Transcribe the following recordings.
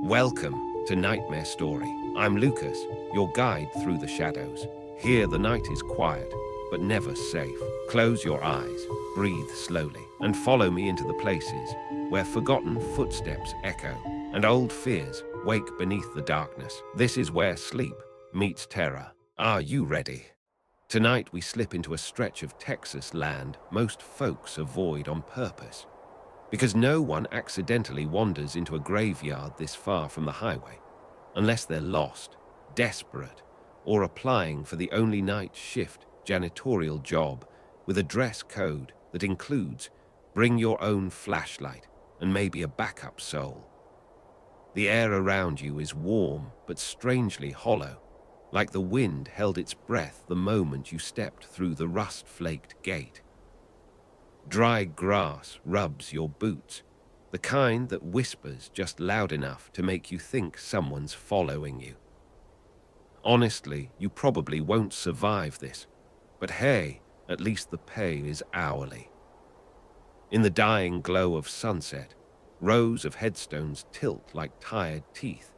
Welcome to Nightmare Story. I'm Lucas, your guide through the shadows. Here the night is quiet, but never safe. Close your eyes, breathe slowly, and follow me into the places where forgotten footsteps echo and old fears wake beneath the darkness. This is where sleep meets terror. Are you ready? Tonight we slip into a stretch of Texas land most folks avoid on purpose, because no one accidentally wanders into a graveyard this far from the highway, unless they're lost, desperate, or applying for the only night shift janitorial job with a dress code that includes bring your own flashlight and maybe a backup soul. The air around you is warm but strangely hollow, like the wind held its breath the moment you stepped through the rust-flaked gate. Dry grass rubs your boots, the kind that whispers just loud enough to make you think someone's following you. Honestly, you probably won't survive this, but hey, at least the pay is hourly. In the dying glow of sunset, rows of headstones tilt like tired teeth,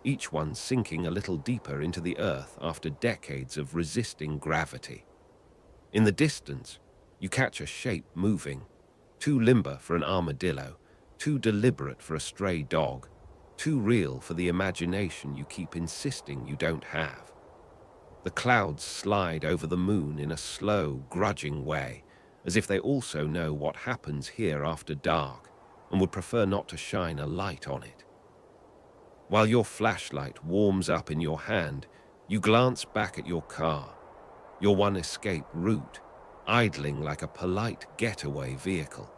each one sinking a little deeper into the earth after decades of resisting gravity. In the distance, you catch a shape moving, too limber for an armadillo, too deliberate for a stray dog, too real for the imagination you keep insisting you don't have. The clouds slide over the moon in a slow, grudging way, as if they also know what happens here after dark and would prefer not to shine a light on it. While your flashlight warms up in your hand, you glance back at your car, your one escape route, idling like a polite getaway vehicle.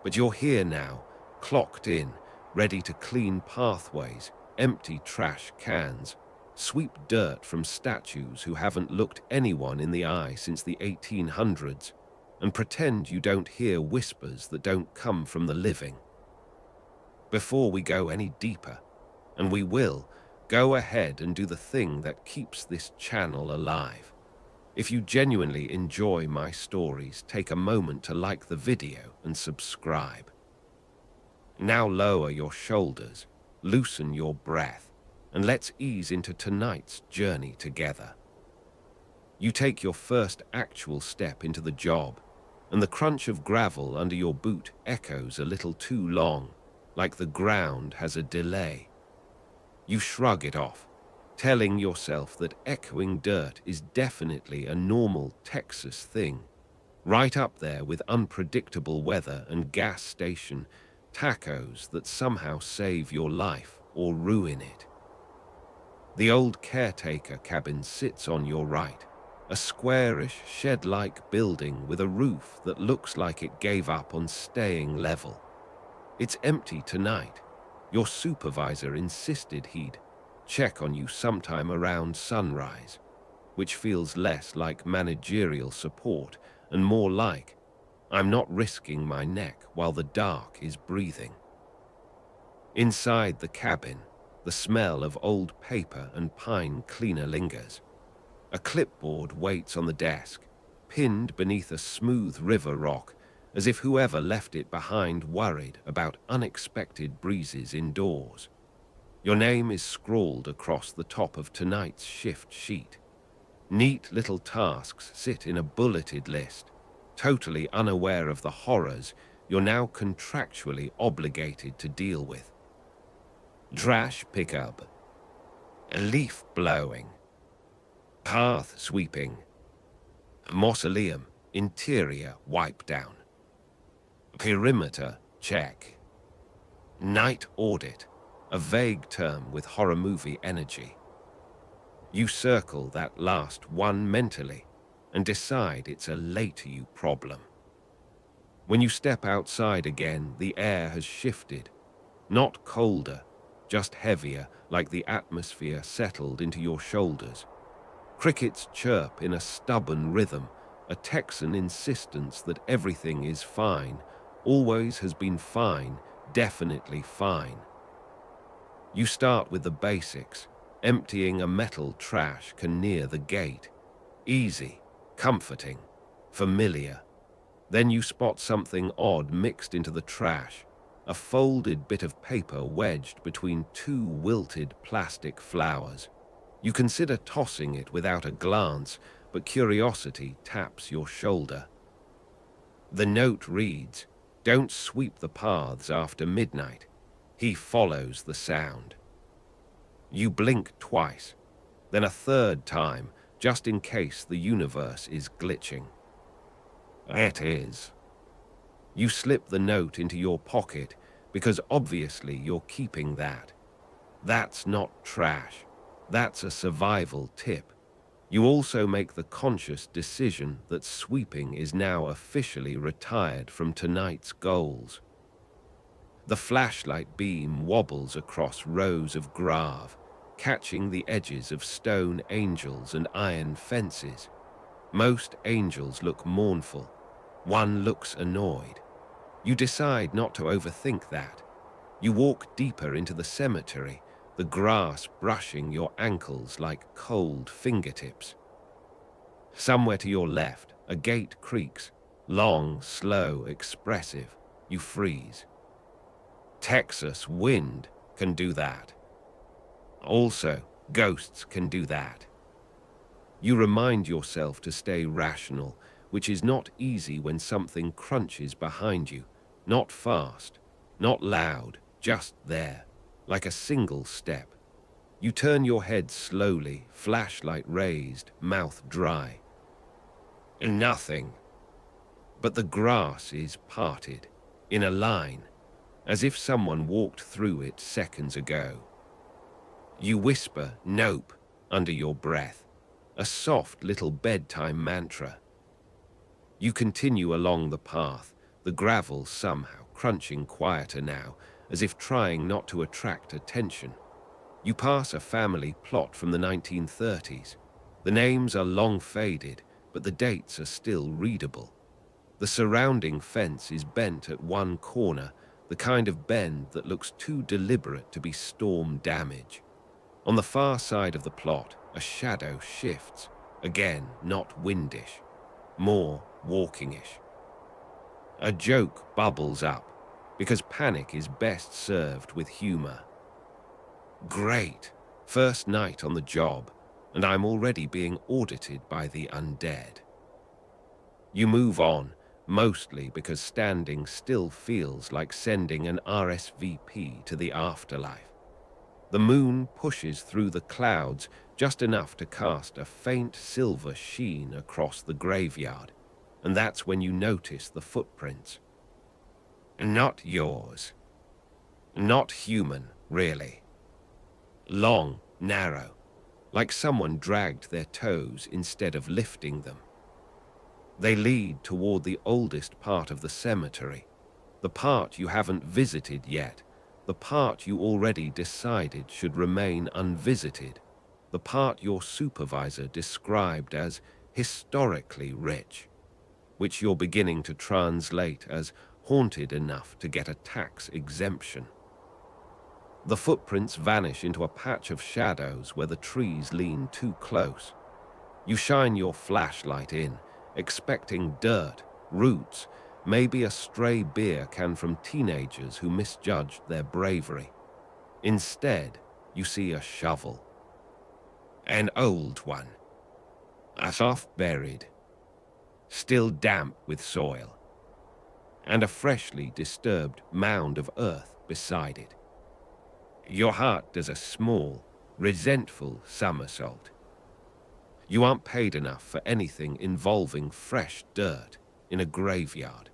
But you're here now, clocked in, ready to clean pathways, empty trash cans, sweep dirt from statues who haven't looked anyone in the eye since the 1800s, and pretend you don't hear whispers that don't come from the living. Before we go any deeper, and we will, go ahead and do the thing that keeps this channel alive. If you genuinely enjoy my stories, take a moment to like the video and subscribe. Now lower your shoulders, loosen your breath, and let's ease into tonight's journey together. You take your first actual step into the job, and the crunch of gravel under your boot echoes a little too long, like the ground has a delay. You shrug it off, telling yourself that echoing dirt is definitely a normal Texas thing, right up there with unpredictable weather and gas station tacos that somehow save your life or ruin it. The old caretaker cabin sits on your right, a squarish, shed-like building with a roof that looks like it gave up on staying level. It's empty tonight. Your supervisor insisted he'd check on you sometime around sunrise, which feels less like managerial support and more like I'm not risking my neck while the dark is breathing. Inside the cabin, the smell of old paper and pine cleaner lingers. A clipboard waits on the desk, pinned beneath a smooth river rock, as if whoever left it behind worried about unexpected breezes indoors. Your name is scrawled across the top of tonight's shift sheet. Neat little tasks sit in a bulleted list, totally unaware of the horrors you're now contractually obligated to deal with. Trash pickup, leaf blowing, path sweeping, mausoleum interior wipe down, perimeter check, night audit, a vague term with horror movie energy. You circle that last one mentally and decide it's a later-you problem. When you step outside again, the air has shifted, not colder, just heavier, like the atmosphere settled into your shoulders. Crickets chirp in a stubborn rhythm, a Texan insistence that everything is fine, always has been fine, definitely fine. You start with the basics, emptying a metal trash can near the gate. Easy, comforting, familiar. Then you spot something odd mixed into the trash, a folded bit of paper wedged between two wilted plastic flowers. You consider tossing it without a glance, but curiosity taps your shoulder. The note reads, "Don't sweep the paths after midnight. He follows the sound." You blink twice, then a third time, just in case the universe is glitching. It is. You slip the note into your pocket because obviously you're keeping that. That's not trash. That's a survival tip. You also make the conscious decision that sweeping is now officially retired from tonight's goals. The flashlight beam wobbles across rows of grave, catching the edges of stone angels and iron fences. Most angels look mournful. One looks annoyed. You decide not to overthink that. You walk deeper into the cemetery, the grass brushing your ankles like cold fingertips. Somewhere to your left, a gate creaks, long, slow, expressive. You freeze. Texas wind can do that. Also, ghosts can do that. You remind yourself to stay rational, which is not easy when something crunches behind you. Not fast, not loud, just there, like a single step. You turn your head slowly, flashlight raised, mouth dry. Nothing. But the grass is parted, in a line, as if someone walked through it seconds ago. You whisper, "Nope," under your breath, a soft little bedtime mantra. You continue along the path, the gravel somehow crunching quieter now, as if trying not to attract attention. You pass a family plot from the 1930s. The names are long faded, but the dates are still readable. The surrounding fence is bent at one corner, the kind of bend that looks too deliberate to be storm damage. On the far side of the plot, a shadow shifts, again not windish, more walkingish. A joke bubbles up, because panic is best served with humor. Great, first night on the job, and I'm already being audited by the undead. You move on, mostly because standing still feels like sending an RSVP to the afterlife. The moon pushes through the clouds just enough to cast a faint silver sheen across the graveyard, and that's when you notice the footprints. Not yours. Not human, really. Long, narrow, like someone dragged their toes instead of lifting them. They lead toward the oldest part of the cemetery, the part you haven't visited yet, the part you already decided should remain unvisited, the part your supervisor described as historically rich, which you're beginning to translate as haunted enough to get a tax exemption. The footprints vanish into a patch of shadows where the trees lean too close. You shine your flashlight in, expecting dirt, roots, maybe a stray beer can from teenagers who misjudged their bravery. Instead, you see a shovel. An old one. Half buried. Still damp with soil. And a freshly disturbed mound of earth beside it. Your heart does a small, resentful somersault. You aren't paid enough for anything involving fresh dirt in a graveyard.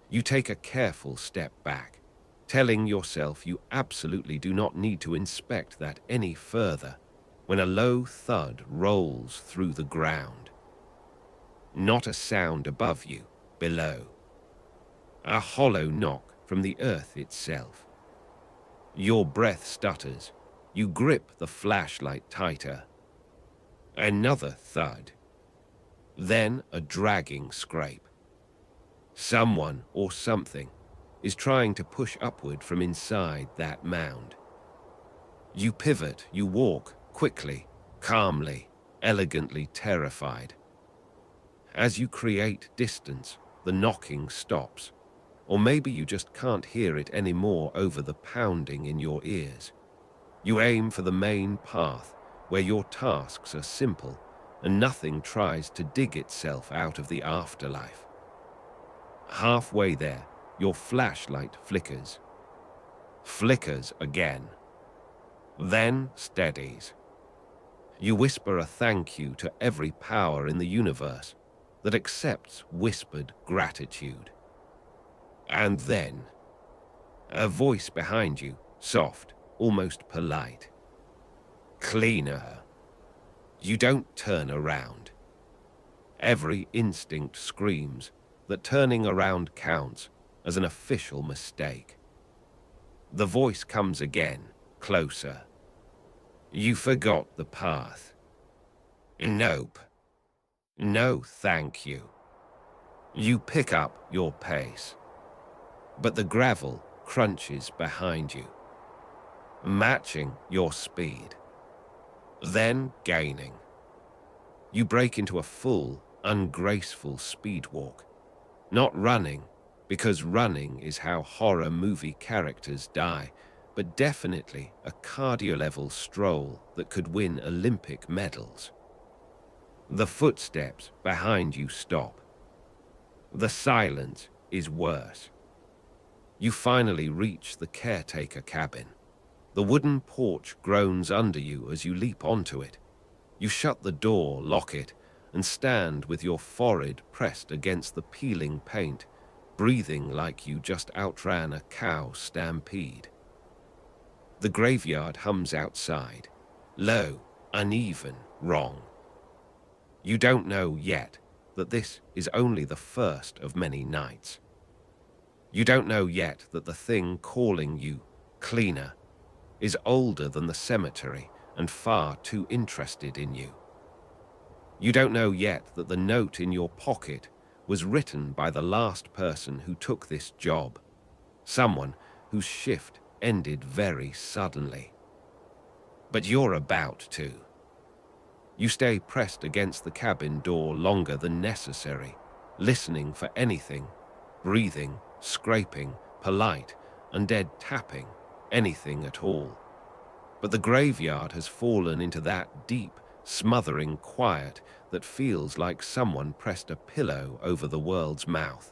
You take a careful step back, telling yourself you absolutely do not need to inspect that any further, when a low thud rolls through the ground. Not a sound above you, below. A hollow knock from the earth itself. Your breath stutters. You grip the flashlight tighter. Another thud. Then a dragging scrape. Someone or something is trying to push upward from inside that mound. You pivot, you walk, quickly, calmly, elegantly terrified. As you create distance, the knocking stops. Or maybe you just can't hear it anymore over the pounding in your ears. You aim for the main path, where your tasks are simple and nothing tries to dig itself out of the afterlife. Halfway there, your flashlight flickers. Flickers again. Then steadies. You whisper a thank you to every power in the universe that accepts whispered gratitude. And then, a voice behind you, soft, almost polite. Cleaner. You don't turn around. Every instinct screams that turning around counts as an official mistake. The voice comes again, closer. You forgot the path. Nope. No, thank you. You pick up your pace. But the gravel crunches behind you, matching your speed, then gaining. You break into a full, ungraceful speed walk, not running, because running is how horror movie characters die, but definitely a cardio-level stroll that could win Olympic medals. The footsteps behind you stop. The silence is worse. You finally reach the caretaker cabin. The wooden porch groans under you as you leap onto it. You shut the door, lock it, and stand with your forehead pressed against the peeling paint, breathing like you just outran a cow stampede. The graveyard hums outside, low, uneven, wrong. You don't know yet that this is only the first of many nights. You don't know yet that the thing calling you, cleaner, is older than the cemetery and far too interested in you. You don't know yet that the note in your pocket was written by the last person who took this job, someone whose shift ended very suddenly. But you're about to. You stay pressed against the cabin door longer than necessary, listening for anything, breathing, scraping, polite, undead tapping, anything at all. But the graveyard has fallen into that deep, smothering quiet that feels like someone pressed a pillow over the world's mouth.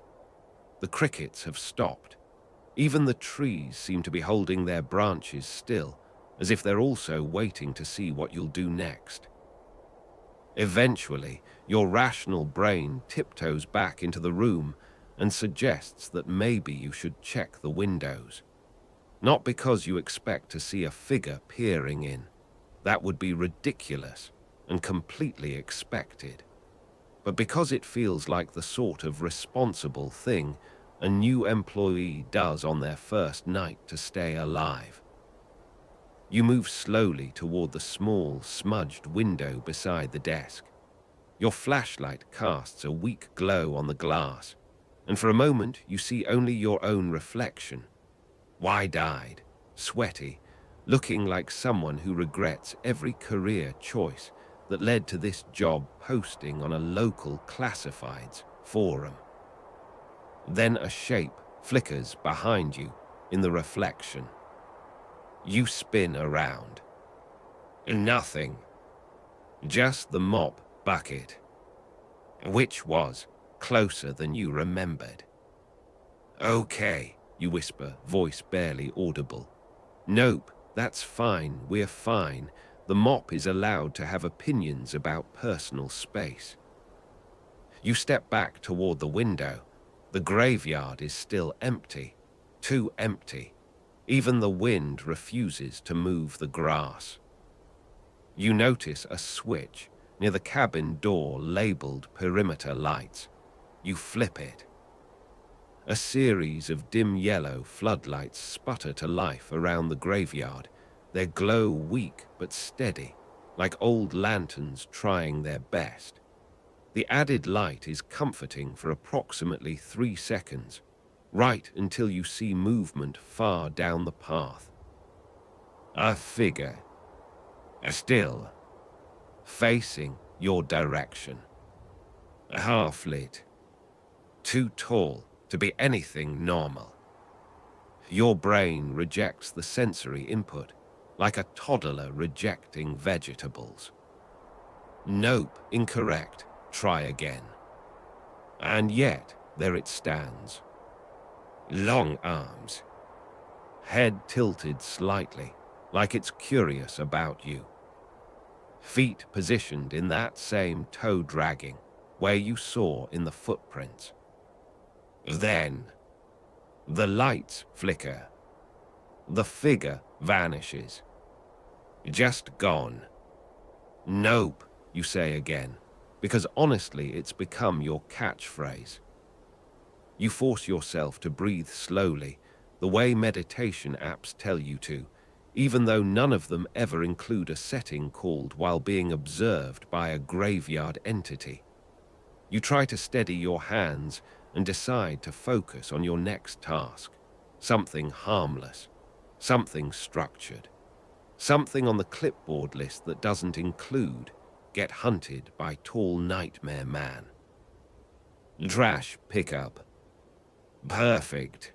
The crickets have stopped. Even the trees seem to be holding their branches still, as if they're also waiting to see what you'll do next. Eventually, your rational brain tiptoes back into the room and suggests that maybe you should check the windows. Not because you expect to see a figure peering in. That would be ridiculous and completely expected. But because it feels like the sort of responsible thing a new employee does on their first night to stay alive. You move slowly toward the small, smudged window beside the desk. Your flashlight casts a weak glow on the glass, and for a moment you see only your own reflection, wide-eyed, sweaty, looking like someone who regrets every career choice that led to this job posting on a local classifieds forum. Then a shape flickers behind you in the reflection. You spin around. Nothing. Just the mop bucket, which was closer than you remembered. Okay, you whisper, voice barely audible. Nope, that's fine, we're fine. The mop is allowed to have opinions about personal space. You step back toward the window. The graveyard is still empty, too empty. Even the wind refuses to move the grass. You notice a switch near the cabin door labeled perimeter lights. You flip it. A series of dim yellow floodlights sputter to life around the graveyard, their glow weak but steady, like old lanterns trying their best. The added light is comforting for approximately 3 seconds, right until you see movement far down the path. A figure, still, facing your direction. Half lit, too tall to be anything normal. Your brain rejects the sensory input like a toddler rejecting vegetables. Nope, incorrect, try again. And yet, there it stands. Long arms, head tilted slightly, like it's curious about you. Feet positioned in that same toe dragging where you saw in the footprints. Then, the lights flicker. The figure vanishes. Just gone. Nope, you say again, because honestly it's become your catchphrase. You force yourself to breathe slowly, the way meditation apps tell you to, even though none of them ever include a setting called while being observed by a graveyard entity. You try to steady your hands and decide to focus on your next task, something harmless, something structured, something on the clipboard list that doesn't include get hunted by tall nightmare man. Trash pickup. Perfect.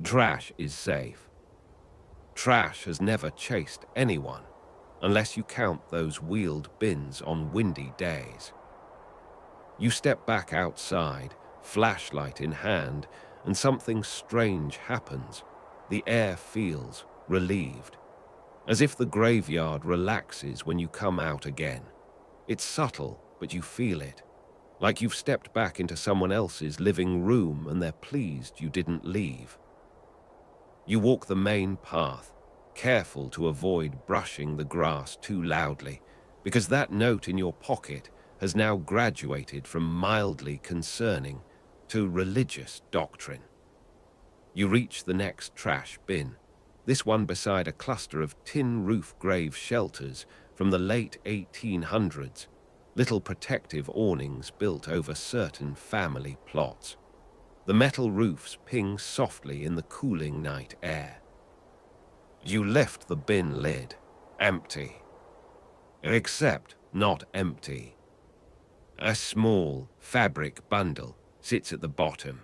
Trash is safe. Trash has never chased anyone, unless you count those wheeled bins on windy days. You step back outside, flashlight in hand, and something strange happens. The air feels relieved, as if the graveyard relaxes when you come out again. It's subtle, but you feel it, like you've stepped back into someone else's living room and they're pleased you didn't leave. You walk the main path, careful to avoid brushing the grass too loudly, because that note in your pocket has now graduated from mildly concerning to religious doctrine. You reach the next trash bin, this one beside a cluster of tin roof grave shelters from the late 1800s, little protective awnings built over certain family plots. The metal roofs ping softly in the cooling night air. You lift the bin lid, empty. Except not empty. A small fabric bundle sits at the bottom.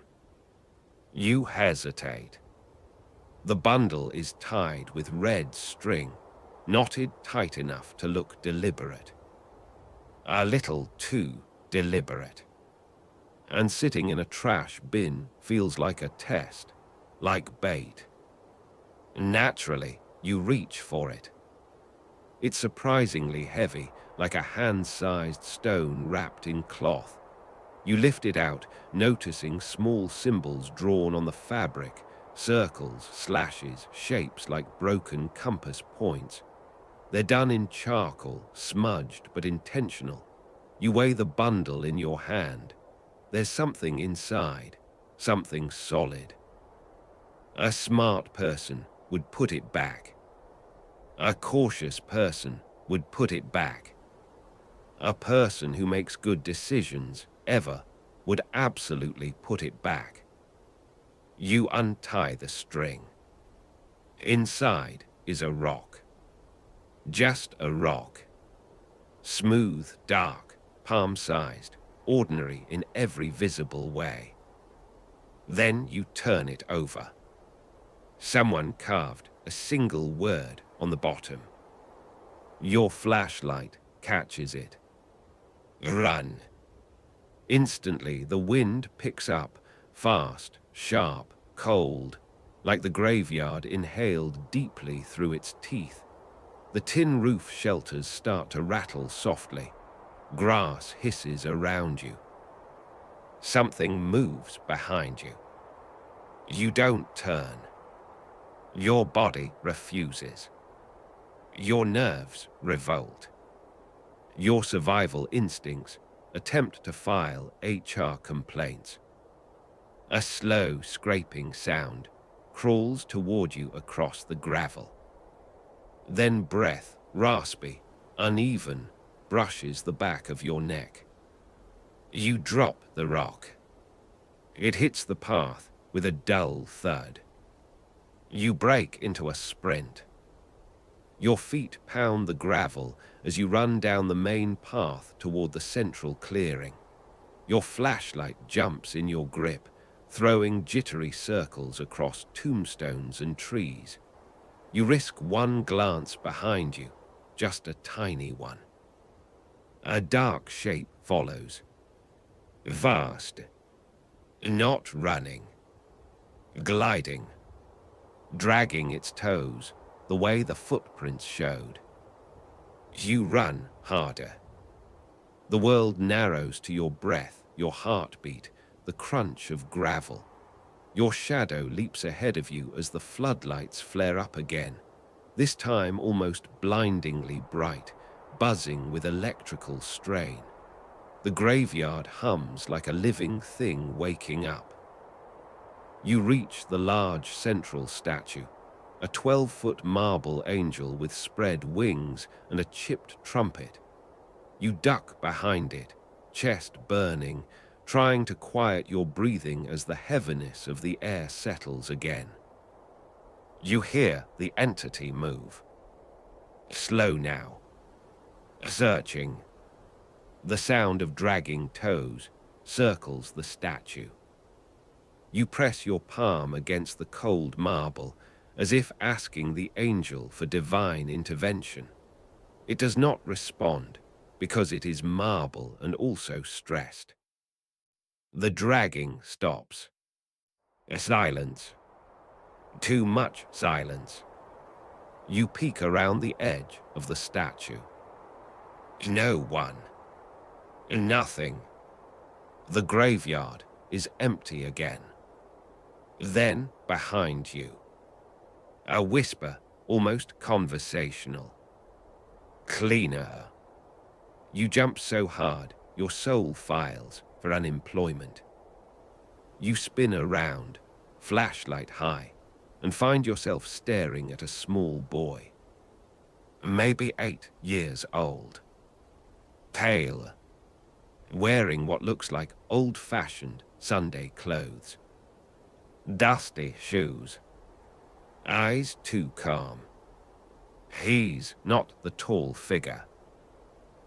You hesitate. The bundle is tied with red string, knotted tight enough to look deliberate. A little too deliberate. And sitting in a trash bin feels like a test, like bait. Naturally, you reach for it. It's surprisingly heavy, like a hand-sized stone wrapped in cloth. You lift it out, noticing small symbols drawn on the fabric, circles, slashes, shapes like broken compass points. They're done in charcoal, smudged but intentional. You weigh the bundle in your hand. There's something inside, something solid. A smart person would put it back. A cautious person would put it back. A person who makes good decisions ever would absolutely put it back. You untie the string. Inside is a rock. Just a rock. Smooth, dark, palm-sized, ordinary in every visible way. Then you turn it over. Someone carved a single word on the bottom. Your flashlight catches it. Run. Instantly, the wind picks up, fast, sharp, cold, like the graveyard inhaled deeply through its teeth. The tin roof shelters start to rattle softly. Grass hisses around you. Something moves behind you. You don't turn. Your body refuses. Your nerves revolt. Your survival instincts attempt to file HR complaints. A slow scraping sound crawls toward you across the gravel. Then breath, raspy, uneven, brushes the back of your neck. You drop the rock. It hits the path with a dull thud. You break into a sprint. Your feet pound the gravel as you run down the main path toward the central clearing. Your flashlight jumps in your grip, throwing jittery circles across tombstones and trees. You risk one glance behind you, just a tiny one. A dark shape follows. Vast. Not running. Gliding. Dragging its toes, the way the footprints showed. You run harder. The world narrows to your breath, your heartbeat, the crunch of gravel. Your shadow leaps ahead of you as the floodlights flare up again, this time almost blindingly bright, buzzing with electrical strain. The graveyard hums like a living thing waking up. You reach the large central statue, a 12-foot marble angel with spread wings and a chipped trumpet. You duck behind it, chest burning, trying to quiet your breathing as the heaviness of the air settles again. You hear the entity move. Slow now. Searching. The sound of dragging toes circles the statue. You press your palm against the cold marble, as if asking the angel for divine intervention. It does not respond, because it is marble and also stressed. The dragging stops. A silence. Too much silence. You peek around the edge of the statue. No one. Nothing. The graveyard is empty again. Then, behind you, a whisper, almost conversational. Cleaner. You jump so hard, your soul files for unemployment. You spin around, flashlight high, and find yourself staring at a small boy. Maybe 8 years old. Pale. Wearing what looks like old-fashioned Sunday clothes. Dusty shoes. Eyes too calm. He's not the tall figure.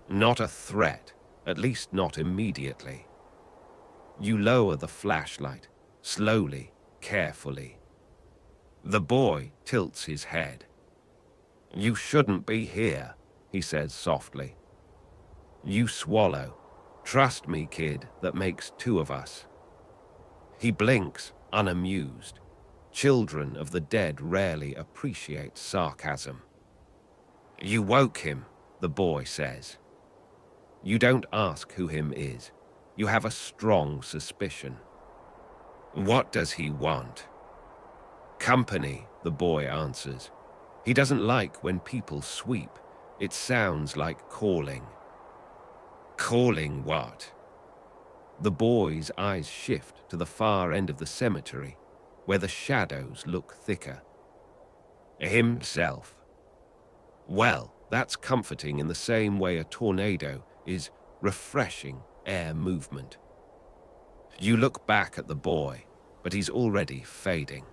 Not a threat, at least not immediately. You lower the flashlight, slowly, carefully. The boy tilts his head. You shouldn't be here, he says softly. You swallow. Trust me, kid, that makes 2 of us. He blinks, unamused. Children of the dead rarely appreciate sarcasm. You woke him, the boy says. You don't ask who him is. You have a strong suspicion. What does he want? Company, the boy answers. He doesn't like when people sweep. It sounds like calling. Calling what? The boy's eyes shift to the far end of the cemetery, where the shadows look thicker. Himself. Well, that's comforting in the same way a tornado is refreshing air movement. You look back at the boy, but he's already fading.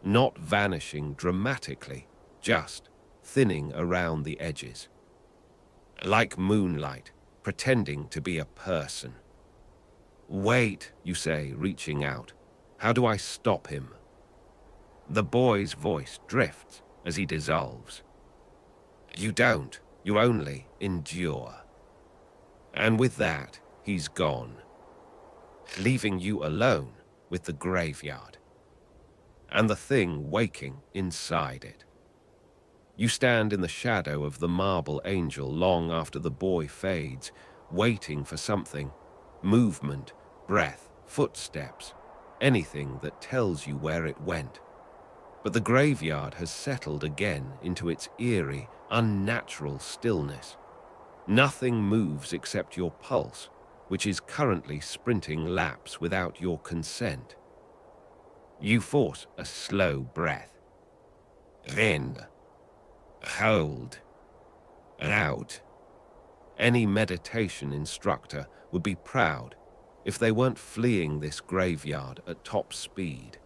Not vanishing dramatically, just thinning around the edges. Like moonlight, pretending to be a person. Wait, you say, reaching out. How do I stop him? The boy's voice drifts as he dissolves. You don't, you only endure. And with that, he's gone, leaving you alone with the graveyard and the thing waking inside it. You stand in the shadow of the marble angel long after the boy fades, waiting for something, movement, breath, footsteps, anything that tells you where it went. But the graveyard has settled again into its eerie, unnatural stillness. Nothing moves except your pulse, which is currently sprinting laps without your consent. You force a slow breath. In. Hold. Out. Any meditation instructor would be proud if they weren't fleeing this graveyard at top speed.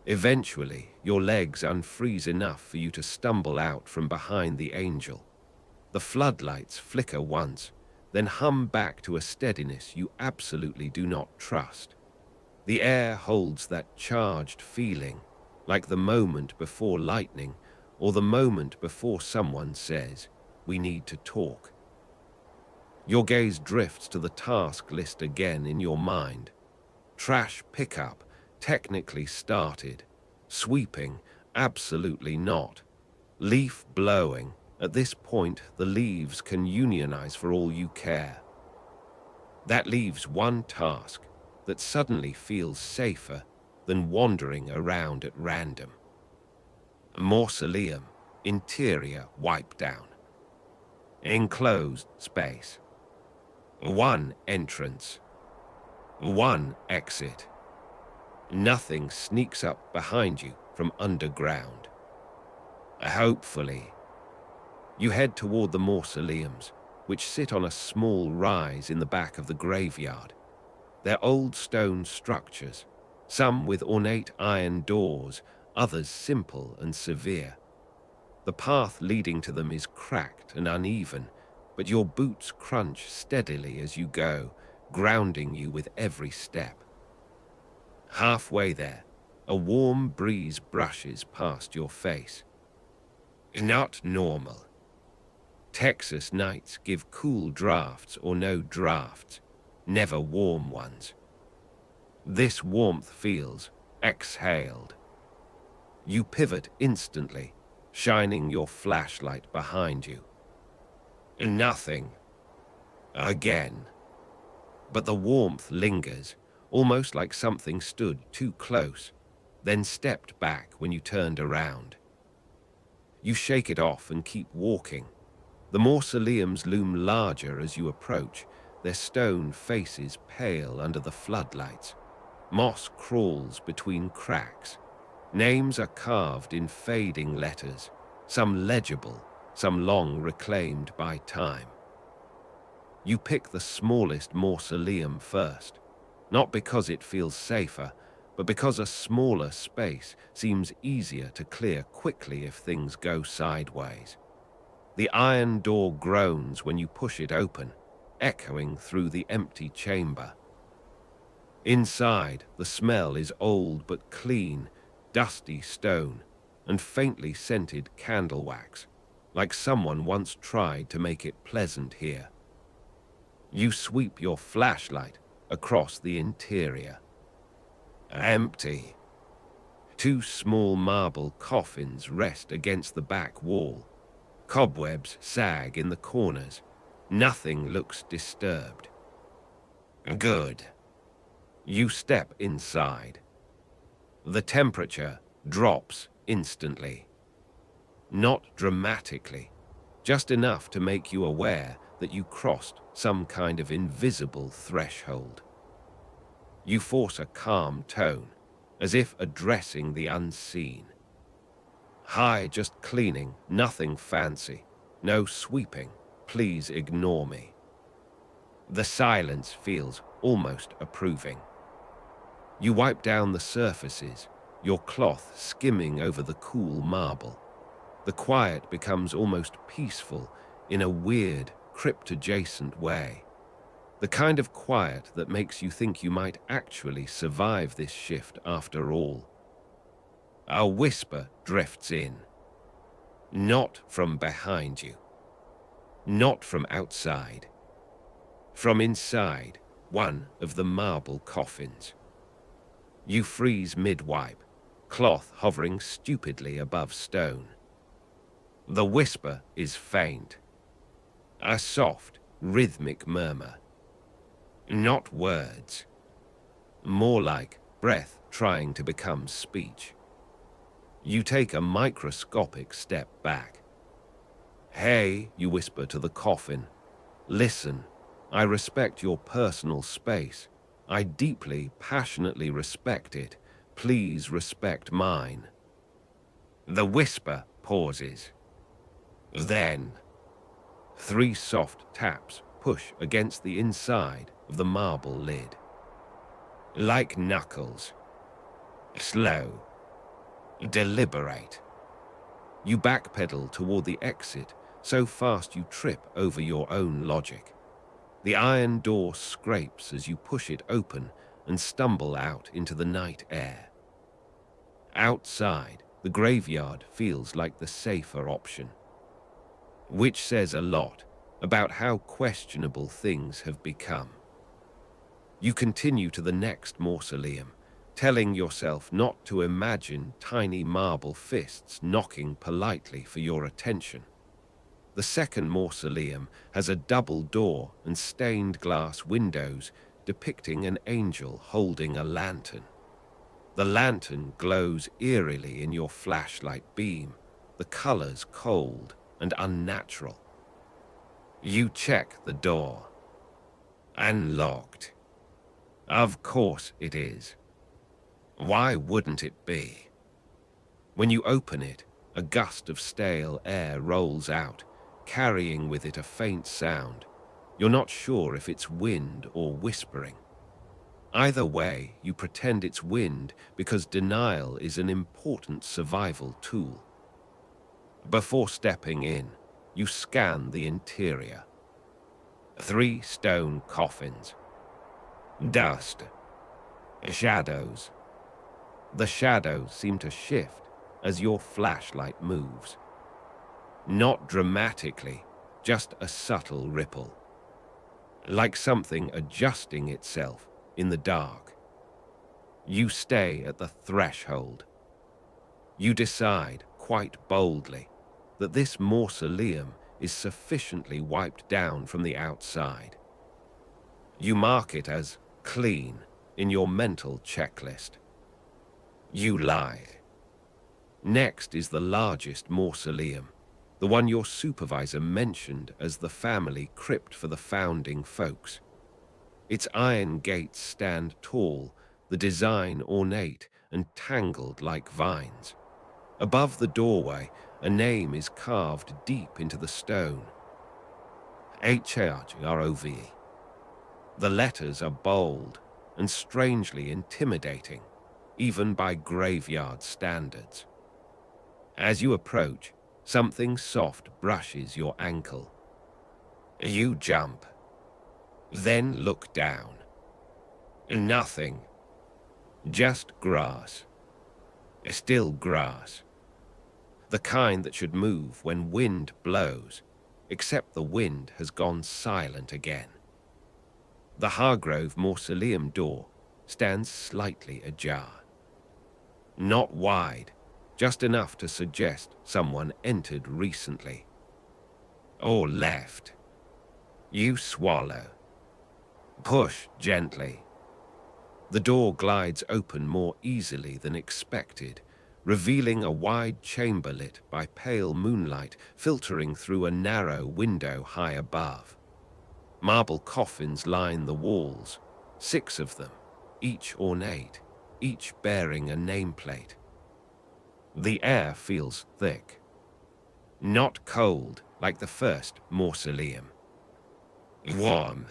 Eventually, your legs unfreeze enough for you to stumble out from behind the angel. The floodlights flicker once, then hum back to a steadiness you absolutely do not trust. The air holds that charged feeling, like the moment before lightning or the moment before someone says, "We need to talk." Your gaze drifts to the task list again in your mind. Trash pickup, technically started. Sweeping, absolutely not. Leaf blowing, at this point the leaves can unionize for all you care. That leaves one task that suddenly feels safer than wandering around at random. Mausoleum, interior wipe down. Enclosed space. One entrance. One exit. Nothing sneaks up behind you from underground. Hopefully. You head toward the mausoleums, which sit on a small rise in the back of the graveyard. They're old stone structures, some with ornate iron doors, others simple and severe. The path leading to them is cracked and uneven, but your boots crunch steadily as you go, grounding you with every step. Halfway there, a warm breeze brushes past your face. Not normal. Texas nights give cool drafts or no drafts, never warm ones. This warmth feels exhaled. You pivot instantly, shining your flashlight behind you. Nothing. Again. But the warmth lingers, almost like something stood too close, then stepped back when you turned around. You shake it off and keep walking. The mausoleums loom larger as you approach, their stone faces pale under the floodlights. Moss crawls between cracks. Names are carved in fading letters, some legible, some long reclaimed by time. You pick the smallest mausoleum first, not because it feels safer, but because a smaller space seems easier to clear quickly if things go sideways. The iron door groans when you push it open, echoing through the empty chamber. Inside, the smell is old but clean, dusty stone, and faintly scented candle wax, like someone once tried to make it pleasant here. You sweep your flashlight across the interior. Empty. Two small marble coffins rest against the back wall. Cobwebs sag in the corners. Nothing looks disturbed. Good. You step inside. The temperature drops instantly. Not dramatically, just enough to make you aware that you crossed some kind of invisible threshold. You force a calm tone, as if addressing the unseen. Hi, just cleaning, nothing fancy. No sweeping, please ignore me. The silence feels almost approving. You wipe down the surfaces, your cloth skimming over the cool marble. The quiet becomes almost peaceful in a weird, crypt-adjacent way. The kind of quiet that makes you think you might actually survive this shift after all. A whisper drifts in. Not from behind you. Not from outside. From inside one of the marble coffins. You freeze mid-wipe, cloth hovering stupidly above stone. The whisper is faint. A soft, rhythmic murmur. Not words. More like breath trying to become speech. You take a microscopic step back. Hey, you whisper to the coffin. Listen, I respect your personal space. I deeply, passionately respect it. Please respect mine. The whisper pauses. Then, 3 soft taps push against the inside of the marble lid. Like knuckles. Slow. Deliberate. You backpedal toward the exit, so fast you trip over your own logic. The iron door scrapes as you push it open, and stumble out into the night air. Outside, the graveyard feels like the safer option, which says a lot about how questionable things have become. You continue to the next mausoleum, telling yourself not to imagine tiny marble fists knocking politely for your attention. The second mausoleum has a double door and stained glass windows depicting an angel holding a lantern. The lantern glows eerily in your flashlight beam, the colors cold and unnatural. You check the door. Unlocked. Of course it is. Why wouldn't it be? When you open it, a gust of stale air rolls out, carrying with it a faint sound. You're not sure if it's wind or whispering. Either way, you pretend it's wind because denial is an important survival tool. Before stepping in, you scan the interior. 3 stone coffins. Dust. Shadows. The shadows seem to shift as your flashlight moves. Not dramatically, just a subtle ripple. Like something adjusting itself in the dark. You stay at the threshold. You decide, quite boldly, that this mausoleum is sufficiently wiped down from the outside. You mark it as clean in your mental checklist. You lie. Next is the largest mausoleum, the one your supervisor mentioned as the family crypt for the founding folks. Its iron gates stand tall, the design ornate and tangled like vines. Above the doorway, a name is carved deep into the stone. HRGROVE. The letters are bold and strangely intimidating, even by graveyard standards. As you approach, something soft brushes your ankle. You jump, then look down. Nothing. Just grass. Still grass. The kind that should move when wind blows, except the wind has gone silent again. The Hargrove mausoleum door stands slightly ajar. Not wide, just enough to suggest someone entered recently. Or left. You swallow. Push gently. The door glides open more easily than expected, revealing a wide chamber lit by pale moonlight filtering through a narrow window high above. Marble coffins line the walls, 6 of them, each ornate, each bearing a nameplate. The air feels thick. Not cold like the first mausoleum. Warm.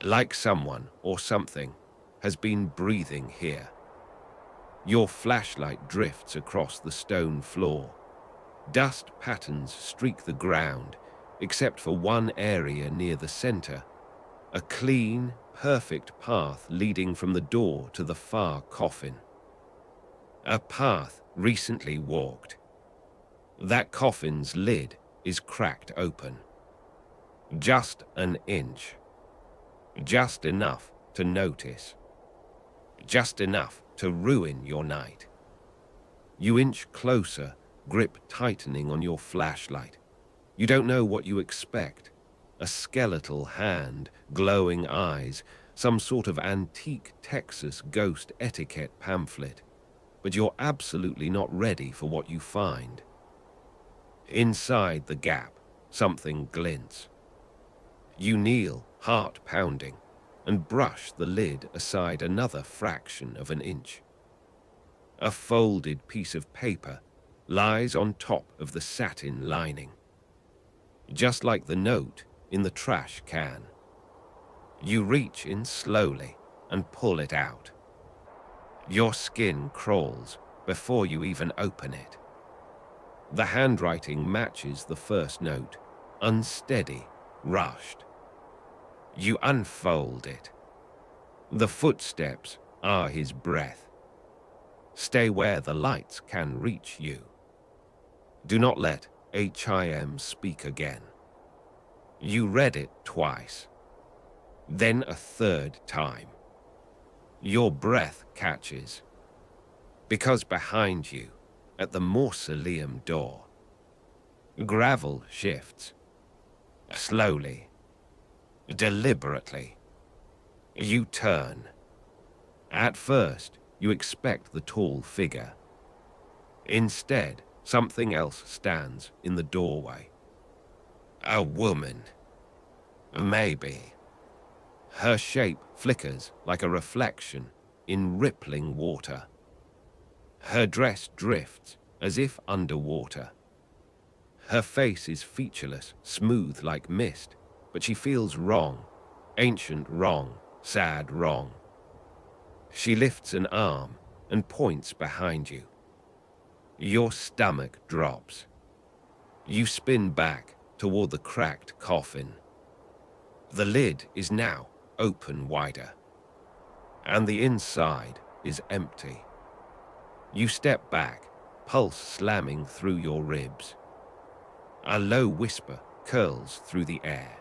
Like someone or something has been breathing here. Your flashlight drifts across the stone floor. Dust patterns streak the ground, except for one area near the center, a clean, perfect path leading from the door to the far coffin. A path recently walked. That coffin's lid is cracked open. Just an inch. Just enough to notice. Just enough to ruin your night. You inch closer, grip tightening on your flashlight. You don't know what you expect. A skeletal hand, glowing eyes, some sort of antique Texas ghost etiquette pamphlet. But you're absolutely not ready for what you find. Inside the gap, something glints. You kneel, heart pounding, and brush the lid aside another fraction of an inch. A folded piece of paper lies on top of the satin lining. Just like the note in the trash can. You reach in slowly and pull it out. Your skin crawls before you even open it. The handwriting matches the first note, unsteady, rushed. You unfold it. The footsteps are his breath. Stay where the lights can reach you. Do not let HIM speak again. You read it twice, then a third time. Your breath catches, because behind you, at the mausoleum door, gravel shifts, slowly, deliberately. You turn. At first, you expect the tall figure. Instead, something else stands in the doorway. A woman. Maybe. Her shape flickers like a reflection in rippling water. Her dress drifts as if underwater. Her face is featureless, smooth like mist, but she feels wrong, ancient wrong, sad wrong. She lifts an arm and points behind you. Your stomach drops. You spin back toward the cracked coffin. The lid is now open wider, and the inside is empty. You step back, pulse slamming through your ribs. A low whisper curls through the air.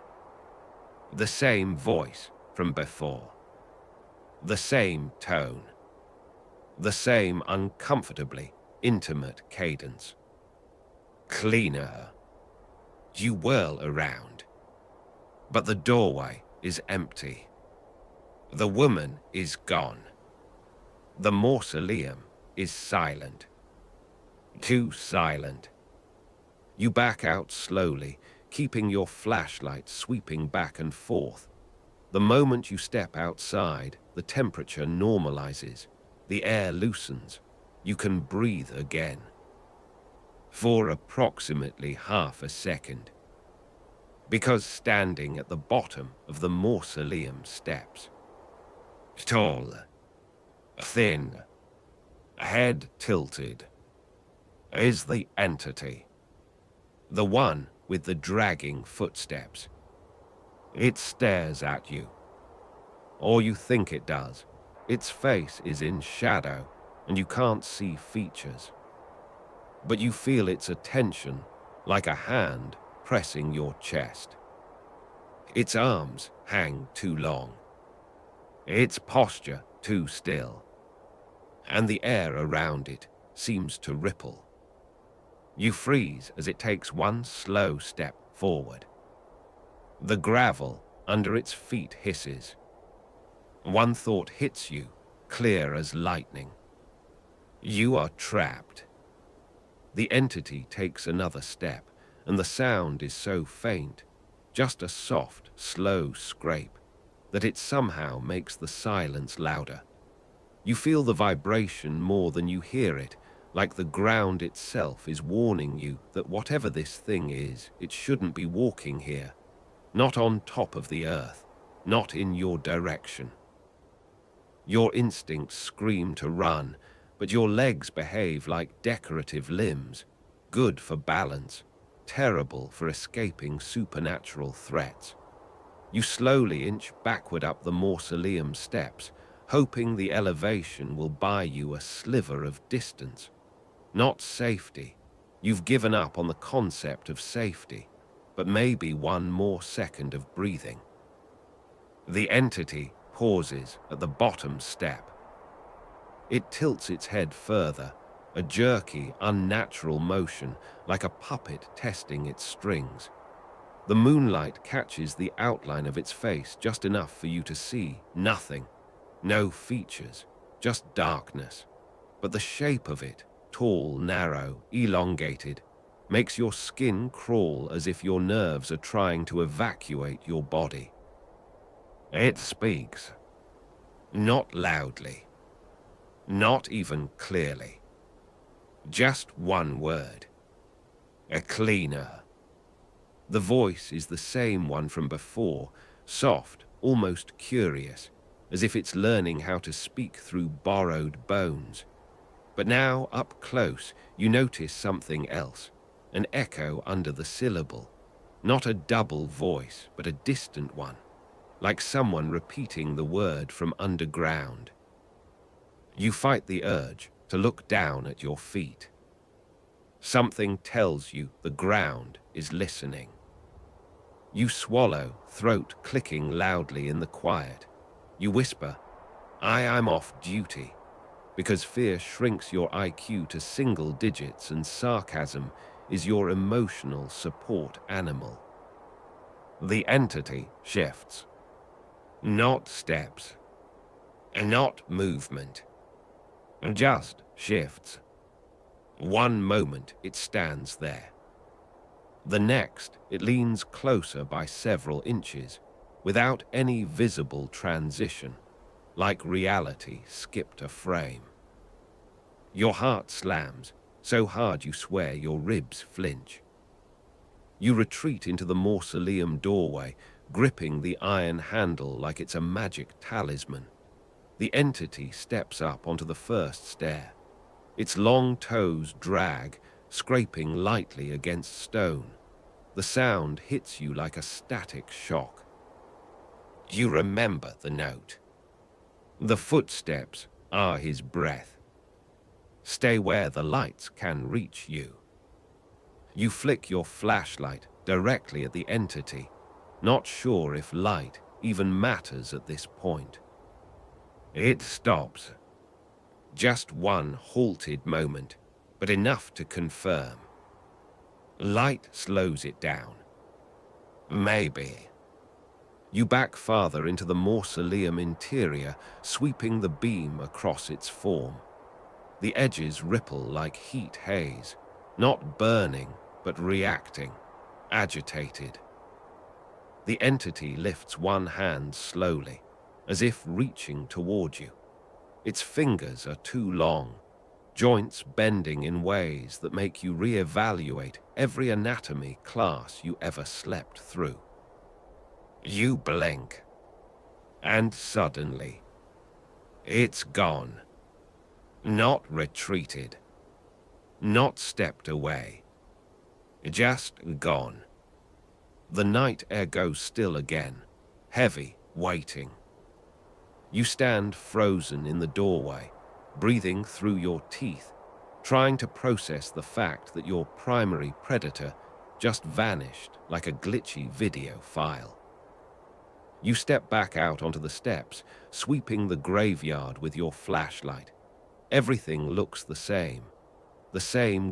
The same voice from before. The same tone. The same uncomfortably intimate cadence. Cleaner. You whirl around, but the doorway is empty. The woman is gone. The mausoleum is silent. Too silent. You back out slowly, keeping your flashlight sweeping back and forth. The moment you step outside, the temperature normalizes. The air loosens. You can breathe again. For approximately half a second. Because standing at the bottom of the mausoleum steps, tall, thin, head tilted, is the entity. The one with the dragging footsteps. It stares at you. Or you think it does. Its face is in shadow, and you can't see features. But you feel its attention, like a hand pressing your chest. Its arms hang too long. Its posture too still. And the air around it seems to ripple. You freeze as it takes one slow step forward. The gravel under its feet hisses. One thought hits you, clear as lightning. You are trapped. The entity takes another step, and the sound is so faint, just a soft, slow scrape, that it somehow makes the silence louder. You feel the vibration more than you hear it, like the ground itself is warning you that whatever this thing is, it shouldn't be walking here. Not on top of the earth, not in your direction. Your instincts scream to run, but your legs behave like decorative limbs, good for balance, terrible for escaping supernatural threats. You slowly inch backward up the mausoleum steps, hoping the elevation will buy you a sliver of distance. Not safety. You've given up on the concept of safety, but maybe one more second of breathing. The entity pauses at the bottom step. It tilts its head further, a jerky, unnatural motion, like a puppet testing its strings. The moonlight catches the outline of its face just enough for you to see nothing. No features, just darkness. But the shape of it, tall, narrow, elongated, makes your skin crawl as if your nerves are trying to evacuate your body. It speaks. Not loudly. Not even clearly. Just one word. A cleaner. The voice is the same one from before, soft, almost curious, as if it's learning how to speak through borrowed bones. But now, up close, you notice something else, an echo under the syllable. Not a double voice, but a distant one. like someone repeating the word from underground. You fight the urge to look down at your feet. Something tells you the ground is listening. You swallow, throat clicking loudly in the quiet. You whisper, I'm off duty, because fear shrinks your IQ to single digits and sarcasm is your emotional support animal. The entity shifts. Not steps, not movement, just shifts. One moment it stands there. The next it leans closer by several inches, without any visible transition, like reality skipped a frame. Your heart slams, so hard you swear your ribs flinch. You retreat into the mausoleum doorway, gripping the iron handle like it's a magic talisman. The entity steps up onto the first stair. Its long toes drag, scraping lightly against stone. The sound hits you like a static shock. You remember the note. The footsteps are his breath. Stay where the lights can reach you. You flick your flashlight directly at the entity, not sure if light even matters at this point. It stops. Just one halted moment, but enough to confirm. Light slows it down. Maybe. You back farther into the mausoleum interior, sweeping the beam across its form. The edges ripple like heat haze, not burning, but reacting, agitated. The entity lifts one hand slowly, as if reaching toward you. Its fingers are too long, joints bending in ways that make you reevaluate every anatomy class you ever slept through. You blink, and suddenly, it's gone. Not retreated, not stepped away, just gone. The night air goes still again, heavy, waiting. You stand frozen in the doorway, breathing through your teeth, trying to process the fact that your primary predator just vanished like a glitchy video file. You step back out onto the steps, sweeping the graveyard with your flashlight. Everything looks the same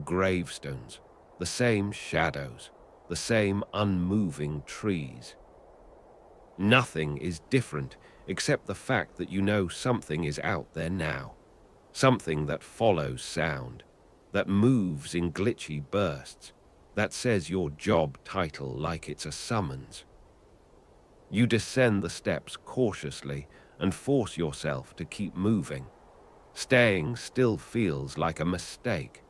gravestones, the same shadows, the same unmoving trees. Nothing is different except the fact that you know something is out there now, something that follows sound, that moves in glitchy bursts, that says your job title like it's a summons. You descend the steps cautiously and force yourself to keep moving. Staying still feels like a mistake,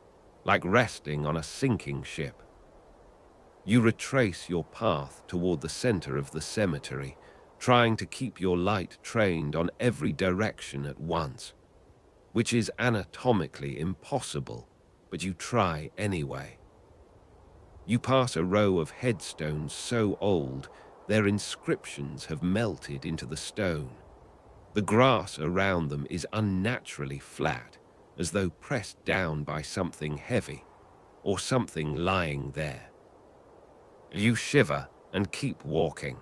like resting on a sinking ship. You retrace your path toward the center of the cemetery, trying to keep your light trained on every direction at once, which is anatomically impossible, but you try anyway. You pass a row of headstones so old, their inscriptions have melted into the stone. The grass around them is unnaturally flat, as though pressed down by something heavy, or something lying there. You shiver and keep walking.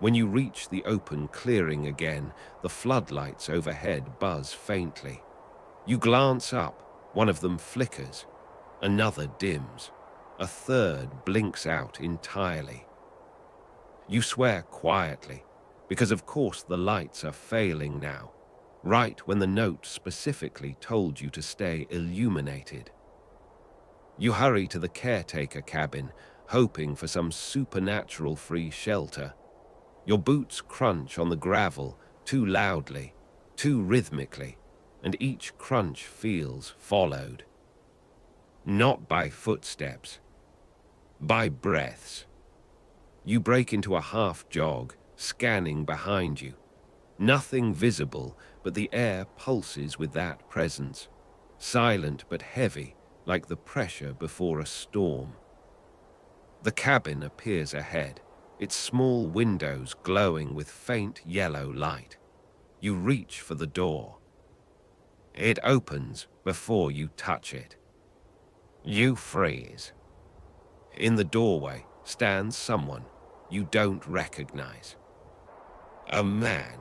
When you reach the open clearing again, the floodlights overhead buzz faintly. You glance up, one of them flickers, another dims, a third blinks out entirely. You swear quietly, because of course the lights are failing now, right when the note specifically told you to stay illuminated. You hurry to the caretaker cabin, hoping for some supernatural free shelter. Your boots crunch on the gravel, too loudly, too rhythmically, and each crunch feels followed. Not by footsteps, by breaths. You break into a half jog, scanning behind you. Nothing visible, but the air pulses with that presence, silent but heavy, like the pressure before a storm. The cabin appears ahead, its small windows glowing with faint yellow light. You reach for the door. It opens before you touch it. You freeze. In the doorway stands someone you don't recognize. A man,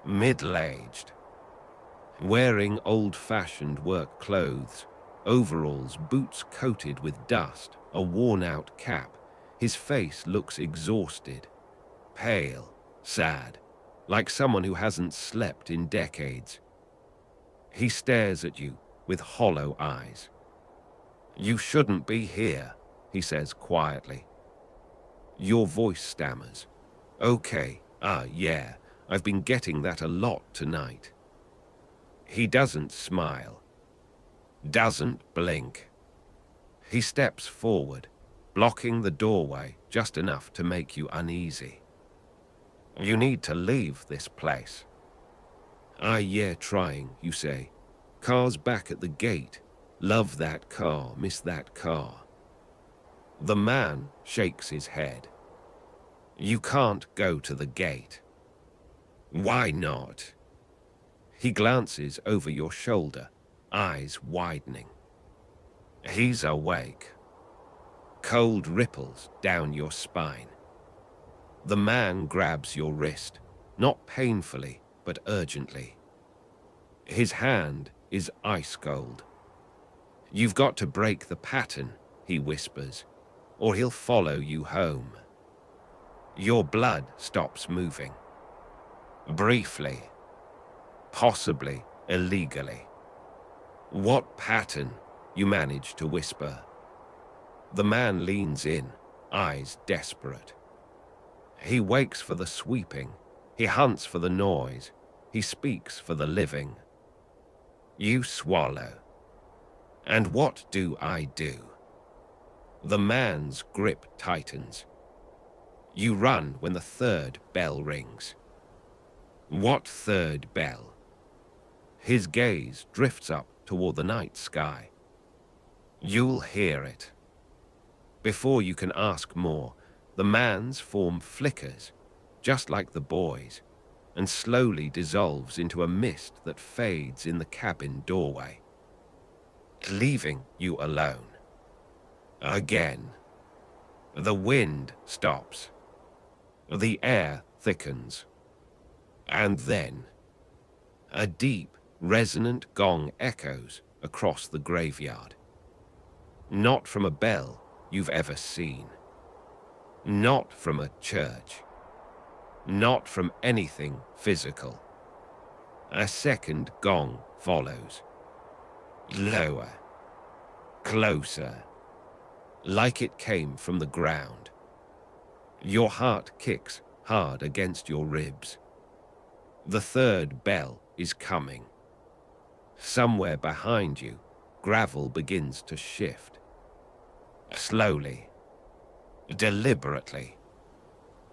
middle-aged, wearing old-fashioned work clothes, overalls, boots coated with dust, a worn-out cap. His face looks exhausted, pale, sad, like someone who hasn't slept in decades. He stares at you with hollow eyes. "You shouldn't be here," he says quietly. Your voice stammers. "Okay, yeah, I've been getting that a lot tonight." He doesn't smile, doesn't blink. He steps forward, blocking the doorway just enough to make you uneasy. "You need to leave this place." Yeah, trying," you say. "Car's back at the gate. Love that car, miss that car." The man shakes his head. "You can't go to the gate." "Why not?" He glances over your shoulder, eyes widening. He's awake. Cold ripples down your spine. The man grabs your wrist, not painfully, but urgently. His hand is ice cold. "You've got to break the pattern," he whispers, "or he'll follow you home." Your blood stops moving. Briefly, possibly illegally. "What pattern?" you manage to whisper. The man leans in, eyes desperate. He wakes for the sweeping. He hunts for the noise. He speaks for the living. You swallow. And what do I do? The man's grip tightens. You run when the third bell rings. What third bell? His gaze drifts up toward the night sky. You'll hear it. Before you can ask more, the man's form flickers, just like the boy's, and slowly dissolves into a mist that fades in the cabin doorway, leaving you alone. Again. The wind stops. The air thickens. And then, a deep, resonant gong echoes across the graveyard. Not from a bell you've ever seen. Not from a church. Not from anything physical. A second gong follows. Lower. Closer. Like it came from the ground. Your heart kicks hard against your ribs. The third bell is coming. Somewhere behind you, gravel begins to shift. Slowly. Deliberately.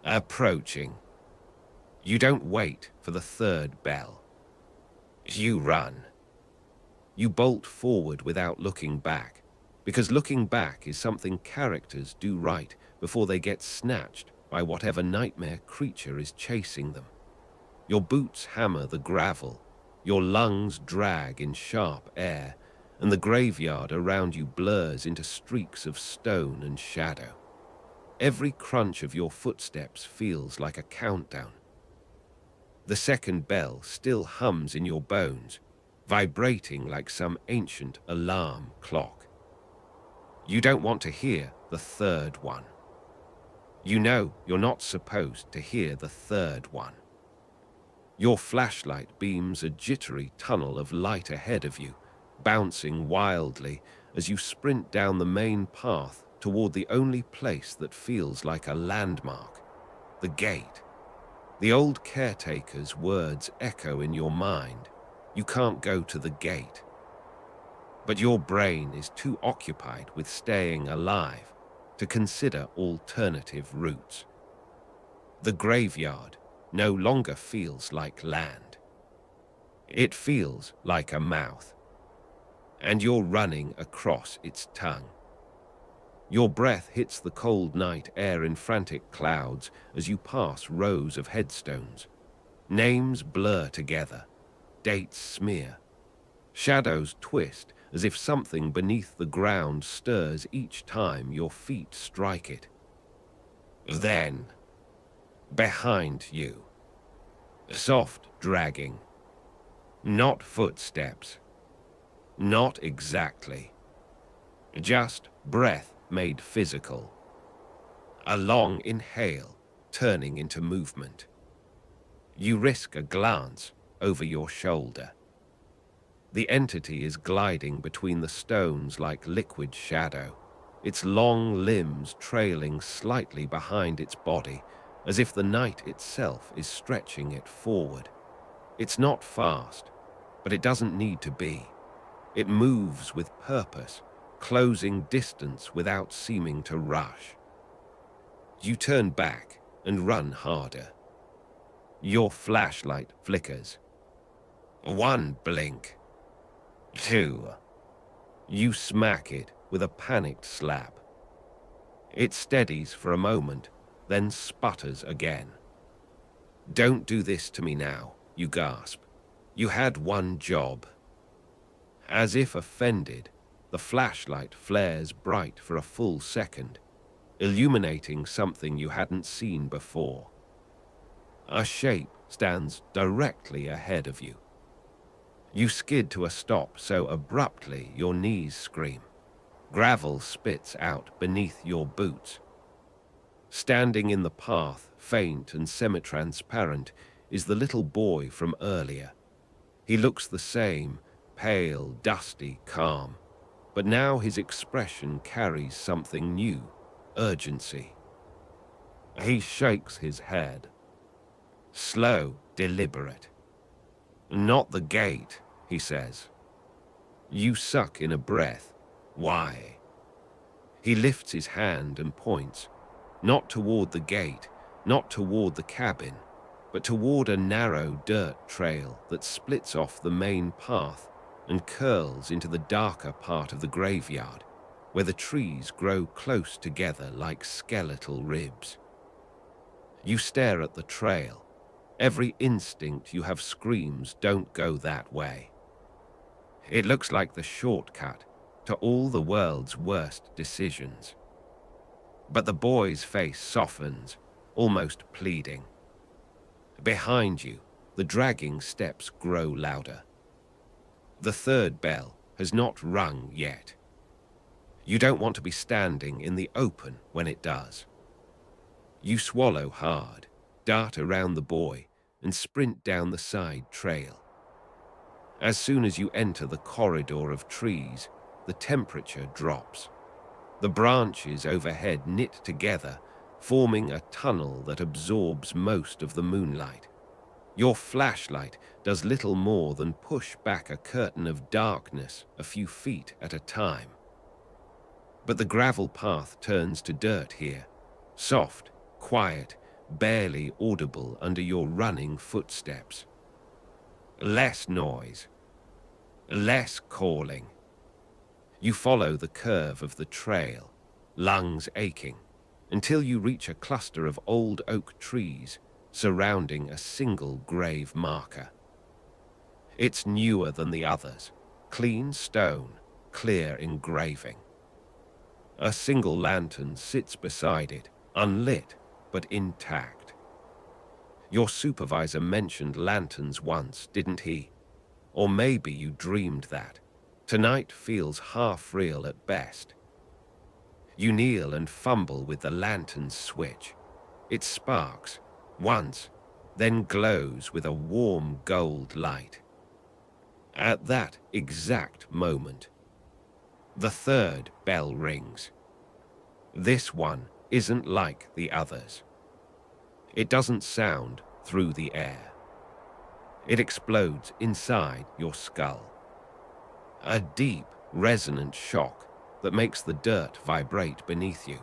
Approaching. You don't wait for the third bell. You run. You bolt forward without looking back, because looking back is something characters do right before they get snatched by whatever nightmare creature is chasing them. Your boots hammer the gravel, your lungs drag in sharp air, and the graveyard around you blurs into streaks of stone and shadow. Every crunch of your footsteps feels like a countdown. The second bell still hums in your bones, vibrating like some ancient alarm clock. You don't want to hear the third one. You know you're not supposed to hear the third one. Your flashlight beams a jittery tunnel of light ahead of you, bouncing wildly as you sprint down the main path toward the only place that feels like a landmark, the gate. The old caretaker's words echo in your mind. You can't go to the gate. But your brain is too occupied with staying alive to consider alternative routes. The graveyard no longer feels like land. It feels like a mouth, and you're running across its tongue. Your breath hits the cold night air in frantic clouds as you pass rows of headstones. Names blur together, dates smear, shadows twist as if something beneath the ground stirs each time your feet strike it. Then, behind you, soft dragging, not footsteps, not exactly, just breath made physical. A long inhale turning into movement. You risk a glance over your shoulder. The entity is gliding between the stones like liquid shadow, its long limbs trailing slightly behind its body, as if the night itself is stretching it forward. It's not fast, but it doesn't need to be. It moves with purpose, closing distance without seeming to rush. You turn back and run harder. Your flashlight flickers. One blink. Two. You smack it with a panicked slap. It steadies for a moment, then sputters again. Don't do this to me now, you gasp. You had one job. As if offended, the flashlight flares bright for a full second, illuminating something you hadn't seen before. A shape stands directly ahead of you. You skid to a stop so abruptly your knees scream. Gravel spits out beneath your boots. Standing in the path, faint and semi-transparent, is the little boy from earlier. He looks the same, pale, dusty, calm. But now his expression carries something new, urgency. He shakes his head. Slow, deliberate. Not the gate, he says. You suck in a breath. Why? He lifts his hand and points, not toward the gate, not toward the cabin, but toward a narrow dirt trail that splits off the main path and curls into the darker part of the graveyard, where the trees grow close together like skeletal ribs. You stare at the trail. Every instinct you have screams don't go that way. It looks like the shortcut to all the world's worst decisions. But the boy's face softens, almost pleading. Behind you, the dragging steps grow louder. The third bell has not rung yet. You don't want to be standing in the open when it does. You swallow hard, dart around the boy, and sprint down the side trail. As soon as you enter the corridor of trees, the temperature drops. The branches overhead knit together, forming a tunnel that absorbs most of the moonlight. Your flashlight does little more than push back a curtain of darkness a few feet at a time. But the gravel path turns to dirt here, soft, quiet, barely audible under your running footsteps. Less noise, less calling. You follow the curve of the trail, lungs aching, until you reach a cluster of old oak trees surrounding a single grave marker. It's newer than the others, clean stone, clear engraving. A single lantern sits beside it, unlit but intact. Your supervisor mentioned lanterns once, didn't he? Or maybe you dreamed that. Tonight feels half real at best. You kneel and fumble with the lantern's switch. It sparks, once, then glows with a warm gold light. At that exact moment, the third bell rings. This one isn't like the others. It doesn't sound through the air. It explodes inside your skull. A deep, resonant shock that makes the dirt vibrate beneath you.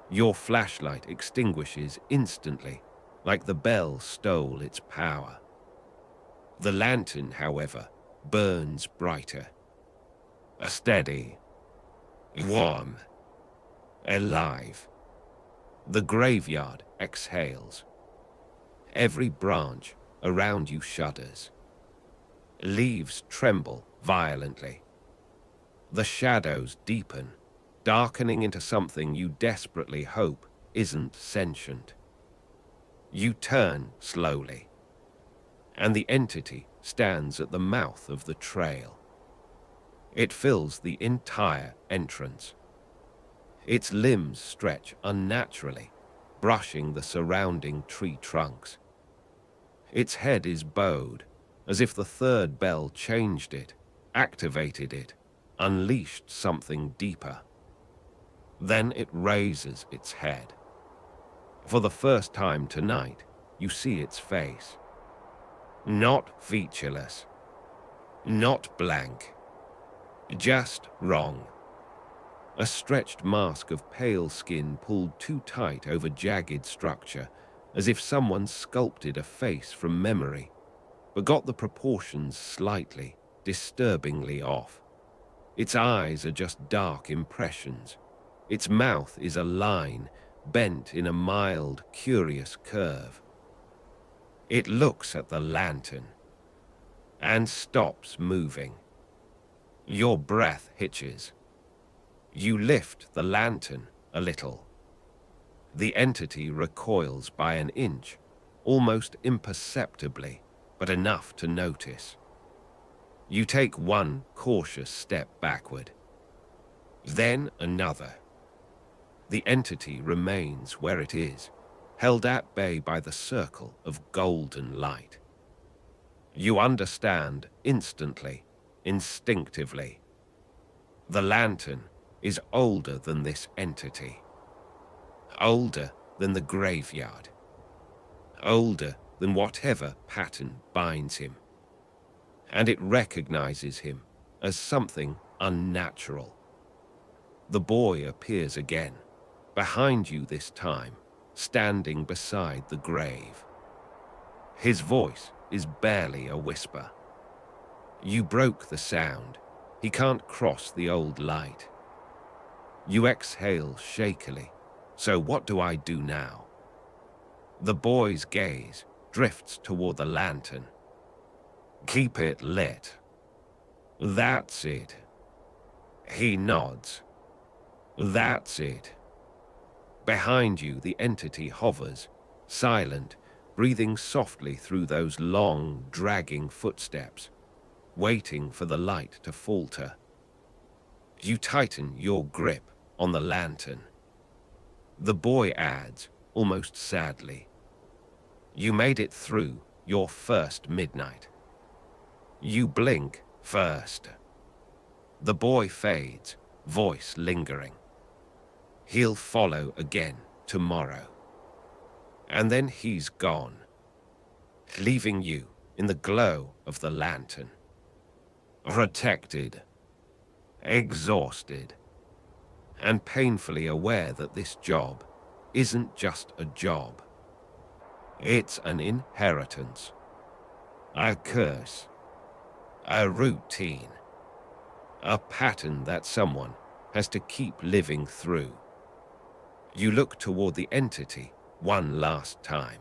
Your flashlight extinguishes instantly, like the bell stole its power. The lantern, however, burns brighter. A steady, warm, alive. The graveyard exhales. Every branch around you shudders. Leaves tremble violently. The shadows deepen, darkening into something you desperately hope isn't sentient. You turn slowly, and the entity stands at the mouth of the trail. It fills the entire entrance. Its limbs stretch unnaturally, brushing the surrounding tree trunks. Its head is bowed, as if the third bell changed it, activated it, unleashed something deeper. Then it raises its head. For the first time tonight, you see its face. Not featureless, not blank, just wrong. A stretched mask of pale skin pulled too tight over jagged structure, as if someone sculpted a face from memory, but got the proportions slightly, disturbingly off. Its eyes are just dark impressions. Its mouth is a line, bent in a mild, curious curve. It looks at the lantern and stops moving. Your breath hitches. You lift the lantern a little. The entity recoils by an inch, almost imperceptibly, but enough to notice. You take one cautious step backward, then another. The entity remains where it is, held at bay by the circle of golden light. You understand instantly, instinctively. The lantern is older than this entity, older than the graveyard, older than whatever pattern binds him, and it recognizes him as something unnatural. The boy appears again, behind you this time, standing beside the grave. His voice is barely a whisper. You broke the sound. He can't cross the old light. You exhale shakily. So what do I do now? The boy's gaze drifts toward the lantern. Keep it lit. That's it. He nods. That's it. Behind you, the entity hovers, silent, breathing softly through those long, dragging footsteps, waiting for the light to falter. You tighten your grip on the lantern. The boy adds, almost sadly, "You made it through your first midnight." You blink first. The boy fades, voice lingering. He'll follow again tomorrow. And then he's gone, leaving you in the glow of the lantern. Protected, exhausted, and painfully aware that this job isn't just a job. It's an inheritance, a curse, a routine, a pattern that someone has to keep living through. You look toward the entity one last time.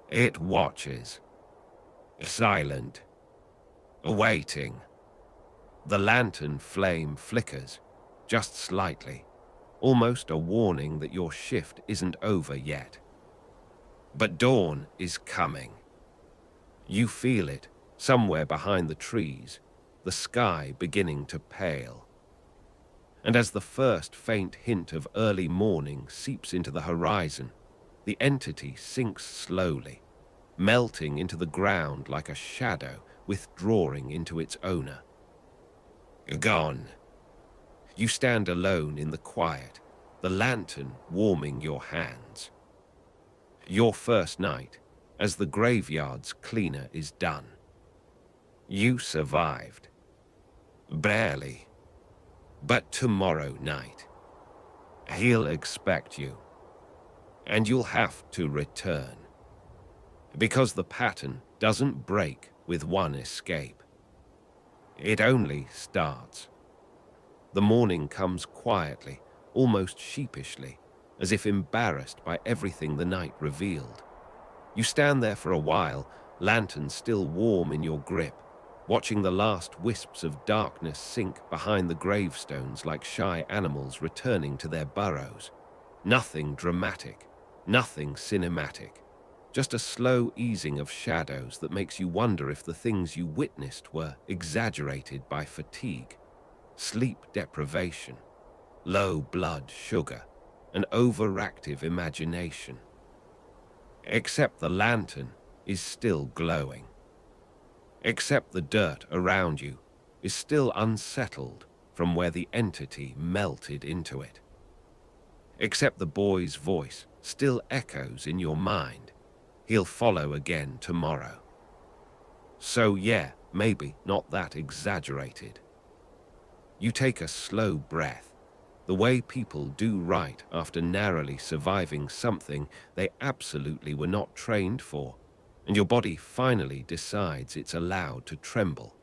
It watches, silent, waiting. The lantern flame flickers, just slightly, almost a warning that your shift isn't over yet. But dawn is coming. You feel it somewhere behind the trees, the sky beginning to pale. And as the first faint hint of early morning seeps into the horizon, the entity sinks slowly, melting into the ground like a shadow withdrawing into its owner. Gone. You stand alone in the quiet, the lantern warming your hands. Your first night, as the graveyard's cleaner is done. You survived. Barely. But tomorrow night, he'll expect you. And you'll have to return. Because the pattern doesn't break with one escape. It only starts. The morning comes quietly, almost sheepishly, as if embarrassed by everything the night revealed. You stand there for a while, lantern still warm in your grip, watching the last wisps of darkness sink behind the gravestones like shy animals returning to their burrows. Nothing dramatic, nothing cinematic, just a slow easing of shadows that makes you wonder if the things you witnessed were exaggerated by fatigue, sleep deprivation, low blood sugar, and overactive imagination. Except the lantern is still glowing. Except the dirt around you is still unsettled from where the entity melted into it. Except the boy's voice still echoes in your mind. He'll follow again tomorrow. So yeah, maybe not that exaggerated. You take a slow breath, the way people do right after narrowly surviving something they absolutely were not trained for, and your body finally decides it's allowed to tremble.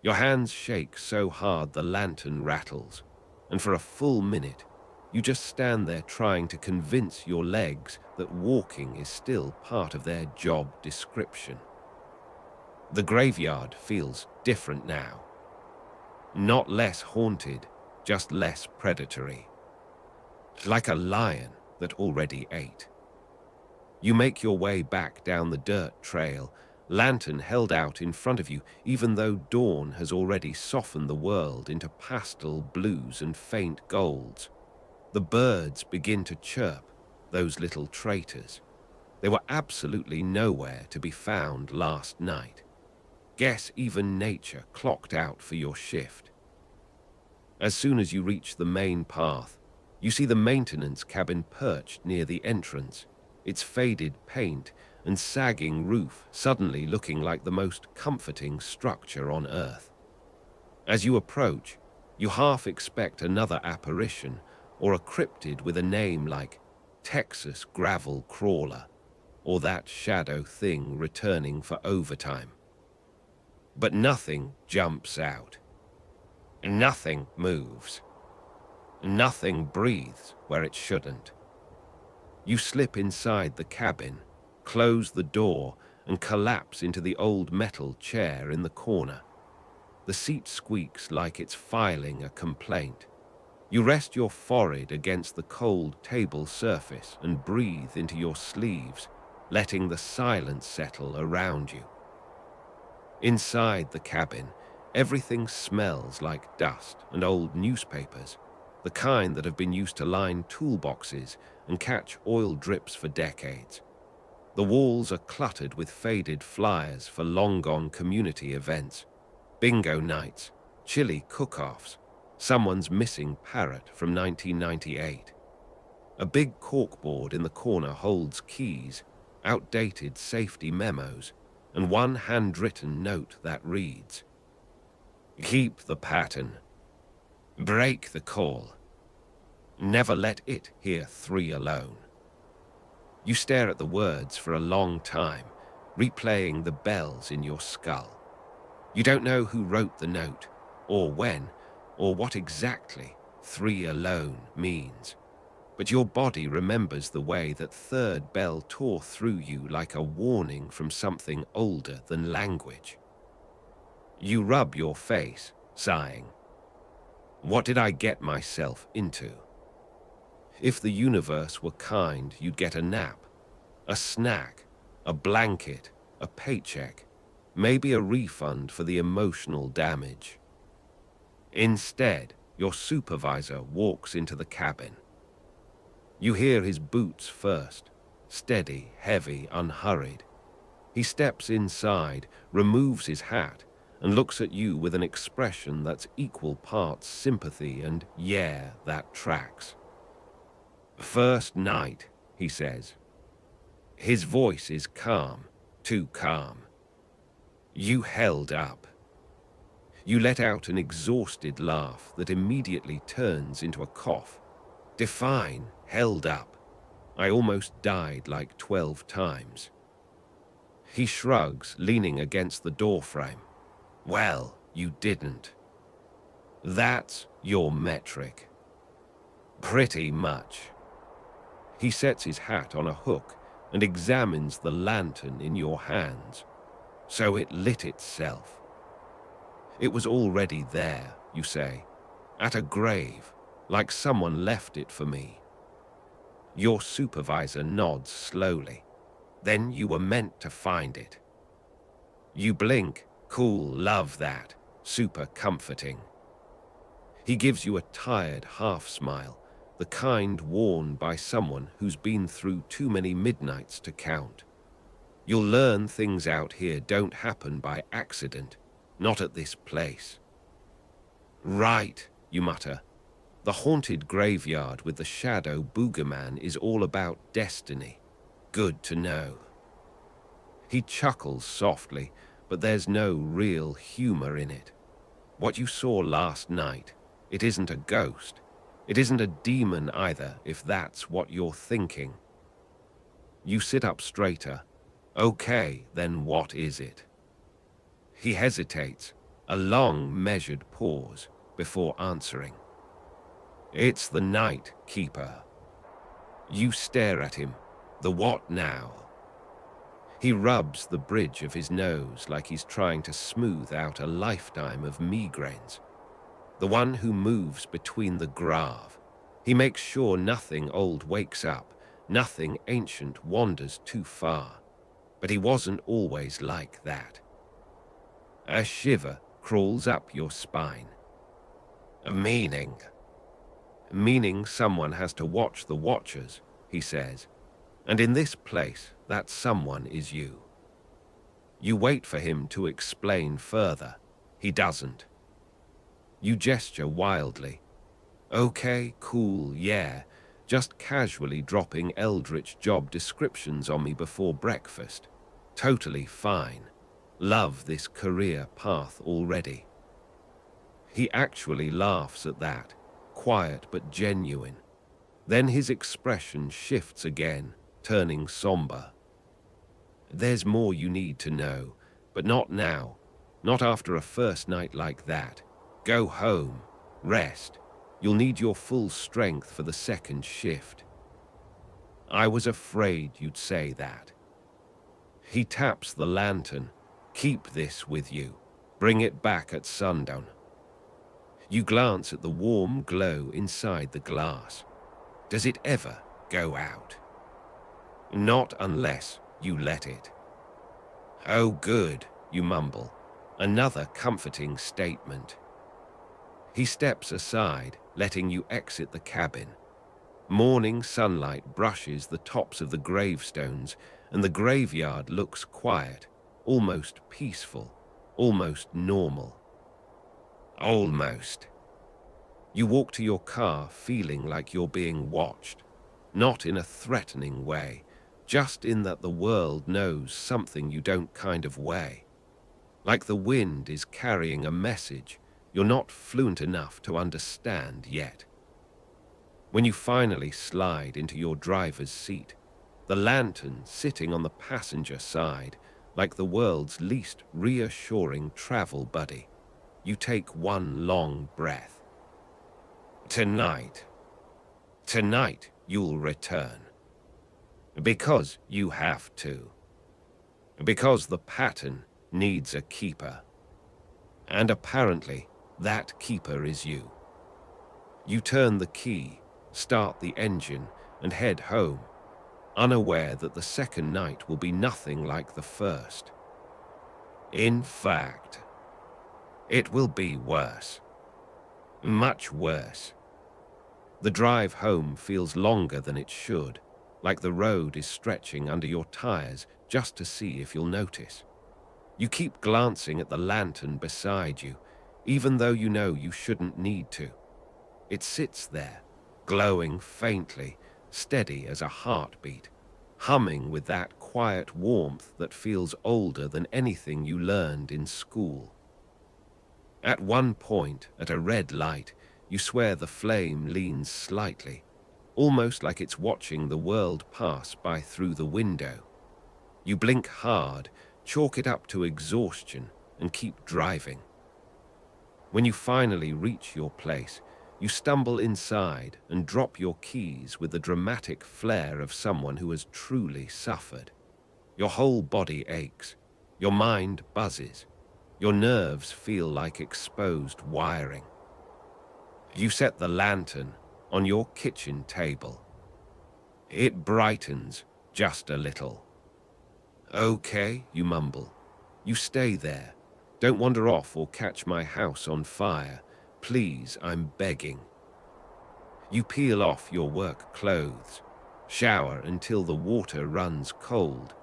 Your hands shake so hard the lantern rattles, and for a full minute, you just stand there trying to convince your legs that walking is still part of their job description. The graveyard feels different now. Not less haunted, just less predatory. Like a lion that already ate. You make your way back down the dirt trail, lantern held out in front of you, even though dawn has already softened the world into pastel blues and faint golds. The birds begin to chirp, those little traitors. They were absolutely nowhere to be found last night. Guess even nature clocked out for your shift. As soon as you reach the main path, you see the maintenance cabin perched near the entrance, its faded paint and sagging roof suddenly looking like the most comforting structure on Earth. As you approach, you half expect another apparition or a cryptid with a name like Texas Gravel Crawler or that shadow thing returning for overtime. But nothing jumps out. Nothing moves. Nothing breathes where it shouldn't. You slip inside the cabin, close the door, and collapse into the old metal chair in the corner. The seat squeaks like it's filing a complaint. You rest your forehead against the cold table surface and breathe into your sleeves, letting the silence settle around you. Inside the cabin, everything smells like dust and old newspapers, the kind that have been used to line toolboxes and catch oil drips for decades. The walls are cluttered with faded flyers for long-gone community events, bingo nights, chili cook-offs, someone's missing parrot from 1998. A big corkboard in the corner holds keys, outdated safety memos, and one handwritten note that reads, "Keep the pattern. Break the call. Never let it hear 3 alone." You stare at the words for a long time, replaying the bells in your skull. You don't know who wrote the note, or when, or what exactly 3 alone means. But your body remembers the way that third bell tore through you like a warning from something older than language. You rub your face, sighing. What did I get myself into? If the universe were kind, you'd get a nap, a snack, a blanket, a paycheck, maybe a refund for the emotional damage. Instead, your supervisor walks into the cabin. You hear his boots first, steady, heavy, unhurried. He steps inside, removes his hat, and looks at you with an expression that's equal parts sympathy and, "Yeah, that tracks." "First night," he says. His voice is calm, too calm. You held up. You let out an exhausted laugh that immediately turns into a cough. Define held up. I almost died like 12 times. He shrugs, leaning against the doorframe. Well, you didn't. That's your metric. Pretty much. He sets his hat on a hook and examines the lantern in your hands. So it lit itself. It was already there, you say, at a grave, like someone left it for me. Your supervisor nods slowly. Then you were meant to find it. You blink. Cool, love that. Super comforting. He gives you a tired half smile, the kind worn by someone who's been through too many midnights to count. You'll learn things out here don't happen by accident, not at this place. Right, you mutter. The haunted graveyard with the shadow boogeyman is all about destiny. Good to know. He chuckles softly, but there's no real humor in it. What you saw last night, it isn't a ghost. It isn't a demon either, if that's what you're thinking. You sit up straighter. Okay, then what is it? He hesitates, a long, measured pause before answering. It's the Night Keeper. You stare at him. The what now? He rubs the bridge of his nose like he's trying to smooth out a lifetime of migraines. The one who moves between the grave. He makes sure nothing old wakes up, nothing ancient wanders too far. But he wasn't always like that. A shiver crawls up your spine. Meaning someone has to watch the watchers, he says. And in this place, that someone is you. You wait for him to explain further. He doesn't. You gesture wildly. Okay, cool, yeah. Just casually dropping eldritch job descriptions on me before breakfast. Totally fine. Love this career path already. He actually laughs at that, quiet but genuine. Then his expression shifts again, turning somber. There's more you need to know, but not now. Not after a first night like that. Go home. Rest. You'll need your full strength for the second shift. I was afraid you'd say that. He taps the lantern. Keep this with you. Bring it back at sundown. You glance at the warm glow inside the glass. Does it ever go out? Not unless you let it. Oh, good, you mumble. Another comforting statement. He steps aside, letting you exit the cabin. Morning sunlight brushes the tops of the gravestones, and the graveyard looks quiet, almost peaceful, almost normal. Almost. You walk to your car feeling like you're being watched, not in a threatening way, just in that the world knows something you don't kind of weigh. Like the wind is carrying a message you're not fluent enough to understand yet. When you finally slide into your driver's seat, the lantern sitting on the passenger side, like the world's least reassuring travel buddy, you take one long breath. Tonight you'll return. Because you have to. Because the pattern needs a keeper. And apparently, that keeper is you. You turn the key, start the engine, and head home, unaware that the second night will be nothing like the first. In fact, it will be worse. Much worse. The drive home feels longer than it should, like the road is stretching under your tires just to see if you'll notice. You keep glancing at the lantern beside you, even though you know you shouldn't need to. It sits there, glowing faintly, steady as a heartbeat, humming with that quiet warmth that feels older than anything you learned in school. At one point, at a red light, you swear the flame leans slightly, almost like it's watching the world pass by through the window. You blink hard, chalk it up to exhaustion, and keep driving. When you finally reach your place, You stumble inside and drop your keys with the dramatic flair of someone who has truly suffered. Your whole body aches. Your mind buzzes. Your nerves feel like exposed wiring. You set the lantern on your kitchen table. It brightens just a little. Okay, you mumble. You stay there. Don't wander off or catch my house on fire. Please, I'm begging. You peel off your work clothes, shower until the water runs cold,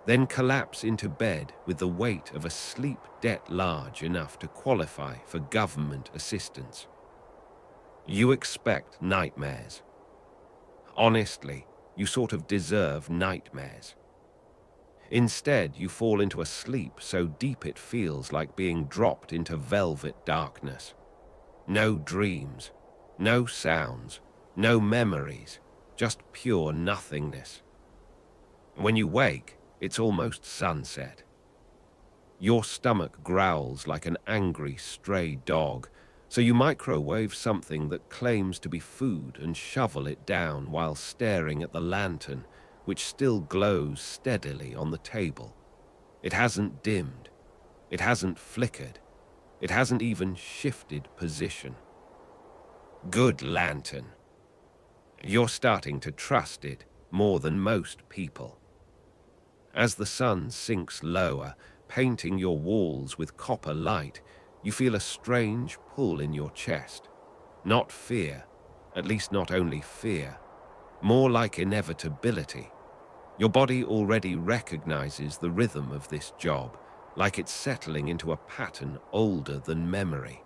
then collapse into bed with the weight of a sleep debt large enough to qualify for government assistance. You expect nightmares. Honestly, you sort of deserve nightmares. Instead, you fall into a sleep so deep it feels like being dropped into velvet darkness. No dreams, no sounds, no memories, just pure nothingness. When you wake, it's almost sunset. Your stomach growls like an angry stray dog, so you microwave something that claims to be food and shovel it down while staring at the lantern, which still glows steadily on the table. It hasn't dimmed. It hasn't flickered. It hasn't even shifted position. Good lantern. You're starting to trust it more than most people. As the sun sinks lower, painting your walls with copper light, you feel a strange pull in your chest. Not fear, at least not only fear, more like inevitability. Your body already recognizes the rhythm of this job, like it's settling into a pattern older than memory.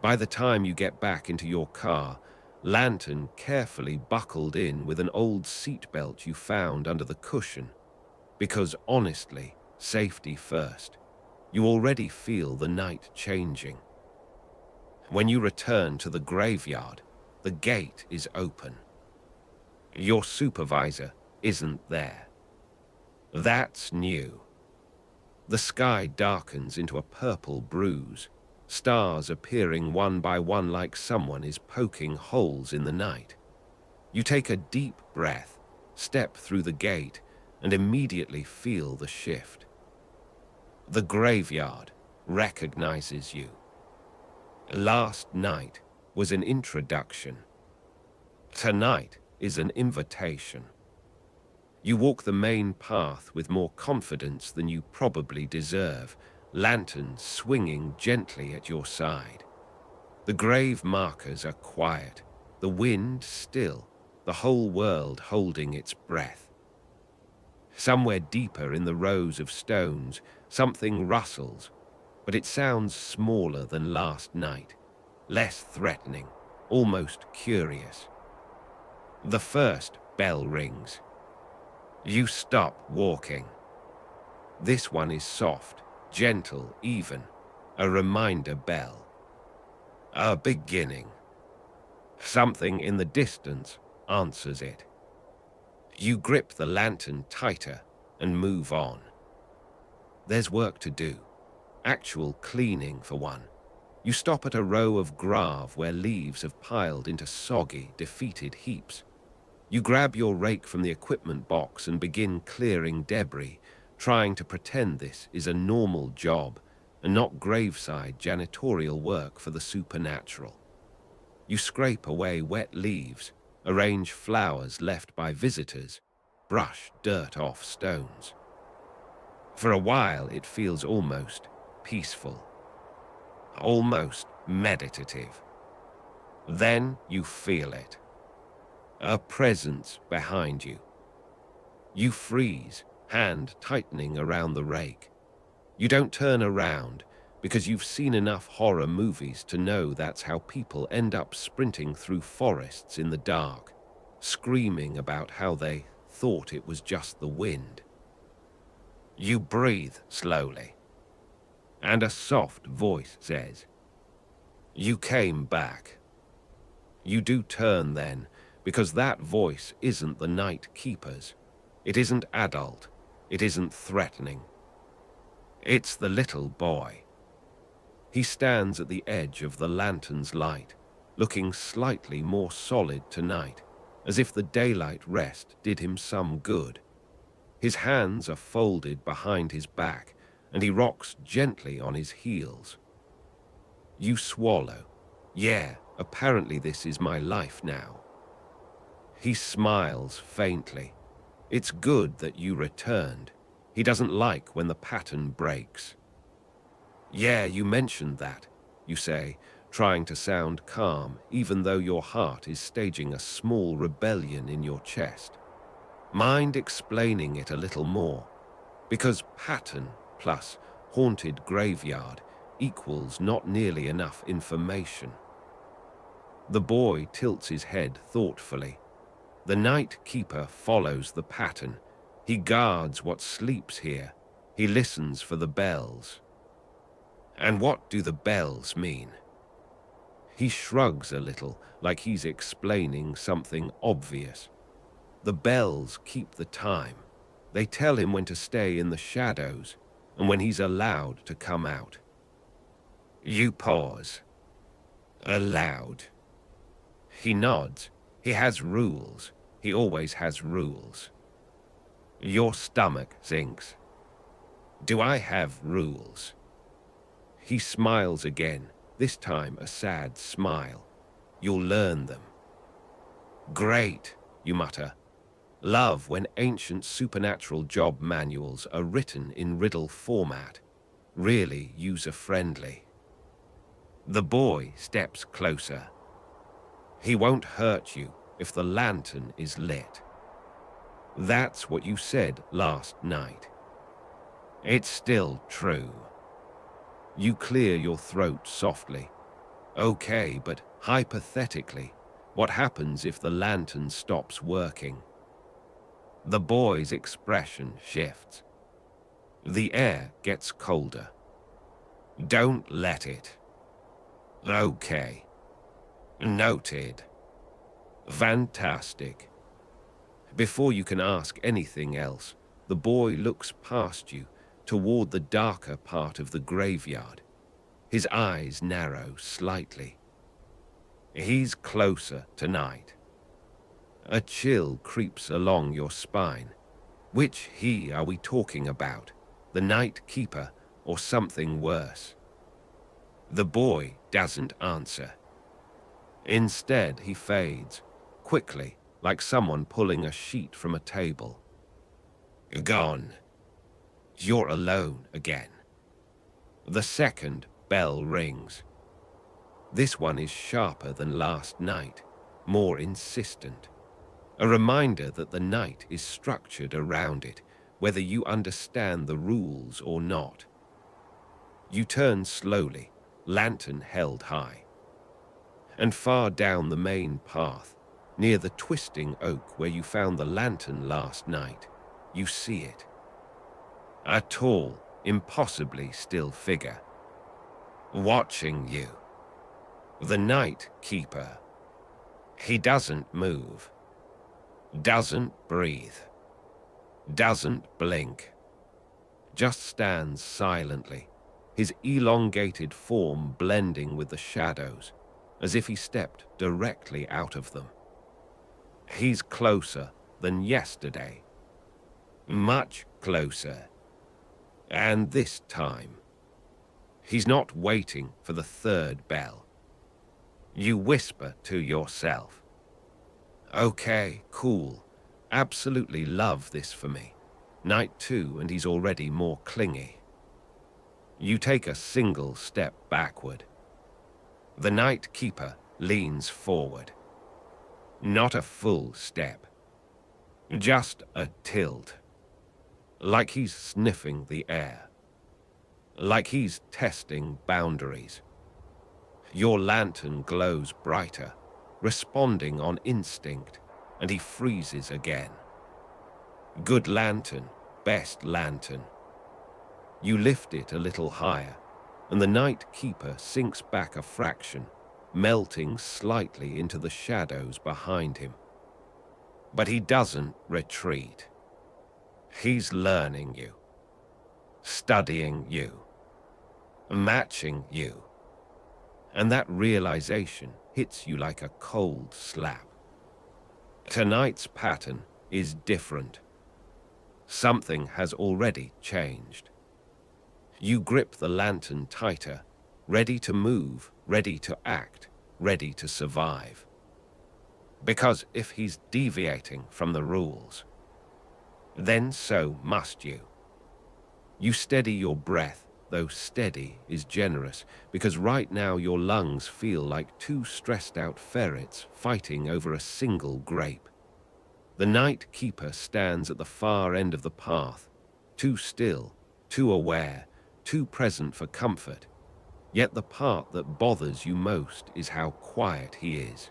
By the time you get back into your car, lantern carefully buckled in with an old seatbelt you found under the cushion, because honestly, safety first. You already feel the night changing. When you return to the graveyard, the gate is open. Your supervisor isn't there. That's new. The sky darkens into a purple bruise, stars appearing one by one like someone is poking holes in the night. You take a deep breath, step through the gate, and immediately feel the shift. The graveyard recognizes you. Last night was an introduction. Tonight is an invitation. You walk the main path with more confidence than you probably deserve, lantern swinging gently at your side. The grave markers are quiet, the wind still, the whole world holding its breath. Somewhere deeper in the rows of stones, something rustles, but it sounds smaller than last night, less threatening, almost curious. The first bell rings. You stop walking. This one is soft, gentle, even, a reminder bell. A beginning. Something in the distance answers it. You grip the lantern tighter and move on. There's work to do, actual cleaning for one. You stop at a row of grave where leaves have piled into soggy, defeated heaps. You grab your rake from the equipment box and begin clearing debris, trying to pretend this is a normal job and not graveside janitorial work for the supernatural. You scrape away wet leaves, arrange flowers left by visitors, brush dirt off stones. For a while, it feels almost peaceful, almost meditative. Then you feel it. A presence behind you. You freeze, hand tightening around the rake. You don't turn around because you've seen enough horror movies to know that's how people end up sprinting through forests in the dark, screaming about how they thought it was just the wind. You breathe slowly, and a soft voice says, "You came back." You do turn then, because that voice isn't the night keeper's. It isn't adult. It isn't threatening. It's the little boy. He stands at the edge of the lantern's light, looking slightly more solid tonight, as if the daylight rest did him some good. His hands are folded behind his back, and he rocks gently on his heels. You swallow. Yeah, apparently this is my life now. He smiles faintly. It's good that you returned. He doesn't like when the pattern breaks. Yeah, you mentioned that, you say, trying to sound calm, even though your heart is staging a small rebellion in your chest. Mind explaining it a little more? Because pattern plus haunted graveyard equals not nearly enough information. The boy tilts his head thoughtfully. The night keeper follows the pattern. He guards what sleeps here. He listens for the bells. And what do the bells mean? He shrugs a little, like he's explaining something obvious. The bells keep the time. They tell him when to stay in the shadows and when he's allowed to come out. You pause. Allowed. He nods. He has rules. He always has rules. Your stomach sinks. Do I have rules? He smiles again, this time a sad smile. You'll learn them. Great, you mutter. Love when ancient supernatural job manuals are written in riddle format, really user-friendly. The boy steps closer. He won't hurt you if the lantern is lit. That's what you said last night. It's still true. You clear your throat softly. Okay, but hypothetically, what happens if the lantern stops working? The boy's expression shifts. The air gets colder. Don't let it. Okay. Noted. Fantastic. Before you can ask anything else, the boy looks past you toward the darker part of the graveyard. His eyes narrow slightly. He's closer tonight. A chill creeps along your spine. Which he are we talking about? The night keeper or something worse? The boy doesn't answer. Instead, he fades, quickly, like someone pulling a sheet from a table. Gone. You're alone again. The second bell rings. This one is sharper than last night, more insistent. A reminder that the night is structured around it, whether you understand the rules or not. You turn slowly, lantern held high. And far down the main path, near the twisting oak where you found the lantern last night, you see it. A tall, impossibly still figure. Watching you. The night keeper. He doesn't move. Doesn't breathe. Doesn't blink. Just stands silently, his elongated form blending with the shadows, as if he stepped directly out of them. He's closer than yesterday. Much closer. And this time, he's not waiting for the third bell. You whisper to yourself. Okay, cool. Absolutely love this for me. Night 2 and he's already more clingy. You take a single step backward. The night keeper leans forward. Not a full step. Just a tilt. Like he's sniffing the air. Like he's testing boundaries. Your lantern glows brighter, responding on instinct, and he freezes again. Good lantern, best lantern. You lift it a little higher, and the night keeper sinks back a fraction, melting slightly into the shadows behind him. But he doesn't retreat. He's learning you, studying you, matching you. And that realization hits you like a cold slap. Tonight's pattern is different. Something has already changed. You grip the lantern tighter, ready to move, ready to act, ready to survive. Because if he's deviating from the rules, then so must you. You steady your breath, though steady is generous, because right now your lungs feel like two stressed-out ferrets fighting over a single grape. The night keeper stands at the far end of the path, too still, too aware, too present for comfort. Yet the part that bothers you most is how quiet he is.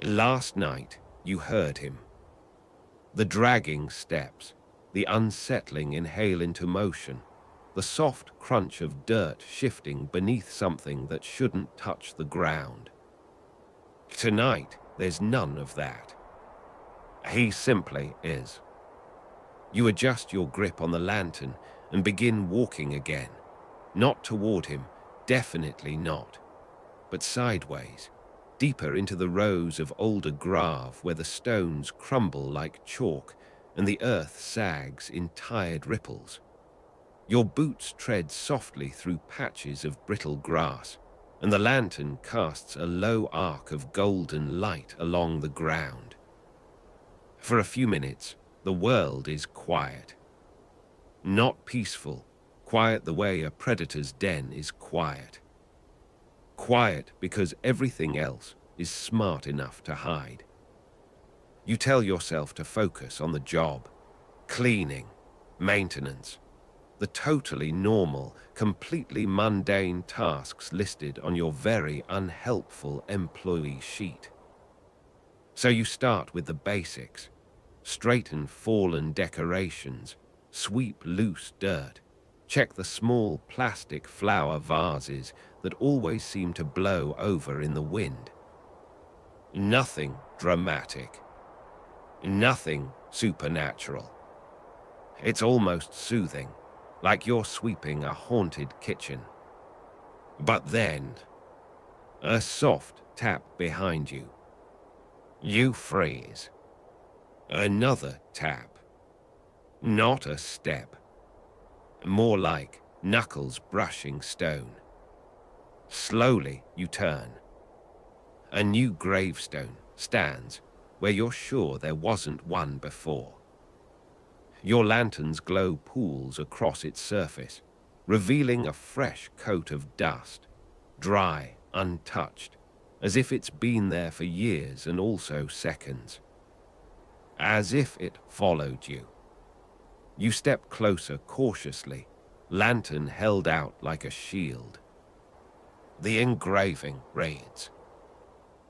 Last night, you heard him. The dragging steps, the unsettling inhale into motion, the soft crunch of dirt shifting beneath something that shouldn't touch the ground. Tonight, there's none of that. He simply is. You adjust your grip on the lantern and begin walking again. Not toward him, definitely not, but sideways, deeper into the rows of older grave where the stones crumble like chalk and the earth sags in tired ripples. Your boots tread softly through patches of brittle grass, and the lantern casts a low arc of golden light along the ground. For a few minutes, the world is quiet. Not peaceful, quiet the way a predator's den is quiet. Quiet because everything else is smart enough to hide. You tell yourself to focus on the job, cleaning, maintenance, the totally normal, completely mundane tasks listed on your very unhelpful employee sheet. So you start with the basics, straighten fallen decorations, sweep loose dirt, check the small plastic flower vases that always seem to blow over in the wind. Nothing dramatic. Nothing supernatural. It's almost soothing, like you're sweeping a haunted kitchen. But then, a soft tap behind you. You freeze. Another tap. Not a step. More like knuckles brushing stone. Slowly you turn. A new gravestone stands where you're sure there wasn't one before. Your lantern's glow pools across its surface, revealing a fresh coat of dust, dry, untouched, as if it's been there for years and also seconds. As if it followed you. You step closer cautiously, lantern held out like a shield. The engraving reads,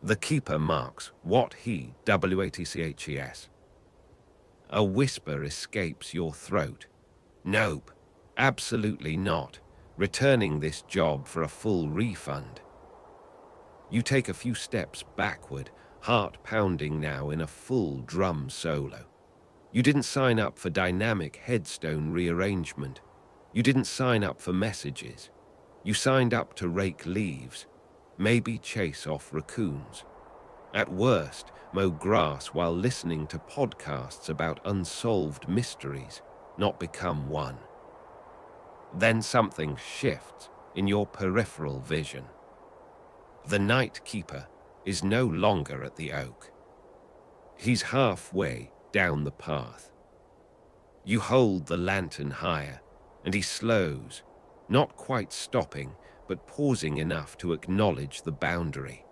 "The keeper marks what he, WATCHES." A whisper escapes your throat. Nope, absolutely not. Returning this job for a full refund. You take a few steps backward, heart pounding now in a full drum solo. You didn't sign up for dynamic headstone rearrangement. You didn't sign up for messages. You signed up to rake leaves, maybe chase off raccoons. At worst, mow grass while listening to podcasts about unsolved mysteries, not become one. Then something shifts in your peripheral vision. The night keeper is no longer at the oak. He's halfway down the path. You hold the lantern higher, and he slows, not quite stopping, but pausing enough to acknowledge the boundary.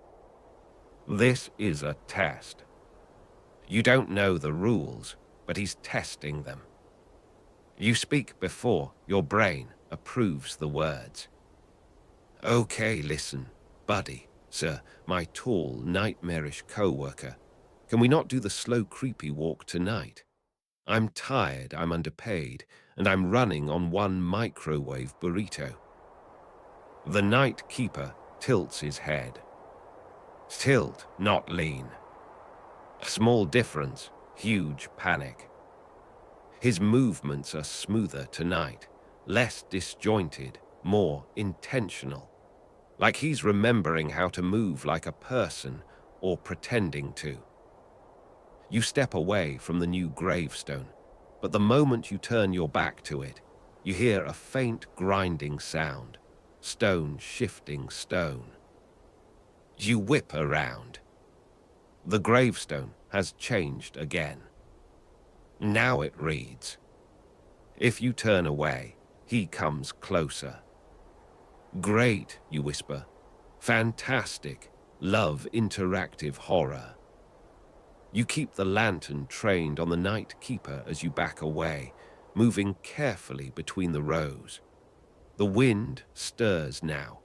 This is a test. You don't know the rules, but he's testing them. You speak before your brain approves the words. Okay, listen, buddy, sir, my tall, nightmarish co-worker. Can we not do the slow, creepy walk tonight? I'm tired, I'm underpaid, and I'm running on one microwave burrito. The night keeper tilts his head. Tilt, not lean. Small difference, huge panic. His movements are smoother tonight, less disjointed, more intentional. like he's remembering how to move like a person or pretending to. You step away from the new gravestone, but the moment you turn your back to it, you hear a faint grinding sound, stone shifting stone. You whip around. The gravestone has changed again. Now it reads, "If you turn away, he comes closer." "Great," you whisper. "Fantastic. Love interactive horror." You keep the lantern trained on the night keeper as you back away, moving carefully between the rows. The wind stirs now,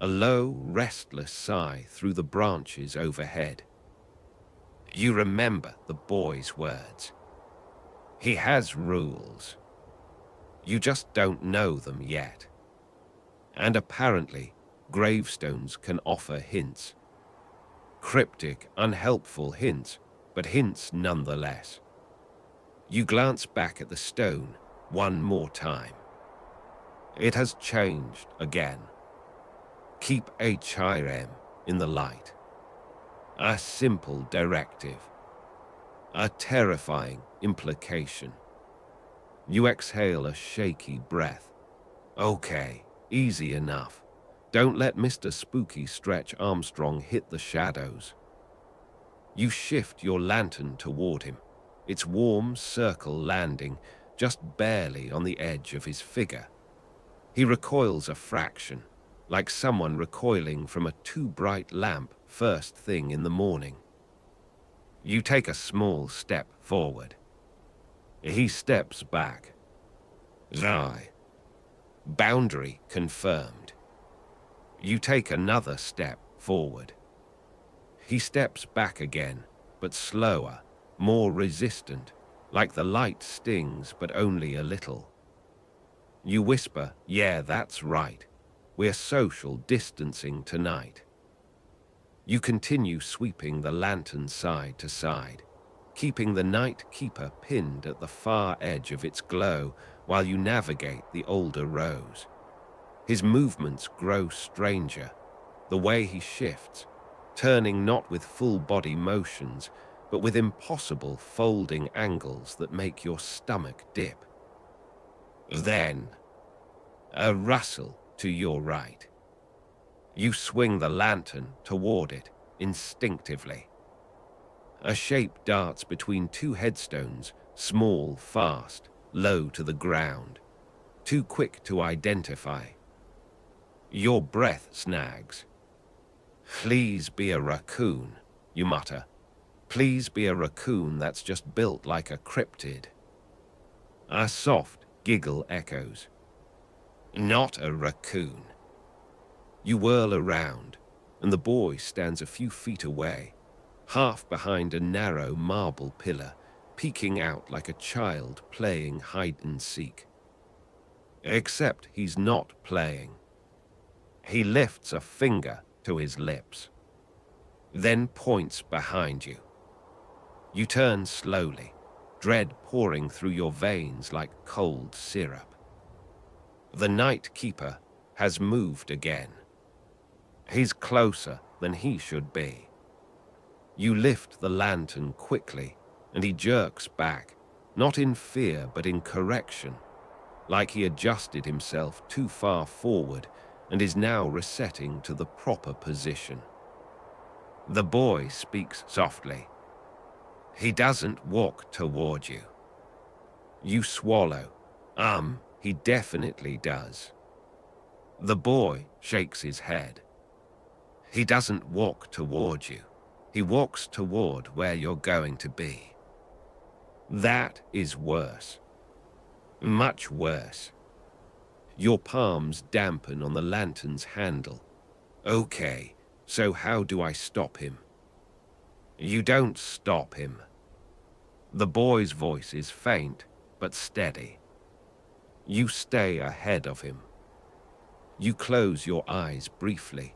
a low, restless sigh through the branches overhead. You remember the boy's words. He has rules. You just don't know them yet. And apparently, gravestones can offer hints. Cryptic, unhelpful hints, but hints nonetheless. You glance back at the stone one more time. It has changed again. Keep HIM in the light. A simple directive. A terrifying implication. You exhale a shaky breath. Okay, easy enough. Don't let Mr. Spooky Stretch Armstrong hit the shadows. You shift your lantern toward him, its warm circle landing just barely on the edge of his figure. He recoils a fraction, like someone recoiling from a too bright lamp first thing in the morning. You take a small step forward. He steps back. Zai. Boundary confirmed. You take another step forward. He steps back again, but slower, more resistant, like the light stings but only a little. You whisper, "Yeah, that's right. We're social distancing tonight." You continue sweeping the lantern side to side, keeping the night keeper pinned at the far edge of its glow while you navigate the older rows. His movements grow stranger, the way he shifts, turning not with full body motions, but with impossible folding angles that make your stomach dip. Then, a rustle to your right. You swing the lantern toward it instinctively. A shape darts between two headstones, small, fast, low to the ground, too quick to identify. Your breath snags. "Please be a raccoon," you mutter. "Please be a raccoon that's just built like a cryptid." A soft giggle echoes. "Not a raccoon." You whirl around, and the boy stands a few feet away, half behind a narrow marble pillar, peeking out like a child playing hide-and-seek. Except he's not playing. He lifts a finger to his lips, then points behind you. You turn slowly, dread pouring through your veins like cold syrup. The night keeper has moved again. He's closer than he should be. You lift the lantern quickly, and he jerks back, not in fear but in correction, like he adjusted himself too far forward and is now resetting to the proper position. The boy speaks softly. He doesn't walk toward you. You swallow. He definitely does. The boy shakes his head. He doesn't walk toward you. He walks toward where you're going to be. That is worse. Much worse. Your palms dampen on the lantern's handle. Okay, so how do I stop him? You don't stop him. The boy's voice is faint, but steady. You stay ahead of him. You close your eyes briefly.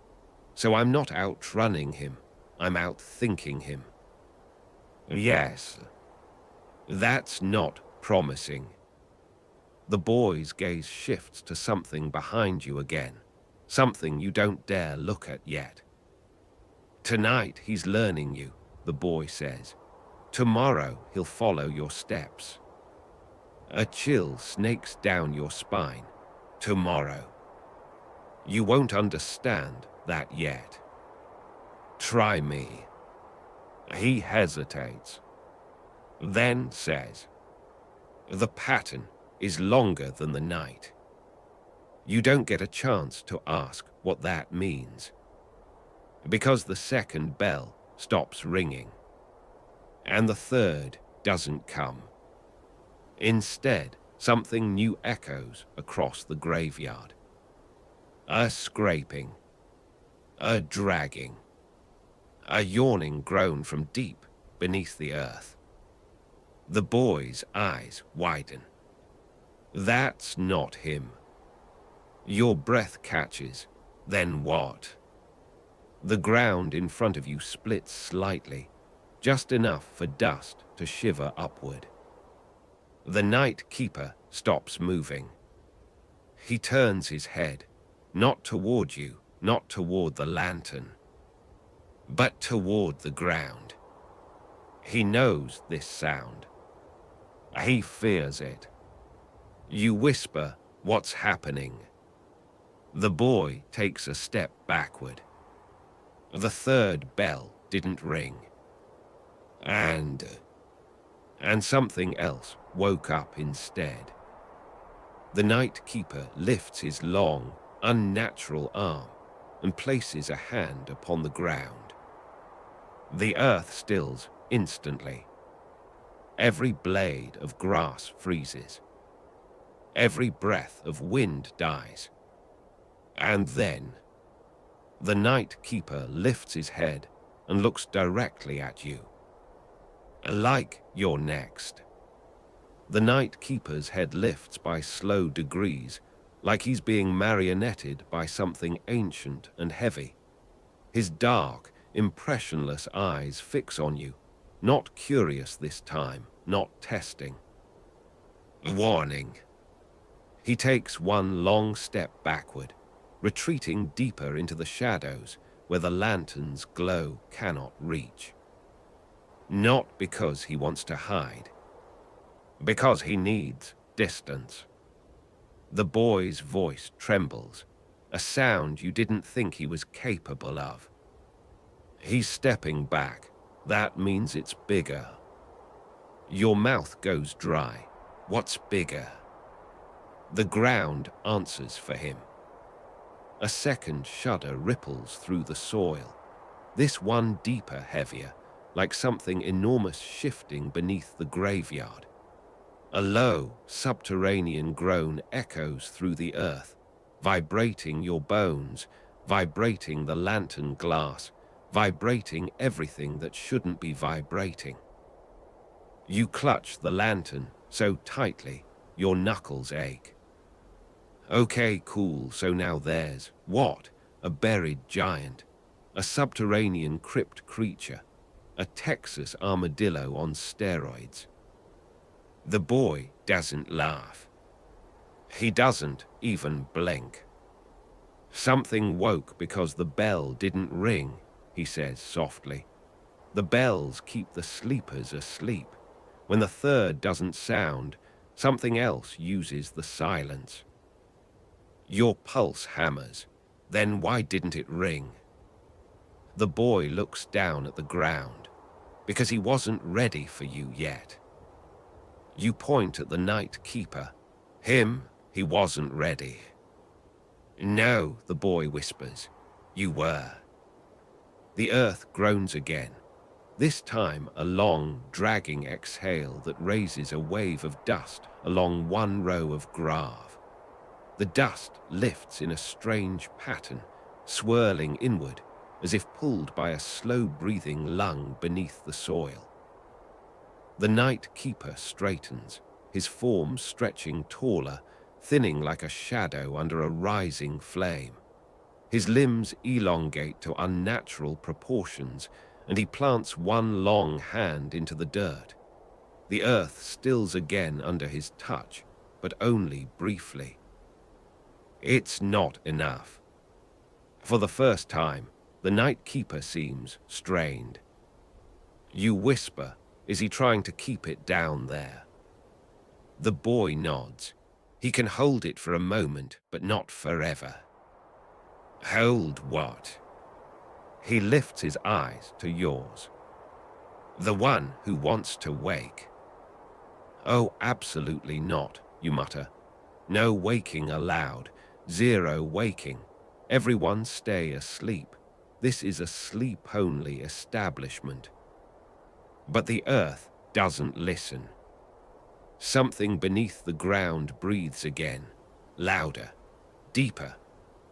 So I'm not outrunning him, I'm outthinking him. Yes, that's not promising. The boy's gaze shifts to something behind you again, something you don't dare look at yet. Tonight he's learning you, the boy says. Tomorrow he'll follow your steps. A chill snakes down your spine. Tomorrow. You won't understand that yet. Try me. He hesitates, then says, the pattern is longer than the night. You don't get a chance to ask what that means, because the second bell stops ringing, and the third doesn't come. Instead, something new echoes across the graveyard. A scraping, a dragging, a yawning groan from deep beneath the earth. The boy's eyes widen. That's not him. Your breath catches, then what? The ground in front of you splits slightly, just enough for dust to shiver upward. The night keeper stops moving. He turns his head, not toward you, not toward the lantern, but toward the ground. He knows this sound. He fears it. You whisper, what's happening? The boy takes a step backward. The third bell didn't ring. And something else woke up instead. The night keeper lifts his long, unnatural arm and places a hand upon the ground. The earth stills instantly. Every blade of grass freezes. Every breath of wind dies. And then, the night keeper lifts his head and looks directly at you. Like you're next. The night keeper's head lifts by slow degrees, like he's being marionetted by something ancient and heavy. His dark, impressionless eyes fix on you, not curious this time, not testing. Warning. He takes one long step backward, retreating deeper into the shadows where the lantern's glow cannot reach. Not because he wants to hide, because he needs distance. The boy's voice trembles, a sound you didn't think he was capable of. He's stepping back. That means it's bigger. Your mouth goes dry. What's bigger? The ground answers for him. A second shudder ripples through the soil, this one deeper, heavier, like something enormous shifting beneath the graveyard. A low, subterranean groan echoes through the earth, vibrating your bones, vibrating the lantern glass, vibrating everything that shouldn't be vibrating. You clutch the lantern so tightly, your knuckles ache. Okay, cool, so now there's what? A buried giant, a subterranean crypt creature, a Texas armadillo on steroids. The boy doesn't laugh. He doesn't even blink. Something woke because the bell didn't ring, he says softly. The bells keep the sleepers asleep. When the third doesn't sound, something else uses the silence. Your pulse hammers. Then why didn't it ring? The boy looks down at the ground, because he wasn't ready for you yet. You point at the night keeper. Him, he wasn't ready. No, the boy whispers. You were. The earth groans again, this time a long, dragging exhale that raises a wave of dust along one row of grave. The dust lifts in a strange pattern, swirling inward, as if pulled by a slow-breathing lung beneath the soil. The night keeper straightens, his form stretching taller, thinning like a shadow under a rising flame. His limbs elongate to unnatural proportions, and he plants one long hand into the dirt. The earth stills again under his touch, but only briefly. It's not enough. For the first time, the night keeper seems strained. You whisper, is he trying to keep it down there? The boy nods. He can hold it for a moment, but not forever. Hold what? He lifts his eyes to yours. The one who wants to wake. Oh, absolutely not, you mutter. No waking allowed. Zero waking. Everyone stay asleep. This is a sleep-only establishment. But the earth doesn't listen. Something beneath the ground breathes again, louder, deeper.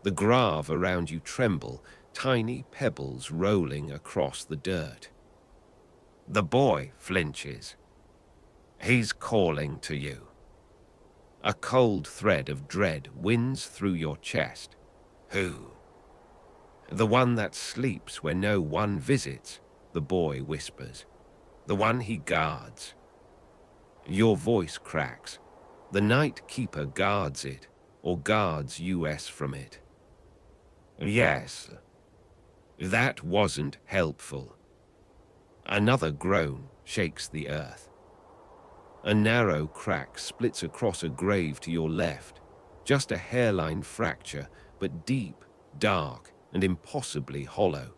The grave around you tremble, tiny pebbles rolling across the dirt. The boy flinches. He's calling to you. A cold thread of dread winds through your chest. Who? The one that sleeps where no one visits, the boy whispers. The one he guards. Your voice cracks. The night keeper guards it, or guards US from it. Yes. That wasn't helpful. Another groan shakes the earth. A narrow crack splits across a grave to your left. Just a hairline fracture, but deep, dark, and impossibly hollow.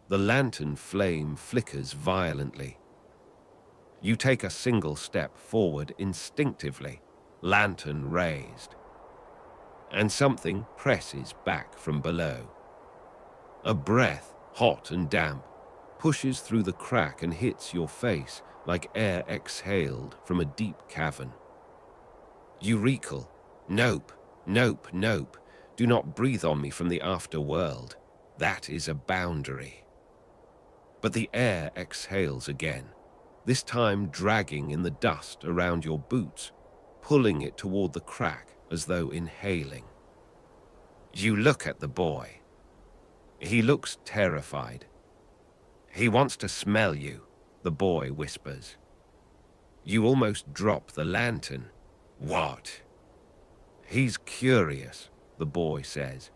The lantern flame flickers violently. You take a single step forward instinctively, lantern raised. And something presses back from below. A breath, hot and damp, pushes through the crack and hits your face like air exhaled from a deep cavern. You recoil. Nope, nope, nope. Do not breathe on me from the afterworld. That is a boundary. But the air exhales again, this time dragging in the dust around your boots, pulling it toward the crack as though inhaling. You look at the boy. He looks terrified. He wants to smell you, the boy whispers. You almost drop the lantern. What? He's curious, the boy says.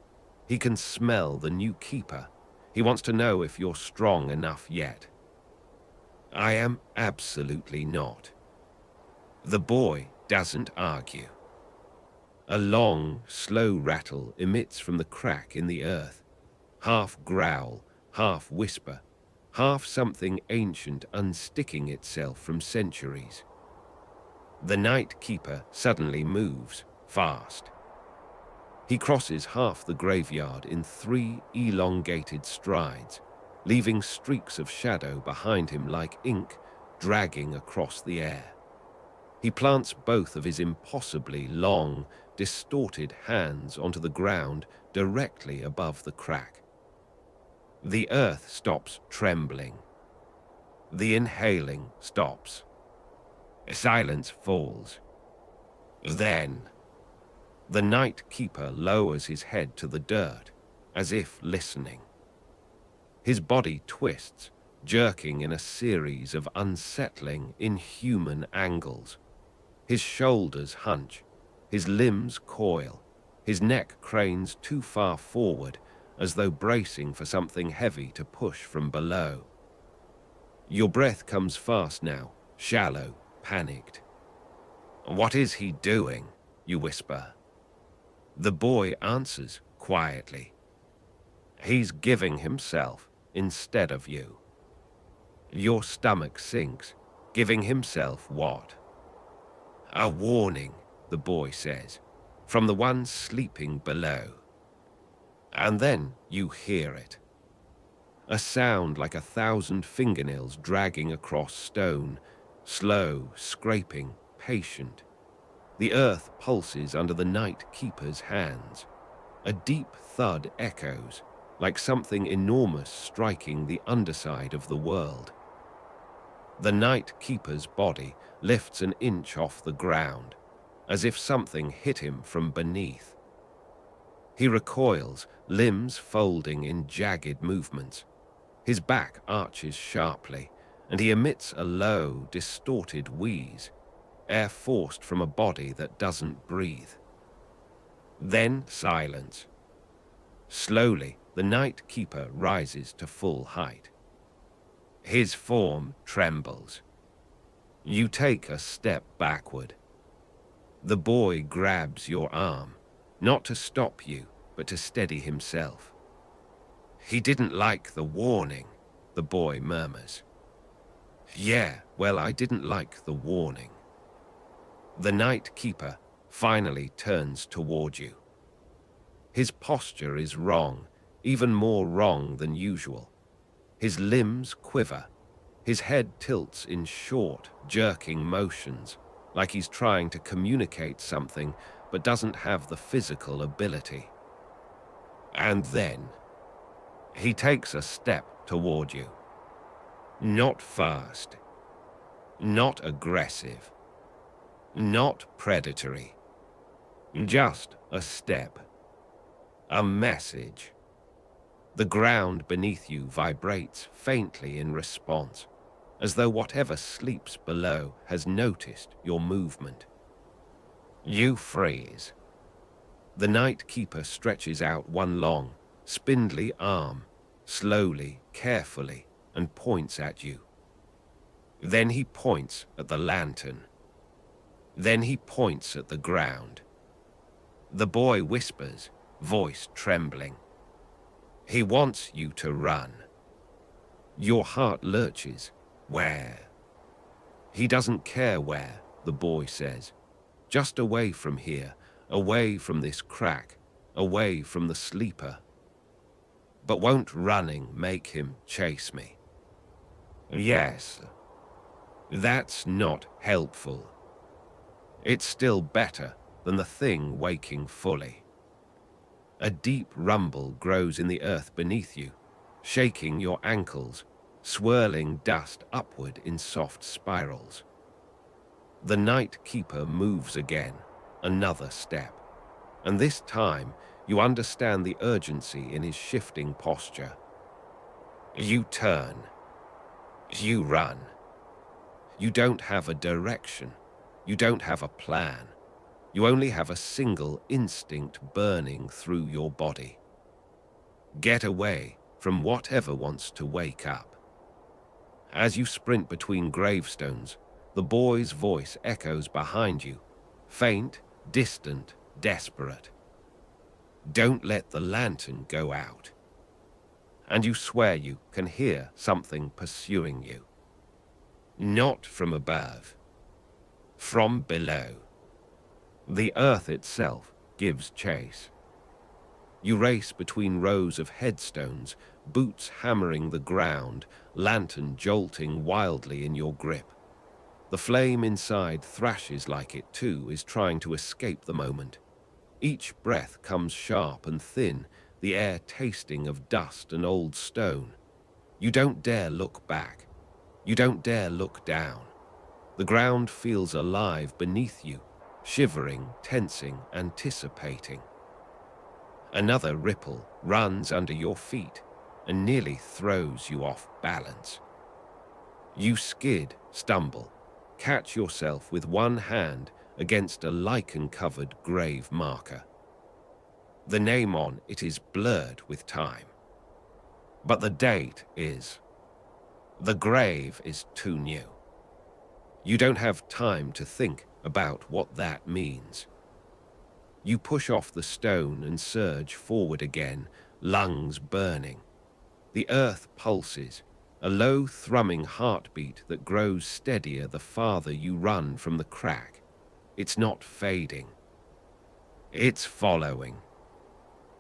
He can smell the new keeper. He wants to know if you're strong enough yet. I am absolutely not. The boy doesn't argue. A long, slow rattle emits from the crack in the earth. Half growl, half whisper, half something ancient unsticking itself from centuries. The night keeper suddenly moves, fast. He crosses half the graveyard in 3 elongated strides, leaving streaks of shadow behind him like ink dragging across the air. He plants both of his impossibly long, distorted hands onto the ground directly above the crack. The earth stops trembling. The inhaling stops. Silence falls. Then, the night keeper lowers his head to the dirt, as if listening. His body twists, jerking in a series of unsettling, inhuman angles. His shoulders hunch, his limbs coil, his neck cranes too far forward, as though bracing for something heavy to push from below. Your breath comes fast now, shallow, panicked. What is he doing? You whisper. The boy answers quietly. He's giving himself instead of you. Your stomach sinks. Giving himself what? A warning, the boy says, from the one sleeping below. And then you hear it. A sound like 1,000 fingernails dragging across stone, slow, scraping, patient. The earth pulses under the night keeper's hands. A deep thud echoes, like something enormous striking the underside of the world. The night keeper's body lifts an inch off the ground, as if something hit him from beneath. He recoils, limbs folding in jagged movements. His back arches sharply, and he emits a low, distorted wheeze, air forced from a body that doesn't breathe. Then silence. Slowly, the night keeper rises to full height. His form trembles. You take a step backward. The boy grabs your arm, not to stop you, but to steady himself. He didn't like the warning, the boy murmurs. Yeah, well, I didn't like the warning. The night keeper finally turns toward you. His posture is wrong, even more wrong than usual. His limbs quiver. His head tilts in short, jerking motions, like he's trying to communicate something but doesn't have the physical ability. And then, he takes a step toward you. Not fast, not aggressive, not predatory. Just a step. A message. The ground beneath you vibrates faintly in response, as though whatever sleeps below has noticed your movement. You freeze. The night keeper stretches out one long, spindly arm, slowly, carefully, and points at you. Then he points at the lantern. Then he points at the ground. The boy whispers, voice trembling. He wants you to run. Your heart lurches. Where? He doesn't care where, the boy says. Just away from here, away from this crack, away from the sleeper. But won't running make him chase me? Yes. That's not helpful. It's still better than the thing waking fully. A deep rumble grows in the earth beneath you, shaking your ankles, swirling dust upward in soft spirals. The night keeper moves again, another step, and this time you understand the urgency in his shifting posture. You turn. You run. You don't have a direction. You don't have a plan. You only have a single instinct burning through your body. Get away from whatever wants to wake up. As you sprint between gravestones, the boy's voice echoes behind you, faint, distant, desperate. Don't let the lantern go out. And you swear you can hear something pursuing you. Not from above, from below. The earth itself gives chase. You race between rows of headstones, boots hammering the ground, lantern jolting wildly in your grip. The flame inside thrashes like it too is trying to escape the moment. Each breath comes sharp and thin, the air tasting of dust and old stone. You don't dare look back. You don't dare look down. The ground feels alive beneath you, shivering, tensing, anticipating. Another ripple runs under your feet and nearly throws you off balance. You skid, stumble, catch yourself with one hand against a lichen-covered grave marker. The name on it is blurred with time. But the date is. The grave is too new. You don't have time to think about what that means. You push off the stone and surge forward again, lungs burning. The earth pulses, a low thrumming heartbeat that grows steadier the farther you run from the crack. It's not fading. It's following.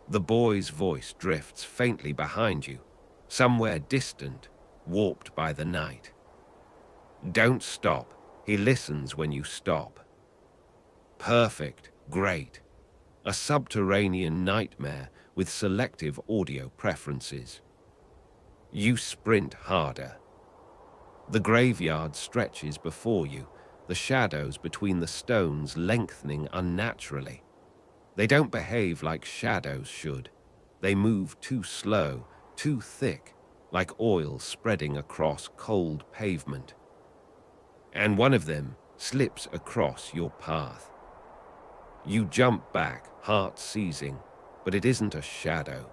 The boy's voice drifts faintly behind you, somewhere distant, warped by the night. Don't stop. He listens when you stop. Perfect, great. A subterranean nightmare with selective audio preferences. You sprint harder. The graveyard stretches before you, the shadows between the stones lengthening unnaturally. They don't behave like shadows should. They move too slow, too thick, like oil spreading across cold pavement. And one of them slips across your path. You jump back, heart seizing, but it isn't a shadow.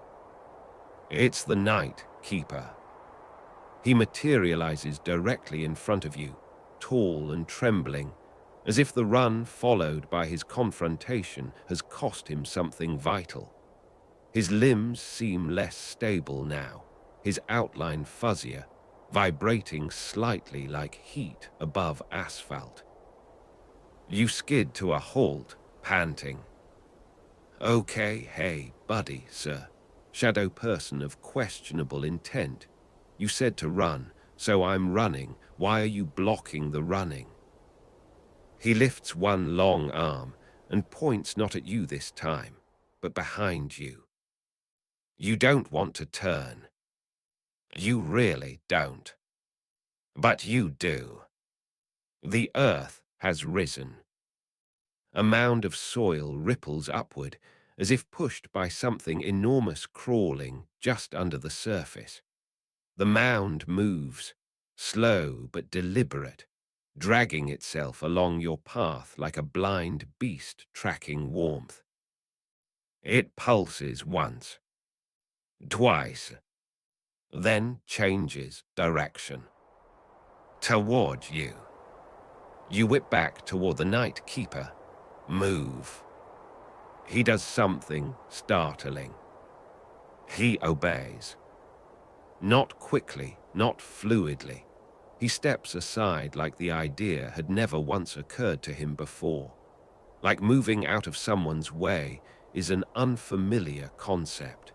It's the Night Keeper. He materializes directly in front of you, tall and trembling, as if the run followed by his confrontation has cost him something vital. His limbs seem less stable now, his outline fuzzier, vibrating slightly like heat above asphalt. You skid to a halt, panting. Okay, hey, buddy, sir. Shadow person of questionable intent. You said to run, so I'm running. Why are you blocking the running? He lifts one long arm and points not at you this time, but behind you. You don't want to turn. You really don't. But you do. The earth has risen. A mound of soil ripples upward, as if pushed by something enormous crawling just under the surface. The mound moves, slow but deliberate, dragging itself along your path like a blind beast tracking warmth. It pulses once, twice, then changes direction. Toward you. You whip back toward the Night Keeper. Move. He does something startling. He obeys. Not quickly, not fluidly. He steps aside like the idea had never once occurred to him before. Like moving out of someone's way is an unfamiliar concept.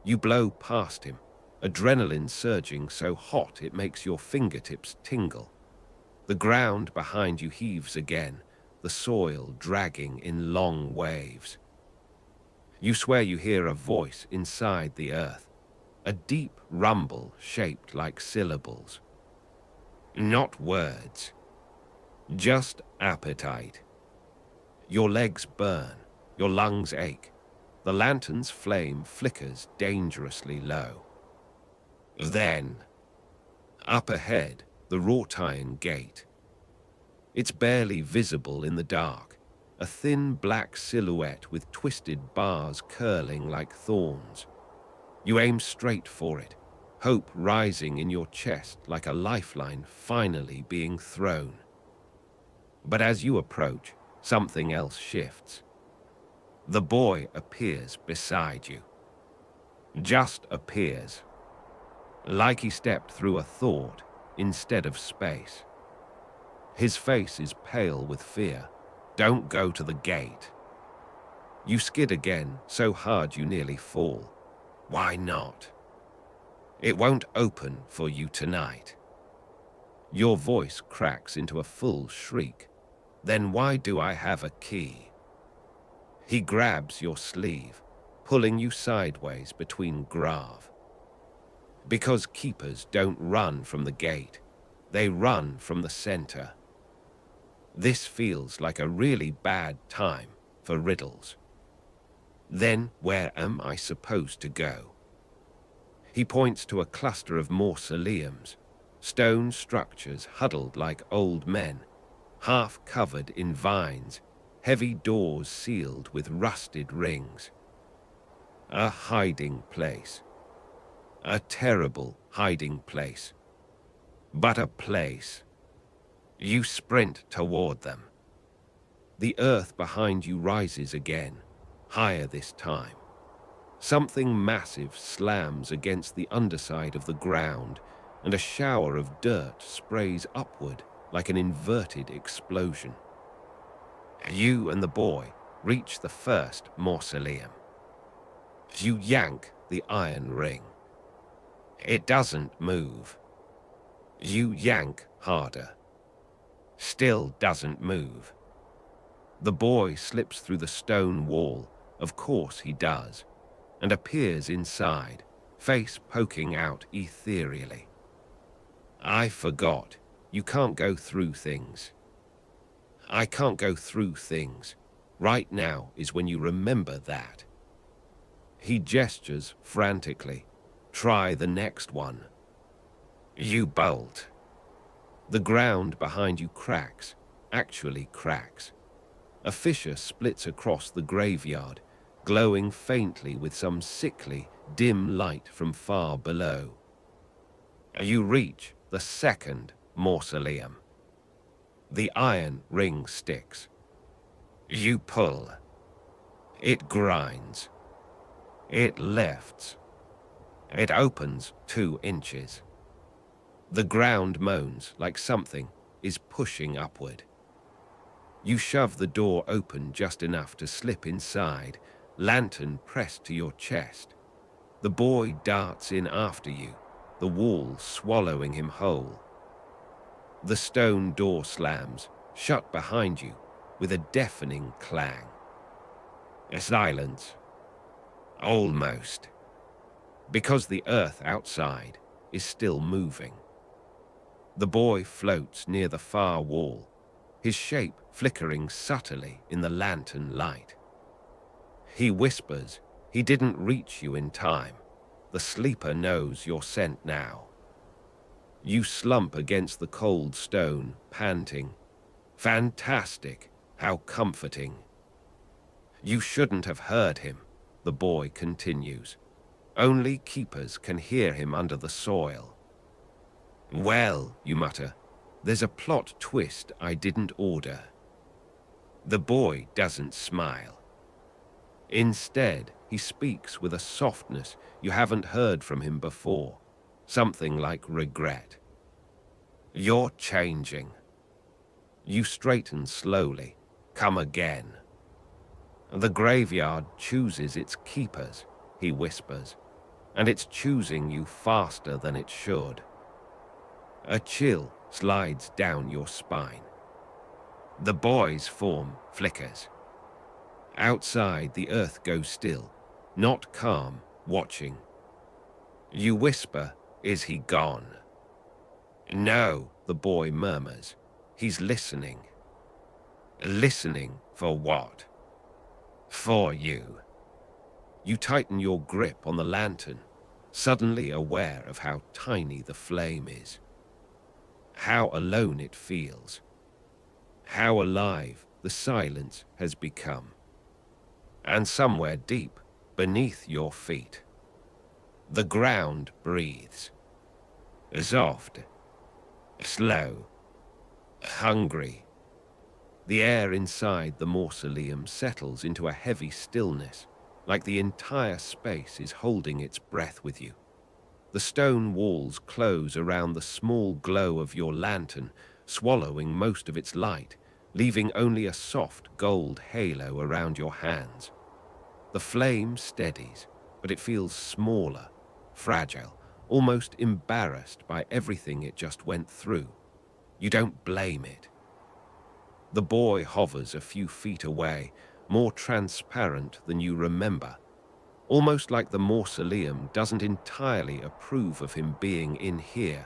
You blow past him, adrenaline surging so hot it makes your fingertips tingle. The ground behind you heaves again, the soil dragging in long waves. You swear you hear a voice inside the earth, a deep rumble shaped like syllables. Not words, just appetite. Your legs burn, your lungs ache. The lantern's flame flickers dangerously low. Then, up ahead, the wrought iron gate. It's barely visible in the dark, a thin black silhouette with twisted bars curling like thorns. You aim straight for it, hope rising in your chest like a lifeline finally being thrown. But as you approach, something else shifts. The boy appears beside you. Just appears. Like he stepped through a thought instead of space. His face is pale with fear. Don't go to the gate. You skid again, so hard you nearly fall. Why not? It won't open for you tonight. Your voice cracks into a full shriek. Then why do I have a key? He grabs your sleeve, pulling you sideways between grav. Because keepers don't run from the gate, they run from the center. This feels like a really bad time for riddles. Then where am I supposed to go? He points to a cluster of mausoleums, stone structures huddled like old men, half covered in vines, heavy doors sealed with rusted rings. A hiding place. A terrible hiding place. But a place. You sprint toward them. The earth behind you rises again, higher this time. Something massive slams against the underside of the ground, and a shower of dirt sprays upward like an inverted explosion. You and the boy reach the first mausoleum. You yank the iron ring. It doesn't move. You yank harder. Still doesn't move. The boy slips through the stone wall, of course he does, and appears inside, face poking out ethereally. I forgot. You can't go through things. I can't go through things. Right now is when you remember that. He gestures frantically. Try the next one. You bolt. The ground behind you cracks, actually cracks. A fissure splits across the graveyard, glowing faintly with some sickly, dim light from far below. You reach the second mausoleum. The iron ring sticks. You pull. It grinds. It lifts. It opens 2 inches. The ground moans like something is pushing upward. You shove the door open just enough to slip inside, lantern pressed to your chest. The boy darts in after you, the wall swallowing him whole. The stone door slams, shut behind you, with a deafening clang. A silence. Almost. Because the earth outside is still moving. The boy floats near the far wall, his shape flickering subtly in the lantern light. He whispers he didn't reach you in time. The sleeper knows your scent now. You slump against the cold stone, panting. Fantastic, how comforting. You shouldn't have heard him, the boy continues. Only keepers can hear him under the soil. Well, you mutter, there's a plot twist I didn't order. The boy doesn't smile. Instead, he speaks with a softness you haven't heard from him before, something like regret. You're changing. You straighten slowly, come again. The graveyard chooses its keepers, he whispers, and it's choosing you faster than it should. A chill slides down your spine. The boy's form flickers. Outside, the earth goes still, not calm, watching. You whisper, is he gone? No, the boy murmurs. He's listening. Listening for what? For you. You tighten your grip on the lantern, suddenly aware of how tiny the flame is. How alone it feels. How alive the silence has become. And somewhere deep beneath your feet, the ground breathes. Soft, slow, hungry. The air inside the mausoleum settles into a heavy stillness, like the entire space is holding its breath with you. The stone walls close around the small glow of your lantern, swallowing most of its light, leaving only a soft gold halo around your hands. The flame steadies, but it feels smaller, fragile, almost embarrassed by everything it just went through. You don't blame it. The boy hovers a few feet away, more transparent than you remember, almost like the mausoleum doesn't entirely approve of him being in here.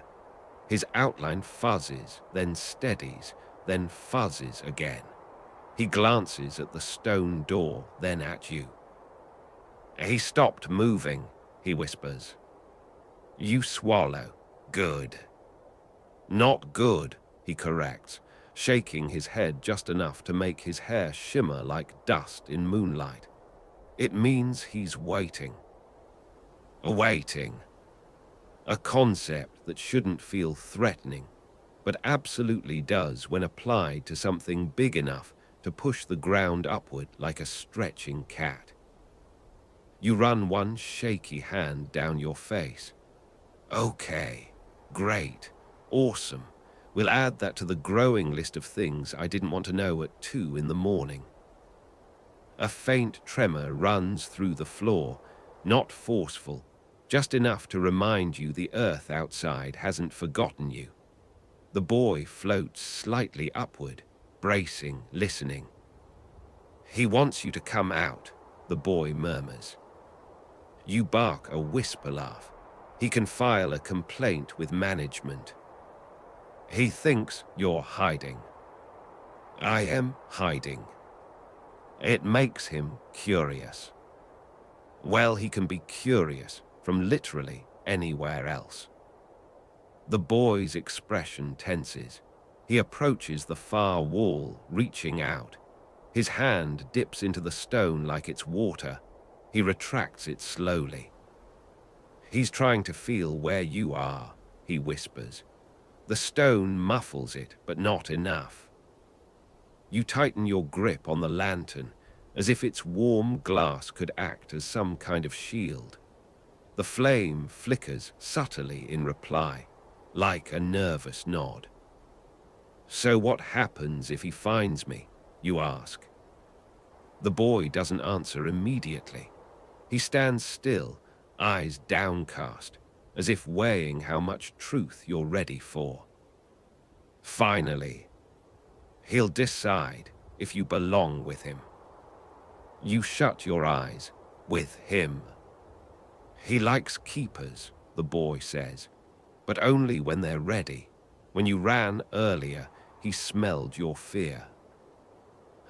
His outline fuzzes, then steadies, then fuzzes again. He glances at the stone door, then at you. He stopped moving, he whispers. You swallow. Good. Not good, he corrects, shaking his head just enough to make his hair shimmer like dust in moonlight. It means he's waiting. Waiting. A concept that shouldn't feel threatening, but absolutely does when applied to something big enough to push the ground upward like a stretching cat. You run one shaky hand down your face. Okay, great, awesome. We'll add that to the growing list of things I didn't want to know at 2 in the morning. A faint tremor runs through the floor, not forceful, just enough to remind you the earth outside hasn't forgotten you. The boy floats slightly upward, bracing, listening. He wants you to come out, the boy murmurs. You bark a whisper laugh. He can file a complaint with management. He thinks you're hiding. I am hiding. It makes him curious. Well, he can be curious from literally anywhere else. The boy's expression tenses. He approaches the far wall, reaching out. His hand dips into the stone like it's water, He retracts it slowly. He's trying to feel where you are, he whispers. The stone muffles it, but not enough. You tighten your grip on the lantern, as if its warm glass could act as some kind of shield. The flame flickers subtly in reply, like a nervous nod. So what happens if he finds me, you ask? The boy doesn't answer immediately. He stands still, eyes downcast, as if weighing how much truth you're ready for. Finally, he'll decide if you belong with him. You shut your eyes. With him. He likes keepers, the boy says, but only when they're ready. When you ran earlier, he smelled your fear.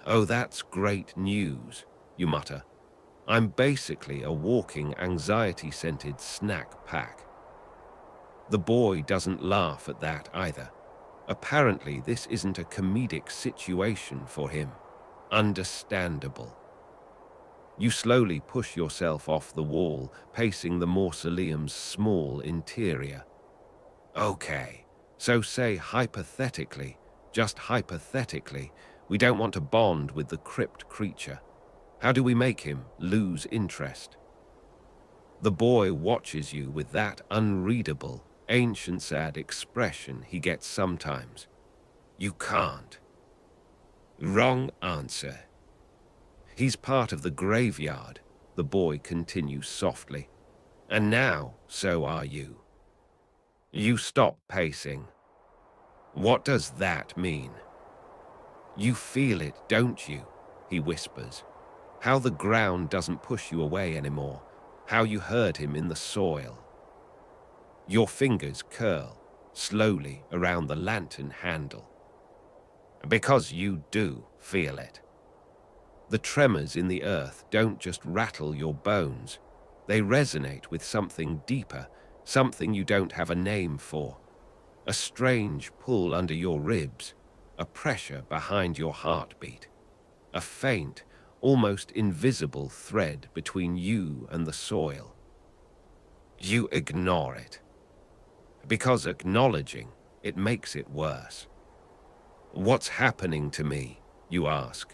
Oh, that's great news, you mutter. I'm basically a walking anxiety-scented snack pack. The boy doesn't laugh at that either. Apparently, this isn't a comedic situation for him. Understandable. You slowly push yourself off the wall, pacing the mausoleum's small interior. Okay, so say hypothetically, just hypothetically, we don't want to bond with the crypt creature. How do we make him lose interest? The boy watches you with that unreadable, ancient sad expression he gets sometimes. You can't. Wrong answer. He's part of the graveyard, the boy continues softly. And now, so are you. You stop pacing. What does that mean? You feel it, don't you? He whispers. How the ground doesn't push you away anymore. How you heard him in the soil. Your fingers curl slowly around the lantern handle. Because you do feel it. The tremors in the earth don't just rattle your bones. They resonate with something deeper, something you don't have a name for. A strange pull under your ribs, a pressure behind your heartbeat. A faint, almost invisible thread between you and the soil. You ignore it. Because acknowledging it makes it worse. What's happening to me, you ask?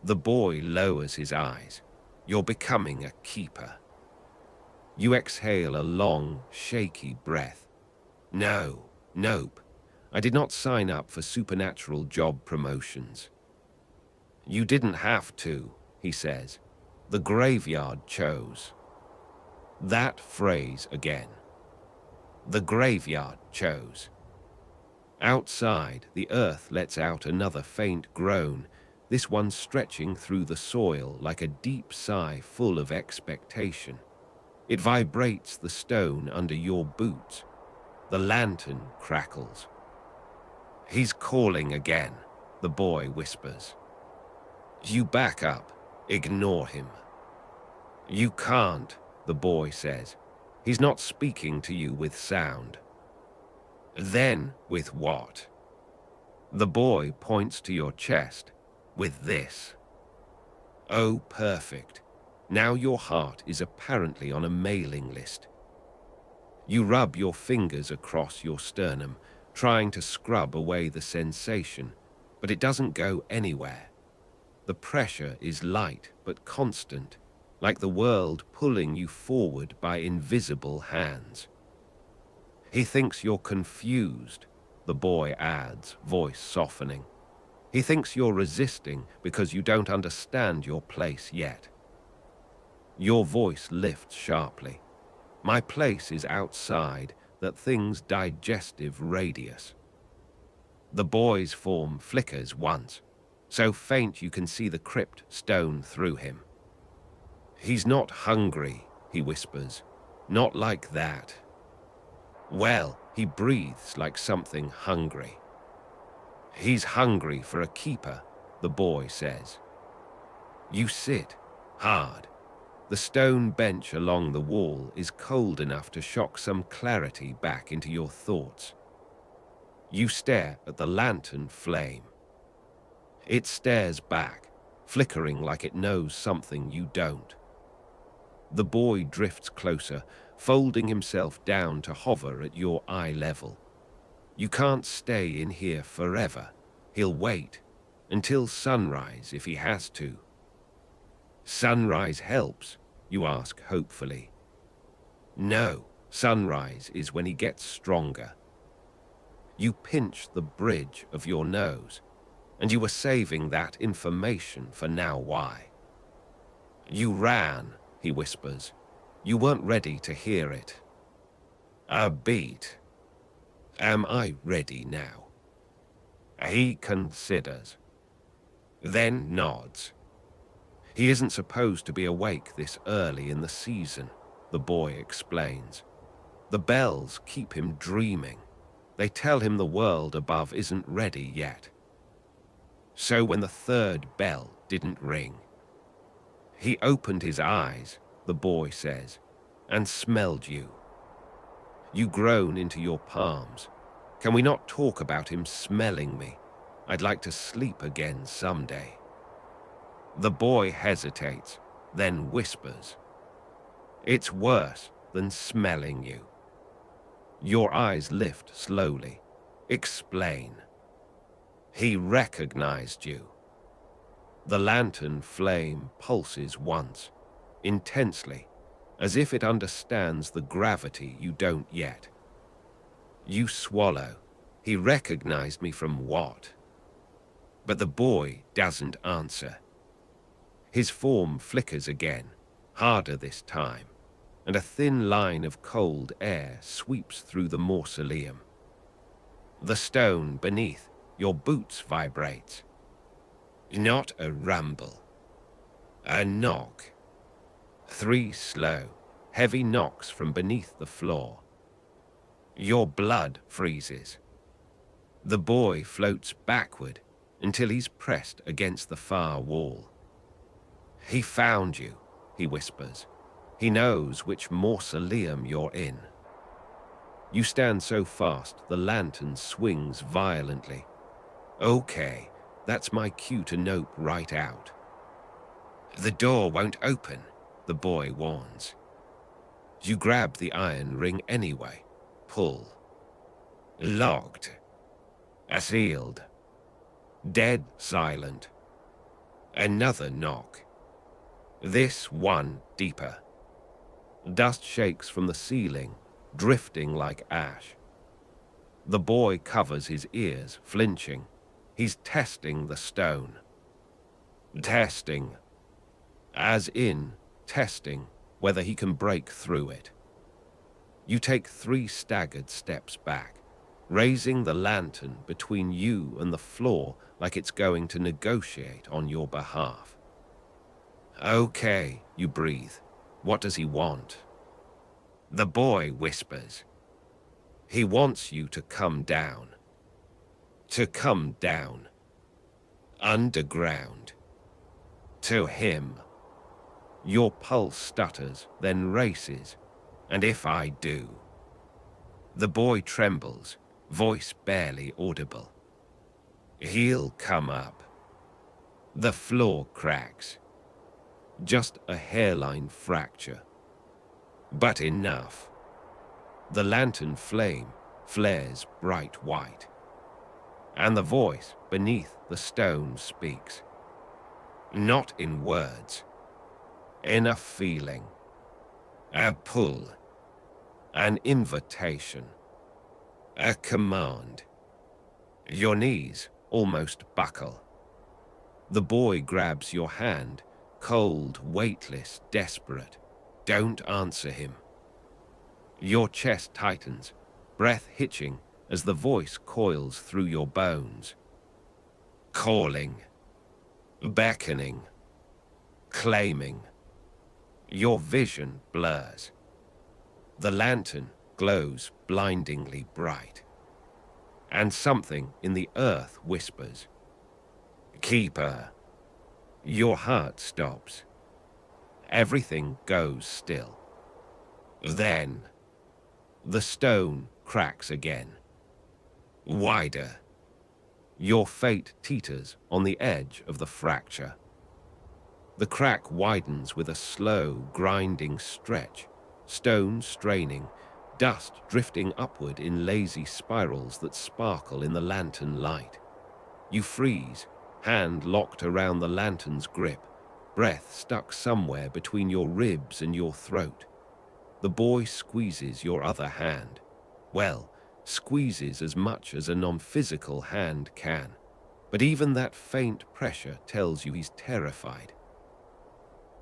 The boy lowers his eyes. You're becoming a keeper. You exhale a long, shaky breath. Nope. I did not sign up for supernatural job promotions. You didn't have to, he says. The graveyard chose. That phrase again. The graveyard chose. Outside, the earth lets out another faint groan, this one stretching through the soil like a deep sigh full of expectation. It vibrates the stone under your boots. The lantern crackles. He's calling again, the boy whispers. You back up, ignore him. You can't, the boy says. He's not speaking to you with sound. Then with what? The boy points to your chest. With this. Oh, perfect. Now your heart is apparently on a mailing list. You rub your fingers across your sternum, trying to scrub away the sensation, but it doesn't go anywhere. The pressure is light but constant, like the world pulling you forward by invisible hands. He thinks you're confused, the boy adds, voice softening. He thinks you're resisting because you don't understand your place yet. Your voice lifts sharply. My place is outside that thing's digestive radius. The boy's form flickers once, so faint you can see the crypt stone through him. He's not hungry, he whispers. Not like that. Well, he breathes like something hungry. He's hungry for a keeper, the boy says. You sit, hard. The stone bench along the wall is cold enough to shock some clarity back into your thoughts. You stare at the lantern flame. It stares back, flickering like it knows something you don't. The boy drifts closer, folding himself down to hover at your eye level. You can't stay in here forever. He'll wait until sunrise if he has to. Sunrise helps, you ask hopefully. No, sunrise is when he gets stronger. You pinch the bridge of your nose, and you were saving that information for now. Why? You ran, he whispers. You weren't ready to hear it. A beat. Am I ready now? He considers, then nods. He isn't supposed to be awake this early in the season, the boy explains. The bells keep him dreaming. They tell him the world above isn't ready yet. So when the third bell didn't ring, he opened his eyes, the boy says, and smelled you. You groan into your palms. Can we not talk about him smelling me? I'd like to sleep again someday. The boy hesitates, then whispers. It's worse than smelling you. Your eyes lift slowly. Explain. He recognized you. The lantern flame pulses once, intensely, as if it understands the gravity you don't yet. You swallow. He recognized me from what? But the boy doesn't answer. His form flickers again, harder this time, and a thin line of cold air sweeps through the mausoleum. The stone beneath your boots vibrates. Not a rumble. A knock. 3 slow, heavy knocks from beneath the floor. Your blood freezes. The boy floats backward until he's pressed against the far wall. He found you, he whispers. He knows which mausoleum you're in. You stand so fast the lantern swings violently. Okay, that's my cue to nope right out. The door won't open, the boy warns. You grab the iron ring anyway. Pull. Locked. Sealed. Dead silent. Another knock. This one deeper. Dust shakes from the ceiling, drifting like ash. The boy covers his ears, flinching. He's testing the stone. Testing. As in, testing whether he can break through it. You take 3 staggered steps back, raising the lantern between you and the floor like it's going to negotiate on your behalf. Okay, you breathe. What does he want? The boy whispers. He wants you to come down. To come down. Underground. To him. Your pulse stutters, then races. And if I do? The boy trembles, voice barely audible. He'll come up. The floor cracks. Just a hairline fracture. But enough. The lantern flame flares bright white. And the voice beneath the stone speaks. Not in words. In a feeling. A pull. An invitation. A command. Your knees almost buckle. The boy grabs your hand, cold, weightless, desperate. Don't answer him. Your chest tightens, breath hitching as the voice coils through your bones. Calling. Beckoning. Claiming. Your vision blurs. The lantern glows blindingly bright. And something in the earth whispers. Keeper. Your heart stops. Everything goes still. Then, the stone cracks again. Wider. Your fate teeters on the edge of the fracture. The crack widens with a slow, grinding stretch, stone straining, dust drifting upward in lazy spirals that sparkle in the lantern light. You freeze, hand locked around the lantern's grip, breath stuck somewhere between your ribs and your throat. The boy squeezes your other hand. Well, squeezes as much as a non-physical hand can. But even that faint pressure tells you he's terrified.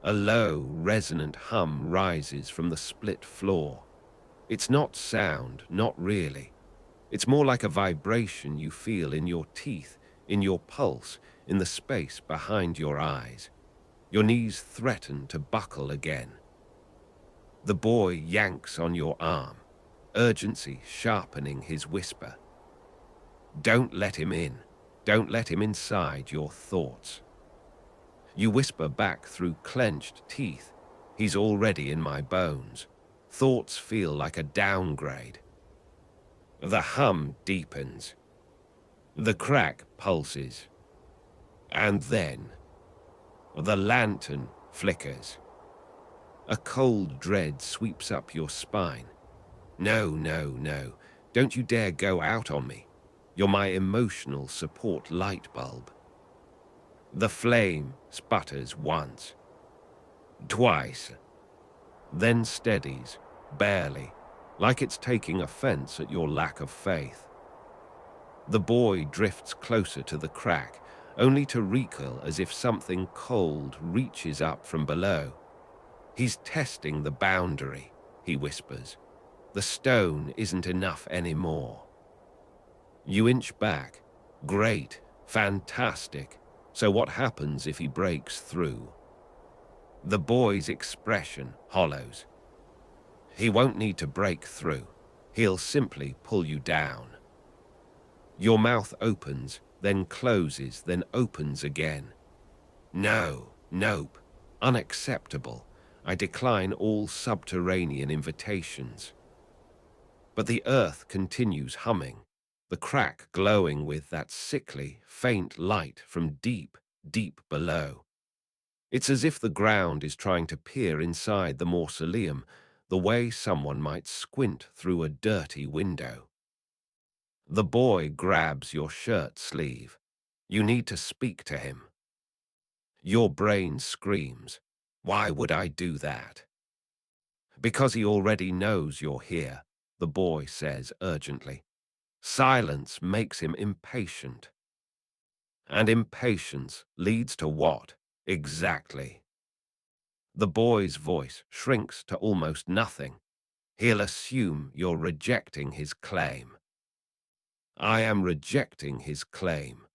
A low, resonant hum rises from the split floor. It's not sound, not really. It's more like a vibration you feel in your teeth, in your pulse, in the space behind your eyes. Your knees threaten to buckle again. The boy yanks on your arm, urgency sharpening his whisper. Don't let him in. Don't let him inside your thoughts. You whisper back through clenched teeth. He's already in my bones. Thoughts feel like a downgrade. The hum deepens. The crack pulses. And then, the lantern flickers. A cold dread sweeps up your spine. No, no, no. Don't you dare go out on me. You're my emotional support light bulb. The flame sputters once, twice, then steadies, barely, like it's taking offense at your lack of faith. The boy drifts closer to the crack, only to recoil as if something cold reaches up from below. He's testing the boundary, he whispers. The stone isn't enough anymore. You inch back. Great, fantastic. So what happens if he breaks through? The boy's expression hollows. He won't need to break through. He'll simply pull you down. Your mouth opens, then closes, then opens again. No, nope, unacceptable. I decline all subterranean invitations. But the earth continues humming, the crack glowing with that sickly, faint light from deep, deep below. It's as if the ground is trying to peer inside the mausoleum, the way someone might squint through a dirty window. The boy grabs your shirt sleeve. You need to speak to him. Your brain screams, "Why would I do that?" Because he already knows you're here, the boy says urgently. Silence makes him impatient. And impatience leads to what, exactly? The boy's voice shrinks to almost nothing. He'll assume you're rejecting his claim. I am rejecting his claim.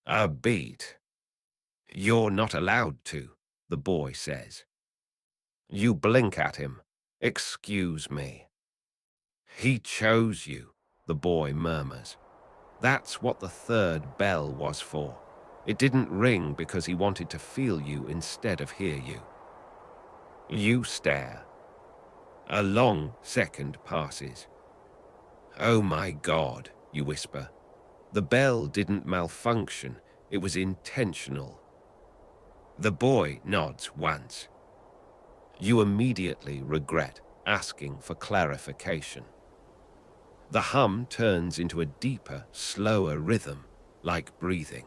A beat. You're not allowed to, the boy says. You blink at him. Excuse me. He chose you, the boy murmurs. That's what the third bell was for. It didn't ring because he wanted to feel you instead of hear you. You stare. A long second passes. Oh my God, you whisper. The bell didn't malfunction. It was intentional. The boy nods once. You immediately regret asking for clarification. The hum turns into a deeper, slower rhythm, like breathing.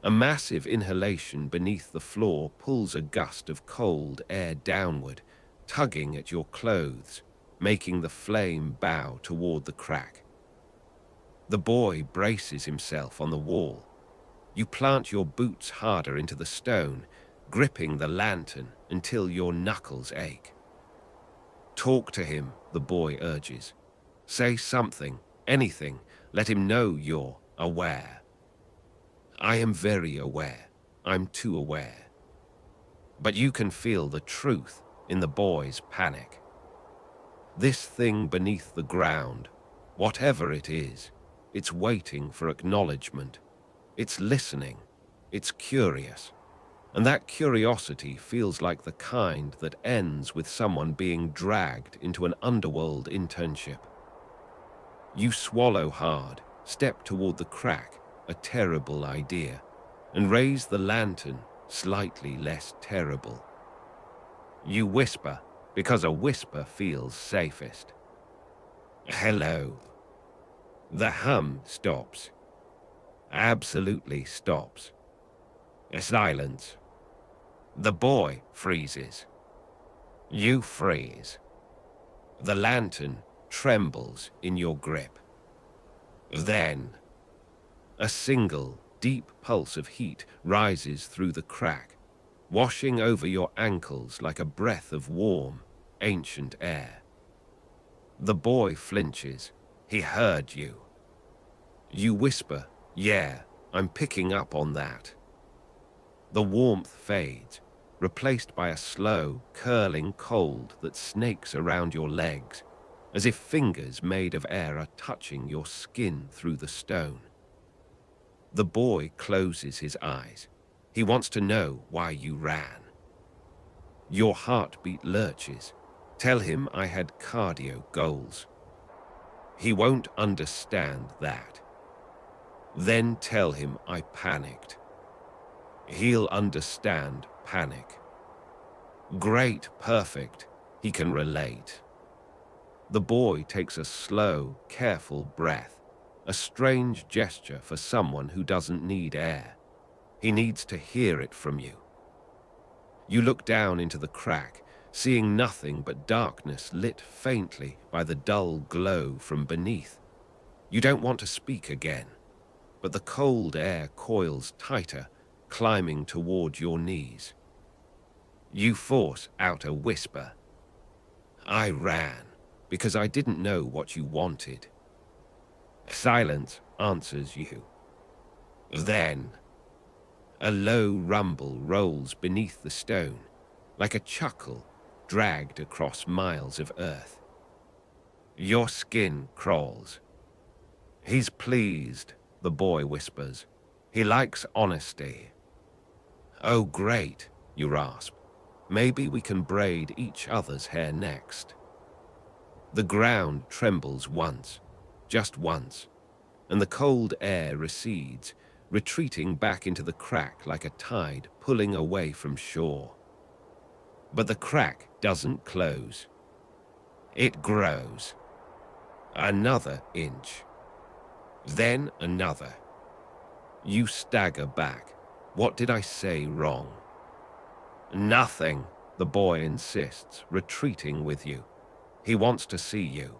A massive inhalation beneath the floor pulls a gust of cold air downward, tugging at your clothes, making the flame bow toward the crack. The boy braces himself on the wall. You plant your boots harder into the stone, gripping the lantern until your knuckles ache. Talk to him, the boy urges. Say something, anything. Let him know you're aware. I am very aware. I'm too aware. But you can feel the truth in the boy's panic. This thing beneath the ground, whatever it is, it's waiting for acknowledgement. It's listening. It's curious. And that curiosity feels like the kind that ends with someone being dragged into an underworld internship. You swallow hard, step toward the crack, a terrible idea, and raise the lantern, slightly less terrible. You whisper because a whisper feels safest. Hello. The hum stops. Absolutely stops. Silence. The boy freezes. You freeze. The lantern trembles in your grip. Then, a single, deep pulse of heat rises through the crack, washing over your ankles like a breath of warm, ancient air. The boy flinches. He heard you. You whisper, "Yeah, I'm picking up on that." The warmth fades, replaced by a slow, curling cold that snakes around your legs, as if fingers made of air are touching your skin through the stone. The boy closes his eyes. He wants to know why you ran. Your heartbeat lurches. Tell him I had cardio goals. He won't understand that. Then tell him I panicked. He'll understand panic. Great, perfect. He can relate. The boy takes a slow, careful breath, a strange gesture for someone who doesn't need air. He needs to hear it from you. You look down into the crack, seeing nothing but darkness lit faintly by the dull glow from beneath. You don't want to speak again, but the cold air coils tighter, climbing toward your knees. You force out a whisper. I ran because I didn't know what you wanted. Silence answers you. Then, a low rumble rolls beneath the stone, like a chuckle dragged across miles of earth. Your skin crawls. He's pleased, the boy whispers. He likes honesty. Oh, great, you rasp. Maybe we can braid each other's hair next. The ground trembles once, just once, and the cold air recedes, retreating back into the crack like a tide pulling away from shore. But the crack doesn't close. It grows. Another inch. Then another. You stagger back. What did I say wrong? Nothing, the boy insists, retreating with you. He wants to see you.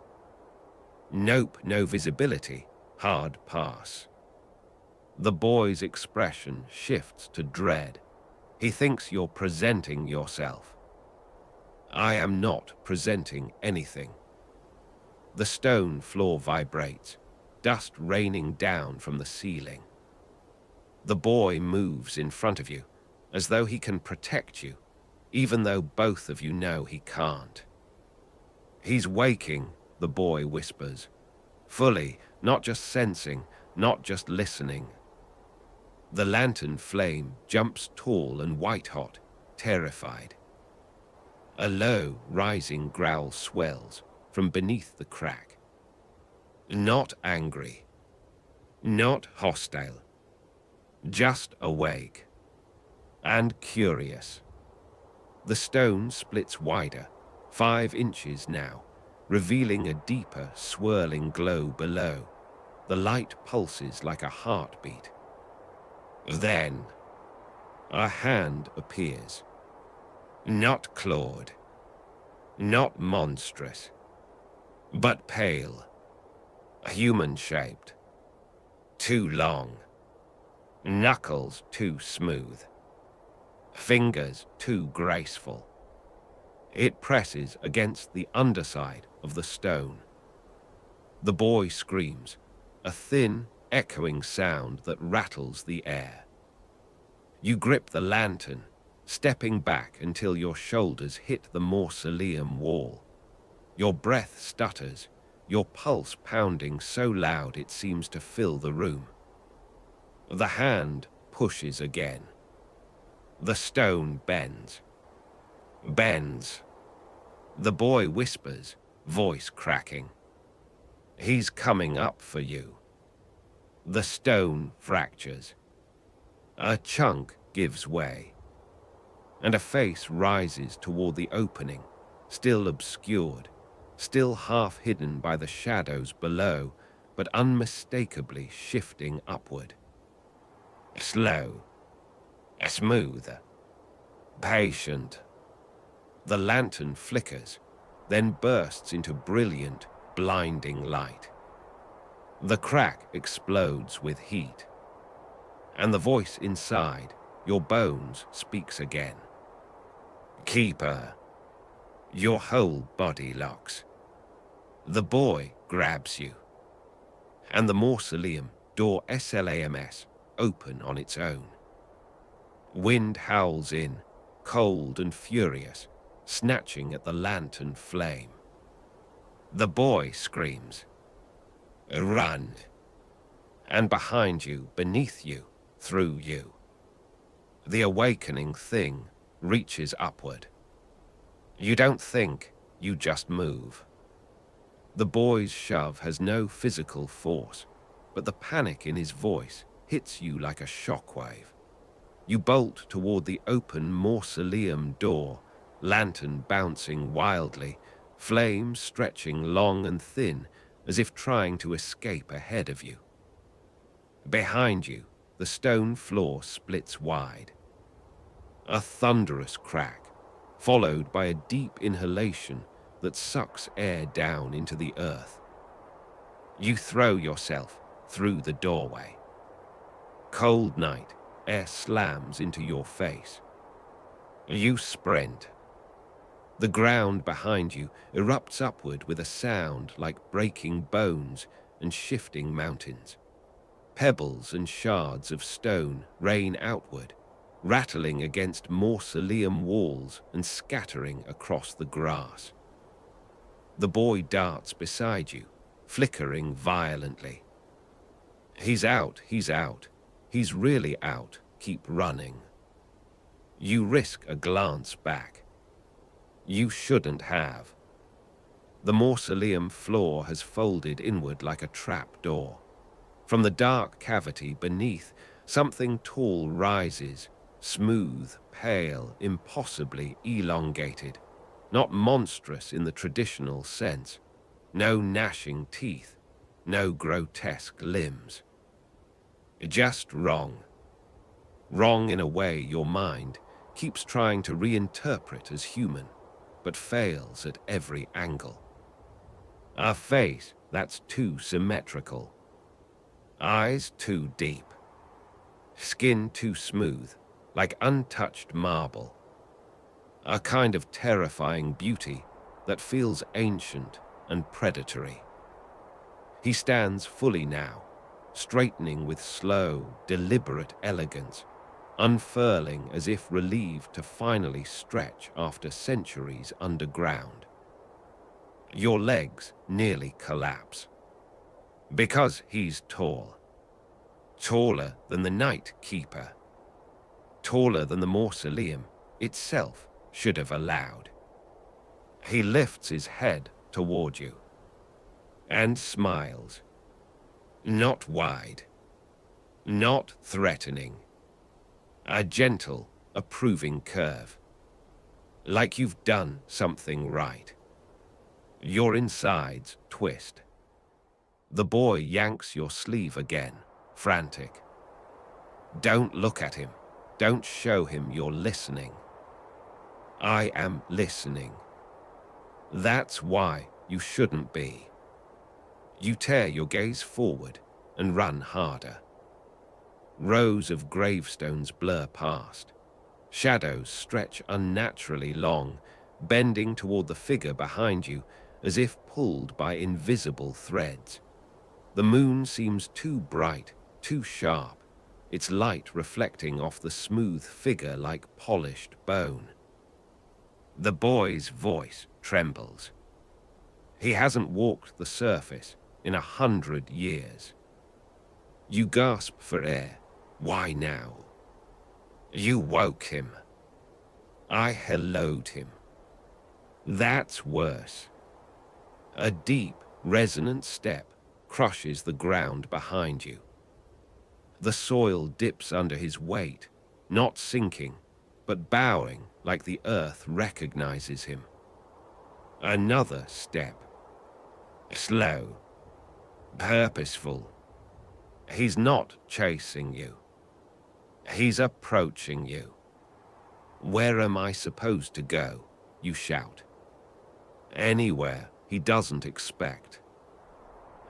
Nope, no visibility. Hard pass. The boy's expression shifts to dread. He thinks you're presenting yourself. I am not presenting anything. The stone floor vibrates, dust raining down from the ceiling. The boy moves in front of you, as though he can protect you, even though both of you know he can't. He's waking, the boy whispers. Fully, not just sensing, not just listening. The lantern flame jumps tall and white-hot, terrified. A low, rising growl swells from beneath the crack. Not angry. Not hostile. Just awake. And curious. The stone splits wider, 5 inches now, revealing a deeper, swirling glow below. The light pulses like a heartbeat. Then, a hand appears. Not clawed. Not monstrous. But pale. Human-shaped. Too long. Knuckles too smooth. Fingers too graceful. It presses against the underside of the stone. The boy screams, a thin, echoing sound that rattles the air. You grip the lantern, stepping back until your shoulders hit the mausoleum wall. Your breath stutters, your pulse pounding so loud it seems to fill the room. The hand pushes again. The stone bends. Bends. The boy whispers, voice cracking. He's coming up for you. The stone fractures. A chunk gives way. and a face rises toward the opening, still obscured, still half hidden by the shadows below, but unmistakably shifting upward. Slow, smooth, patient. The lantern flickers, then bursts into brilliant, blinding light. The crack explodes with heat, and the voice inside your bones speaks again. Keeper, your whole body locks. The boy grabs you, and the mausoleum door slams open on its own. Wind howls in, cold and furious, snatching at the lantern flame. The boy screams, "Run!" And behind you, beneath you, through you, the awakening thing reaches upward. You don't think, you just move. The boy's shove has no physical force, but the panic in his voice hits you like a shockwave. You bolt toward the open mausoleum door, lantern bouncing wildly, flames stretching long and thin, as if trying to escape ahead of you. Behind you, the stone floor splits wide. A thunderous crack, followed by a deep inhalation that sucks air down into the earth. You throw yourself through the doorway. Cold night, air slams into your face. You sprint. The ground behind you erupts upward with a sound like breaking bones and shifting mountains. Pebbles and shards of stone rain outward, rattling against mausoleum walls and scattering across the grass. The boy darts beside you, flickering violently. He's out, he's out. He's really out. Keep running. You risk a glance back. You shouldn't have. The mausoleum floor has folded inward like a trap door. From the dark cavity beneath, something tall rises, smooth, pale, impossibly elongated. Not monstrous in the traditional sense. No gnashing teeth, no grotesque limbs. Just wrong. Wrong in a way your mind keeps trying to reinterpret as human, but fails at every angle. A face that's too symmetrical. Eyes too deep. Skin too smooth, like untouched marble. A kind of terrifying beauty that feels ancient and predatory. He stands fully now, straightening with slow, deliberate elegance, unfurling as if relieved to finally stretch after centuries underground. Your legs nearly collapse. Because he's tall. Taller than the Night Keeper. Taller than the mausoleum itself should have allowed. He lifts his head toward you and smiles. Not wide, not threatening. A gentle, approving curve. Like you've done something right. Your insides twist. The boy yanks your sleeve again, frantic. Don't look at him. Don't show him you're listening. I am listening. That's why you shouldn't be. You tear your gaze forward and run harder. Rows of gravestones blur past. Shadows stretch unnaturally long, bending toward the figure behind you as if pulled by invisible threads. The moon seems too bright, too sharp, its light reflecting off the smooth figure like polished bone. The boy's voice trembles. He hasn't walked the surface in 100 years. You gasp for air. Why now? You woke him. I helloed him. That's worse. A deep, resonant step crushes the ground behind you. The soil dips under his weight, not sinking, but bowing like the earth recognizes him. Another step. Slow, purposeful. He's not chasing you. He's approaching you. Where am I supposed to go? You shout. Anywhere he doesn't expect.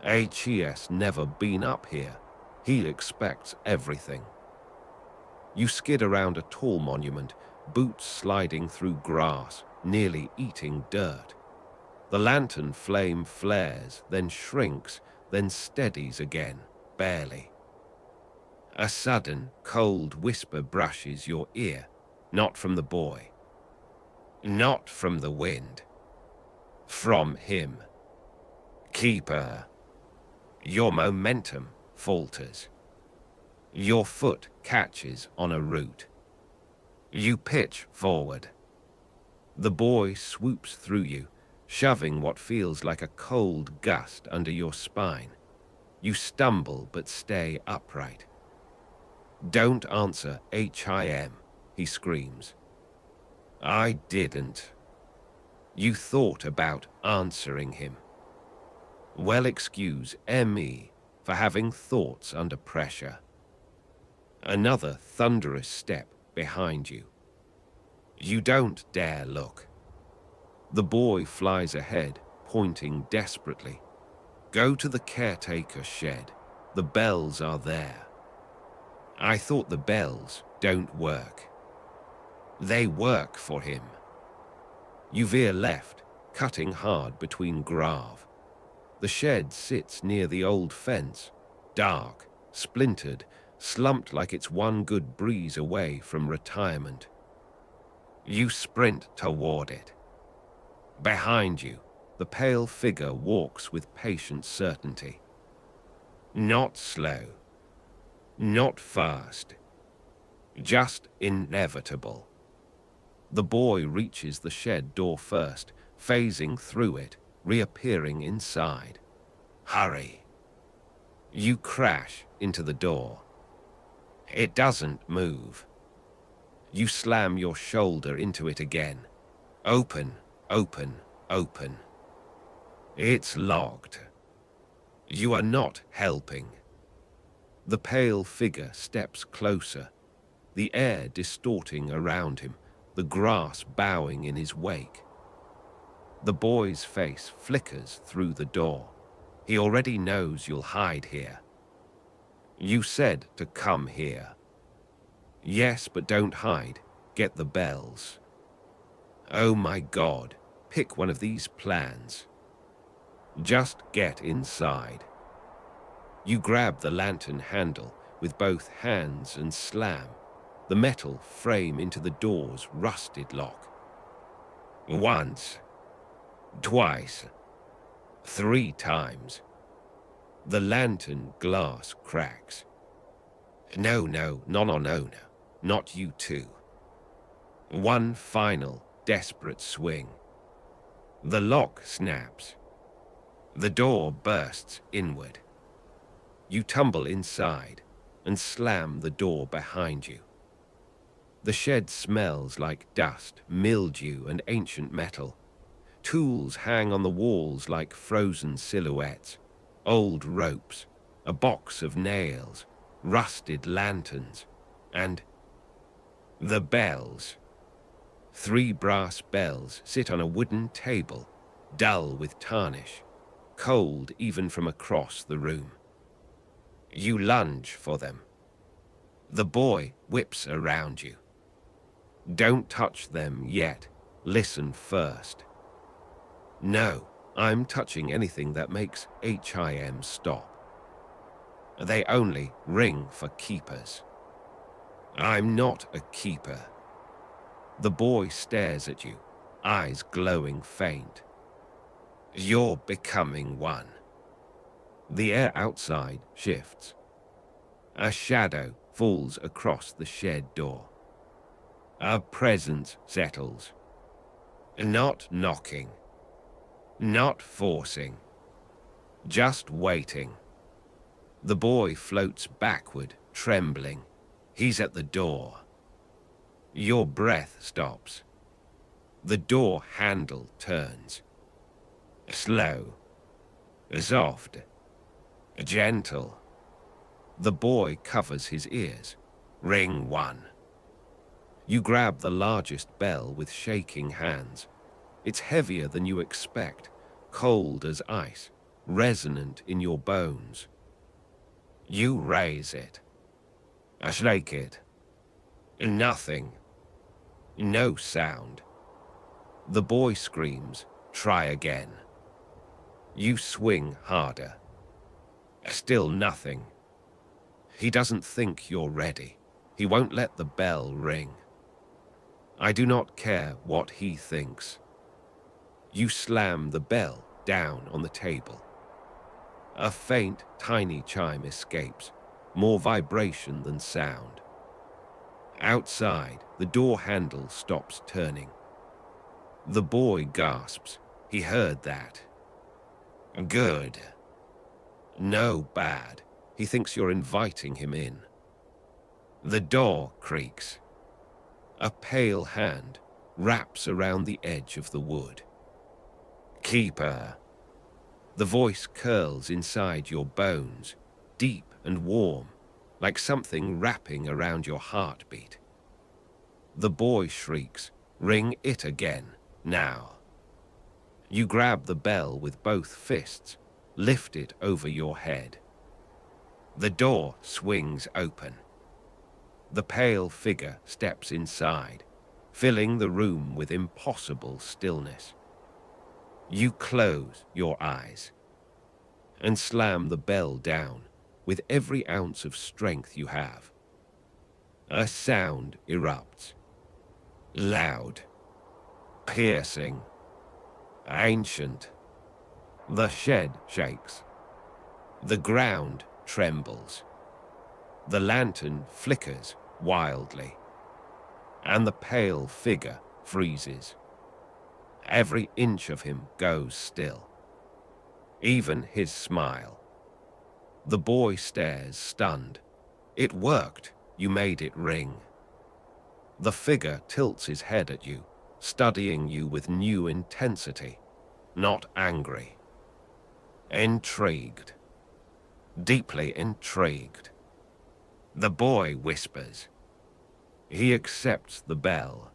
HES never been up here. He expects everything. You skid around a tall monument, boots sliding through grass, nearly eating dirt. The lantern flame flares, then shrinks, then steadies again, barely. A sudden, cold whisper brushes your ear, not from the boy, not from the wind, from him. Keeper. Your momentum falters. Your foot catches on a root. You pitch forward. The boy swoops through you, shoving what feels like a cold gust under your spine. You stumble but stay upright. Don't answer HIM, he screams. I didn't. You thought about answering him. Well, excuse ME for having thoughts under pressure. Another thunderous step behind you. You don't dare look. The boy flies ahead, pointing desperately. Go to the caretaker shed. The bells are there. I thought the bells don't work. They work for him. You veer left, cutting hard between grav. The shed sits near the old fence, dark, splintered, slumped like it's one good breeze away from retirement. You sprint toward it. Behind you, the pale figure walks with patient certainty. Not slow, not fast, just inevitable. The boy reaches the shed door first, phasing through it, reappearing inside. Hurry. You crash into the door. It doesn't move. You slam your shoulder into it again. Open, open, open. It's locked. You are not helping. The pale figure steps closer, the air distorting around him, the grass bowing in his wake. The boy's face flickers through the door. He already knows you'll hide here. You said to come here. Yes, but don't hide. Get the bells. Oh my God, pick one of these plans. Just get inside. You grab the lantern handle with both hands and slam the metal frame into the door's rusted lock. Once, twice, 3 times. The lantern glass cracks. No, not you too. One final, desperate swing. The lock snaps. The door bursts inward. You tumble inside and slam the door behind you. The shed smells like dust, mildew, and ancient metal. Tools hang on the walls like frozen silhouettes. Old ropes, a box of nails, rusted lanterns, and the bells. 3 brass bells sit on a wooden table, dull with tarnish, cold even from across the room. You lunge for them. The boy whips around you. Don't touch them yet. Listen first. No, I'm touching anything that makes HIM stop. They only ring for keepers. I'm not a keeper. The boy stares at you, eyes glowing faint. You're becoming one. The air outside shifts. A shadow falls across the shed door. A presence settles. Not knocking. Not forcing. Just waiting. The boy floats backward, trembling. He's at the door. Your breath stops. The door handle turns. Slow, soft, gentle. The boy covers his ears. Ring 1. You grab the largest bell with shaking hands. It's heavier than you expect, cold as ice, resonant in your bones. You raise it. I shake it. Nothing. No sound. The boy screams, try again. You swing harder. Still nothing. He doesn't think you're ready. He won't let the bell ring. I do not care what he thinks. You slam the bell down on the table. A faint, tiny chime escapes, more vibration than sound. Outside, the door handle stops turning. The boy gasps. He heard that. Good. No bad. He thinks you're inviting him in. The door creaks. A pale hand wraps around the edge of the wood. Keeper. The voice curls inside your bones, deep and warm, like something wrapping around your heartbeat. The boy shrieks, ring it again, now. You grab the bell with both fists, lift it over your head. The door swings open. The pale figure steps inside, filling the room with impossible stillness. You close your eyes and slam the bell down with every ounce of strength you have. A sound erupts. Loud, piercing, ancient. The shed shakes. The ground trembles. The lantern flickers wildly, and the pale figure freezes. Every inch of him goes still, even his smile. The boy stares, stunned. It worked. You made it ring. The figure tilts his head at you, studying you with new intensity, not angry. Intrigued. Deeply intrigued. The boy whispers. He accepts the bell.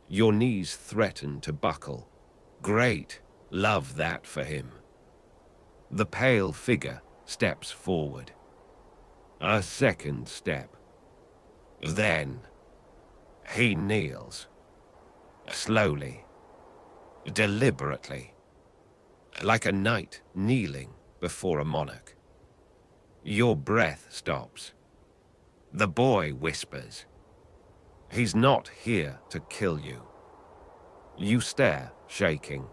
Your knees threaten to buckle. Great. Love that for him. The pale figure steps forward. A second step. Then he kneels. Slowly. Deliberately. Like a knight kneeling before a monarch. Your breath stops. The boy whispers. He's not here to kill you. You stare, shaking.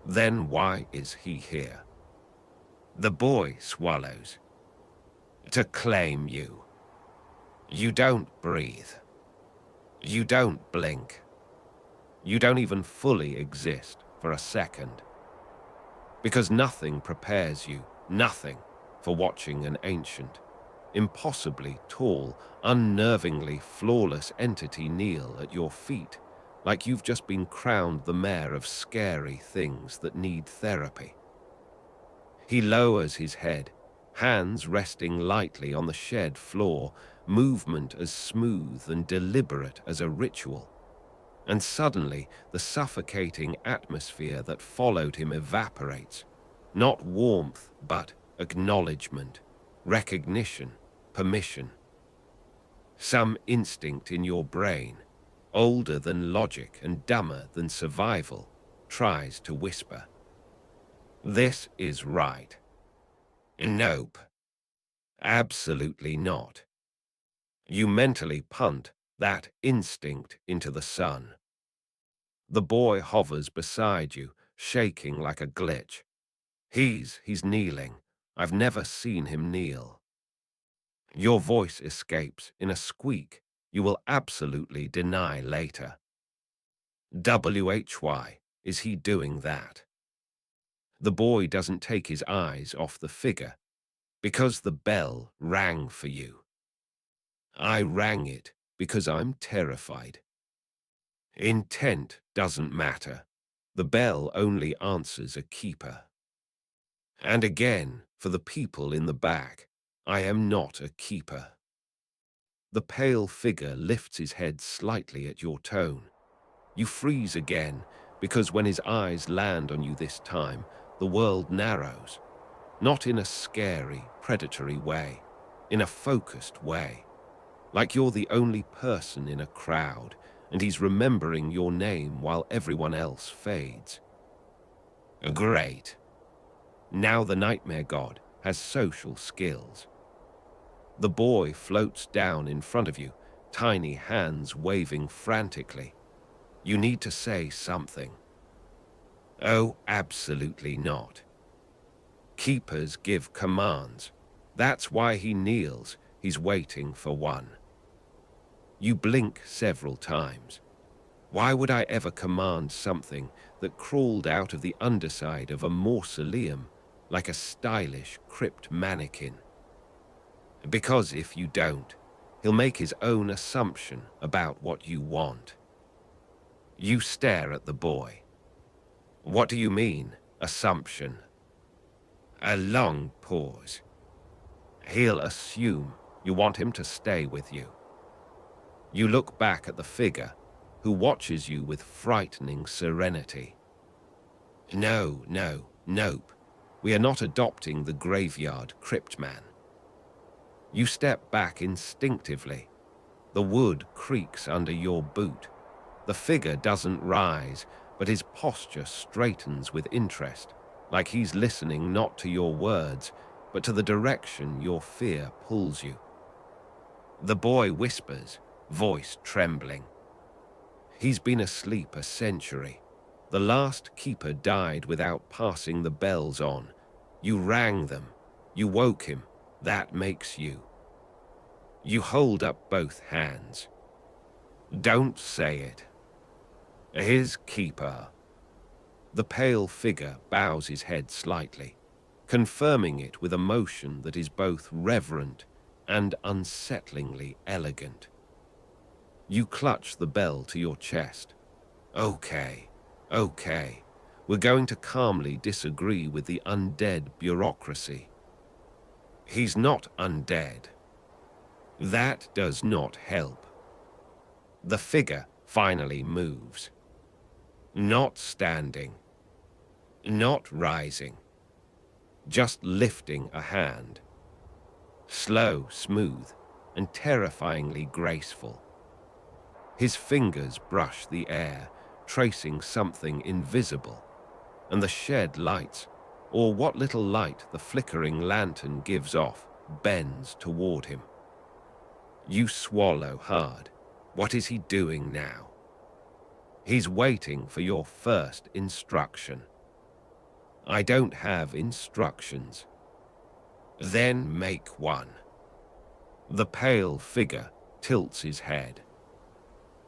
Then why is he here? The boy swallows. To claim you. You don't breathe. You don't blink. You don't even fully exist for a second. Because nothing prepares you, nothing, for watching an ancient, impossibly tall, unnervingly flawless entity kneel at your feet, like you've just been crowned the mayor of scary things that need therapy. He lowers his head, hands resting lightly on the shed floor, movement as smooth and deliberate as a ritual. And suddenly, the suffocating atmosphere that followed him evaporates. Not warmth, but acknowledgement, recognition, permission. Some instinct in your brain, older than logic and dumber than survival, tries to whisper. This is right. Nope. Absolutely not. You mentally punt that instinct into the sun. The boy hovers beside you, shaking like a glitch. He's kneeling. I've never seen him kneel. Your voice escapes in a squeak you will absolutely deny later. WHY is he doing that? The boy doesn't take his eyes off the figure, because the bell rang for you. I rang it because I'm terrified. Intent doesn't matter. The bell only answers a keeper. And again, for the people in the back, I am not a keeper. The pale figure lifts his head slightly at your tone. You freeze again, because when his eyes land on you this time, the world narrows. Not in a scary, predatory way, in a focused way. Like you're the only person in a crowd, and he's remembering your name while everyone else fades. Great. Now the nightmare god has social skills. The boy floats down in front of you, tiny hands waving frantically. You need to say something. Oh, absolutely not. Keepers give commands. That's why he kneels. He's waiting for one. You blink several times. Why would I ever command something that crawled out of the underside of a mausoleum like a stylish crypt mannequin? Because if you don't, he'll make his own assumption about what you want. You stare at the boy. What do you mean, assumption? A long pause. He'll assume you want him to stay with you. You look back at the figure, who watches you with frightening serenity. No, nope. We are not adopting the graveyard cryptman. You step back instinctively. The wood creaks under your boot. The figure doesn't rise, but his posture straightens with interest, like he's listening not to your words, but to the direction your fear pulls you. The boy whispers, voice trembling. He's been asleep a century. The last keeper died without passing the bells on. You rang them. You woke him. That makes you. You hold up both hands. Don't say it. His keeper. The pale figure bows his head slightly, confirming it with a motion that is both reverent and unsettlingly elegant. You clutch the bell to your chest. Okay. We're going to calmly disagree with the undead bureaucracy. He's not undead. That does not help. The figure finally moves. Not standing. Not rising. Just lifting a hand. Slow, smooth, and terrifyingly graceful. His fingers brush the air, tracing something invisible, and the shed lights, or what little light the flickering lantern gives off, bends toward him. You swallow hard. What is he doing now? He's waiting for your first instruction. I don't have instructions. Then make one. The pale figure tilts his head.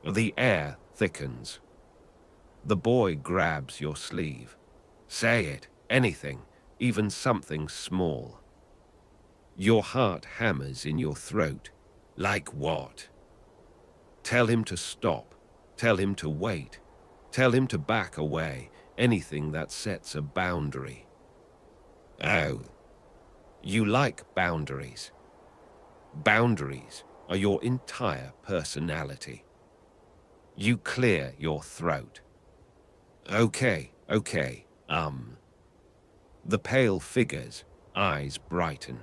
The air thickens. The boy grabs your sleeve. Say it, anything, even something small. Your heart hammers in your throat. Like what? Tell him to stop. Tell him to wait. Tell him to back away. Anything that sets a boundary. Oh, you like boundaries. Boundaries are your entire personality. You clear your throat. Okay. The pale figure's eyes brighten.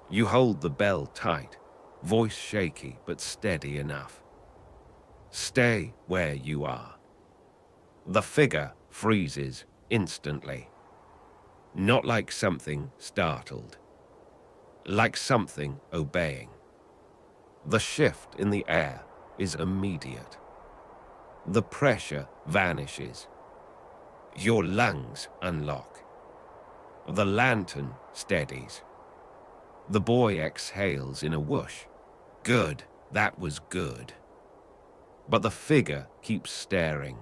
You hold the bell tight, voice shaky but steady enough. Stay where you are. The figure freezes instantly. Not like something startled. Like something obeying. The shift in the air is immediate. The pressure vanishes. Your lungs unlock. The lantern steadies. The boy exhales in a whoosh. Good, that was good. But the figure keeps staring.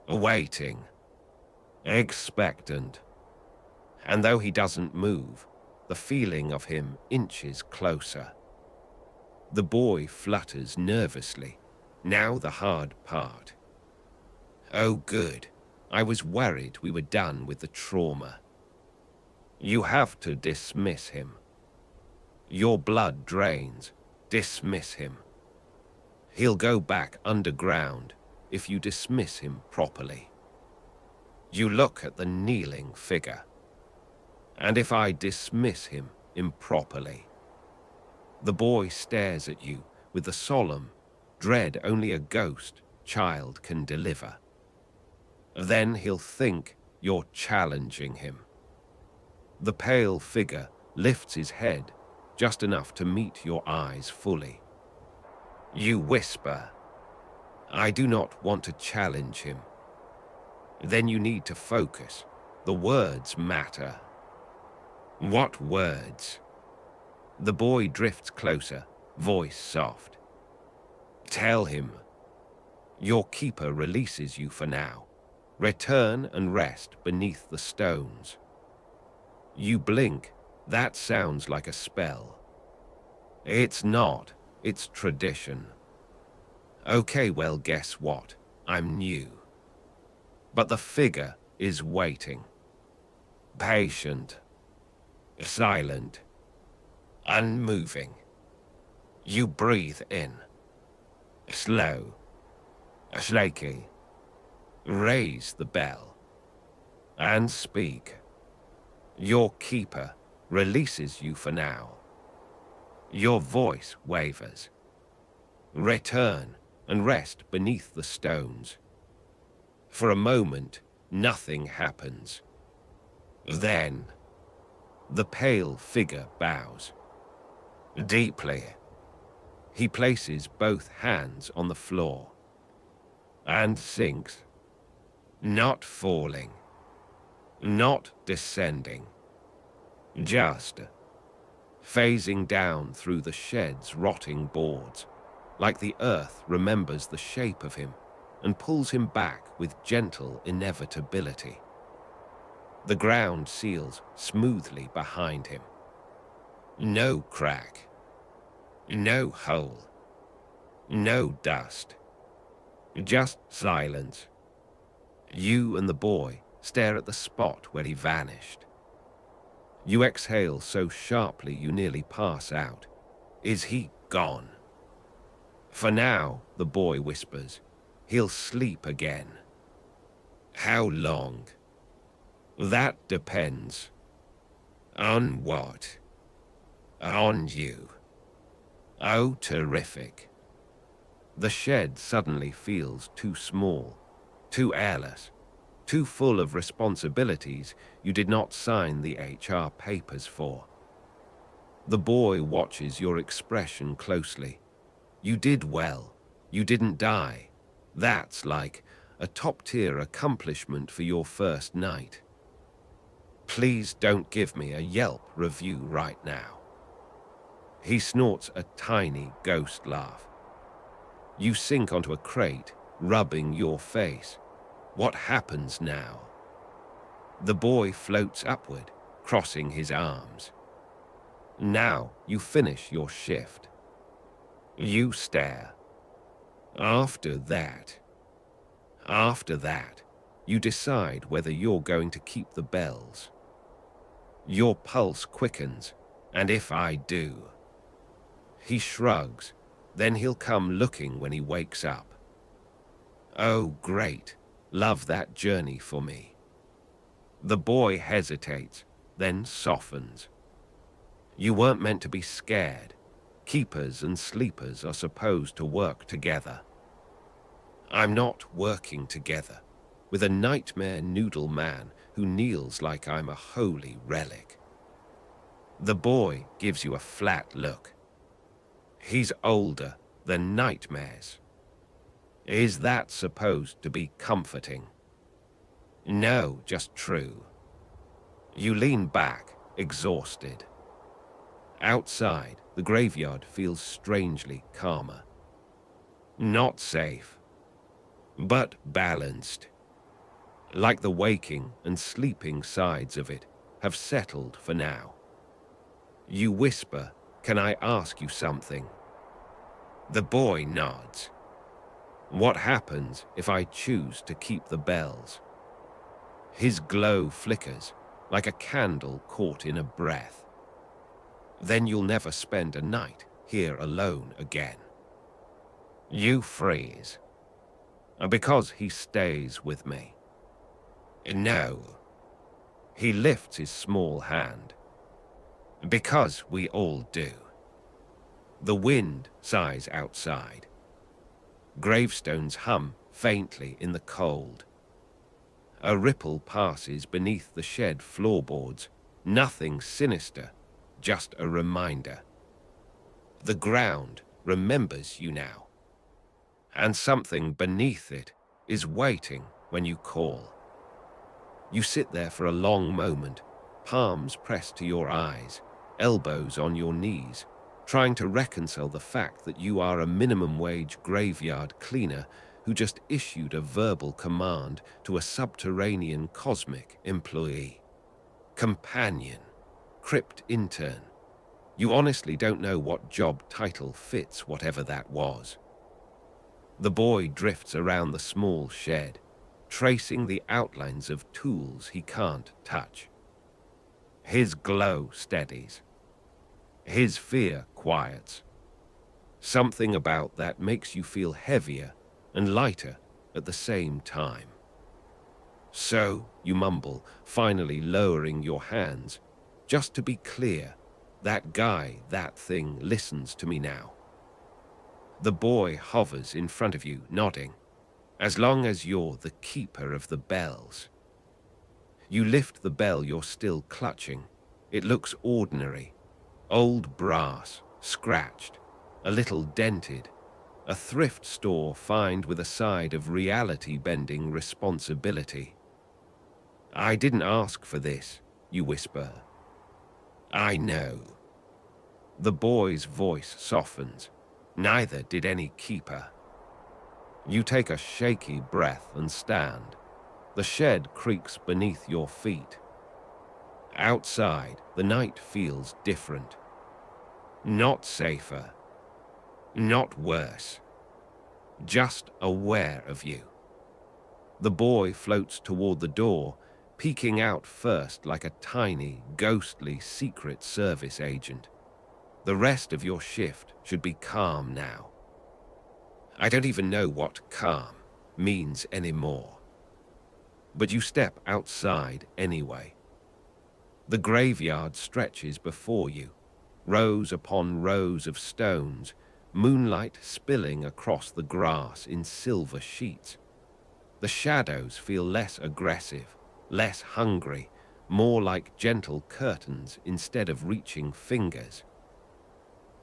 Waiting. Expectant. And though he doesn't move, the feeling of him inches closer. The boy flutters nervously. Now the hard part. Oh, good. I was worried we were done with the trauma. You have to dismiss him. Your blood drains. Dismiss him. He'll go back underground if you dismiss him properly. You look at the kneeling figure. And if I dismiss him improperly, the boy stares at you with the solemn dread only a ghost child can deliver. Then he'll think you're challenging him. The pale figure lifts his head just enough to meet your eyes fully. You whisper, I do not want to challenge him. Then you need to focus. The words matter. What words? The boy drifts closer, voice soft. Tell him. Your keeper releases you for now. Return and rest beneath the stones. You blink. That sounds like a spell. It's not. It's tradition. Okay, well, guess what? I'm new. But the figure is waiting. Patient. Silent. Unmoving. You breathe in. Slow. Shaky. Raise the bell. And speak. Your keeper releases you for now. Your voice wavers. Return and rest beneath the stones. For a moment, nothing happens. Then, the pale figure bows. Deeply. He places both hands on the floor and sinks. Not falling. Not descending. Just phasing down through the shed's rotting boards, like the earth remembers the shape of him and pulls him back with gentle inevitability. The ground seals smoothly behind him. No crack. No hole. No dust. Just silence. You and the boy stare at the spot where he vanished. You exhale so sharply you nearly pass out. Is he gone? For now, the boy whispers, he'll sleep again. How long? That depends. On what? On you. Oh, terrific. The shed suddenly feels too small, too airless, too full of responsibilities you did not sign the HR papers for. The boy watches your expression closely. You did well. You didn't die. That's like a top-tier accomplishment for your first night. Please don't give me a Yelp review right now. He snorts a tiny ghost laugh. You sink onto a crate, rubbing your face. What happens now? The boy floats upward, crossing his arms. Now you finish your shift. You stare. After that, you decide whether you're going to keep the bells. Your pulse quickens, and if I do. He shrugs, then he'll come looking when he wakes up. Oh, great. Love that journey for me. The boy hesitates, then softens. You weren't meant to be scared. Keepers and sleepers are supposed to work together. I'm not working together with a nightmare noodle man who kneels like I'm a holy relic. The boy gives you a flat look. He's older than nightmares. Is that supposed to be comforting? No, just true. You lean back, exhausted. Outside, the graveyard feels strangely calmer. Not safe, but balanced. Like the waking and sleeping sides of it have settled for now. You whisper, "Can I ask you something?" The boy nods. What happens if I choose to keep the bells? His glow flickers like a candle caught in a breath. Then you'll never spend a night here alone again. You freeze. Because he stays with me. No. He lifts his small hand. Because we all do. The wind sighs outside. Gravestones hum faintly in the cold. A ripple passes beneath the shed floorboards. Nothing sinister, just a reminder. The ground remembers you now. And something beneath it is waiting when you call. You sit there for a long moment, palms pressed to your eyes, elbows on your knees, trying to reconcile the fact that you are a minimum-wage graveyard cleaner who just issued a verbal command to a subterranean cosmic employee. Companion, crypt intern. You honestly don't know what job title fits whatever that was. The boy drifts around the small shed, tracing the outlines of tools he can't touch. His glow steadies. His fear quiets. Something about that makes you feel heavier and lighter at the same time. So, you mumble, finally lowering your hands. Just to be clear, that guy, that thing, listens to me now. The boy hovers in front of you, nodding. As long as you're the keeper of the bells. You lift the bell you're still clutching. It looks ordinary. Old brass, scratched, a little dented. A thrift store find with a side of reality-bending responsibility. I didn't ask for this, you whisper. I know. The boy's voice softens. Neither did any keeper. You take a shaky breath and stand. The shed creaks beneath your feet. Outside, the night feels different. Not safer. Not worse. Just aware of you. The boy floats toward the door, peeking out first like a tiny, ghostly Secret Service agent. The rest of your shift should be calm now. I don't even know what calm means anymore. But you step outside anyway. The graveyard stretches before you, rows upon rows of stones, moonlight spilling across the grass in silver sheets. The shadows feel less aggressive, less hungry, more like gentle curtains instead of reaching fingers.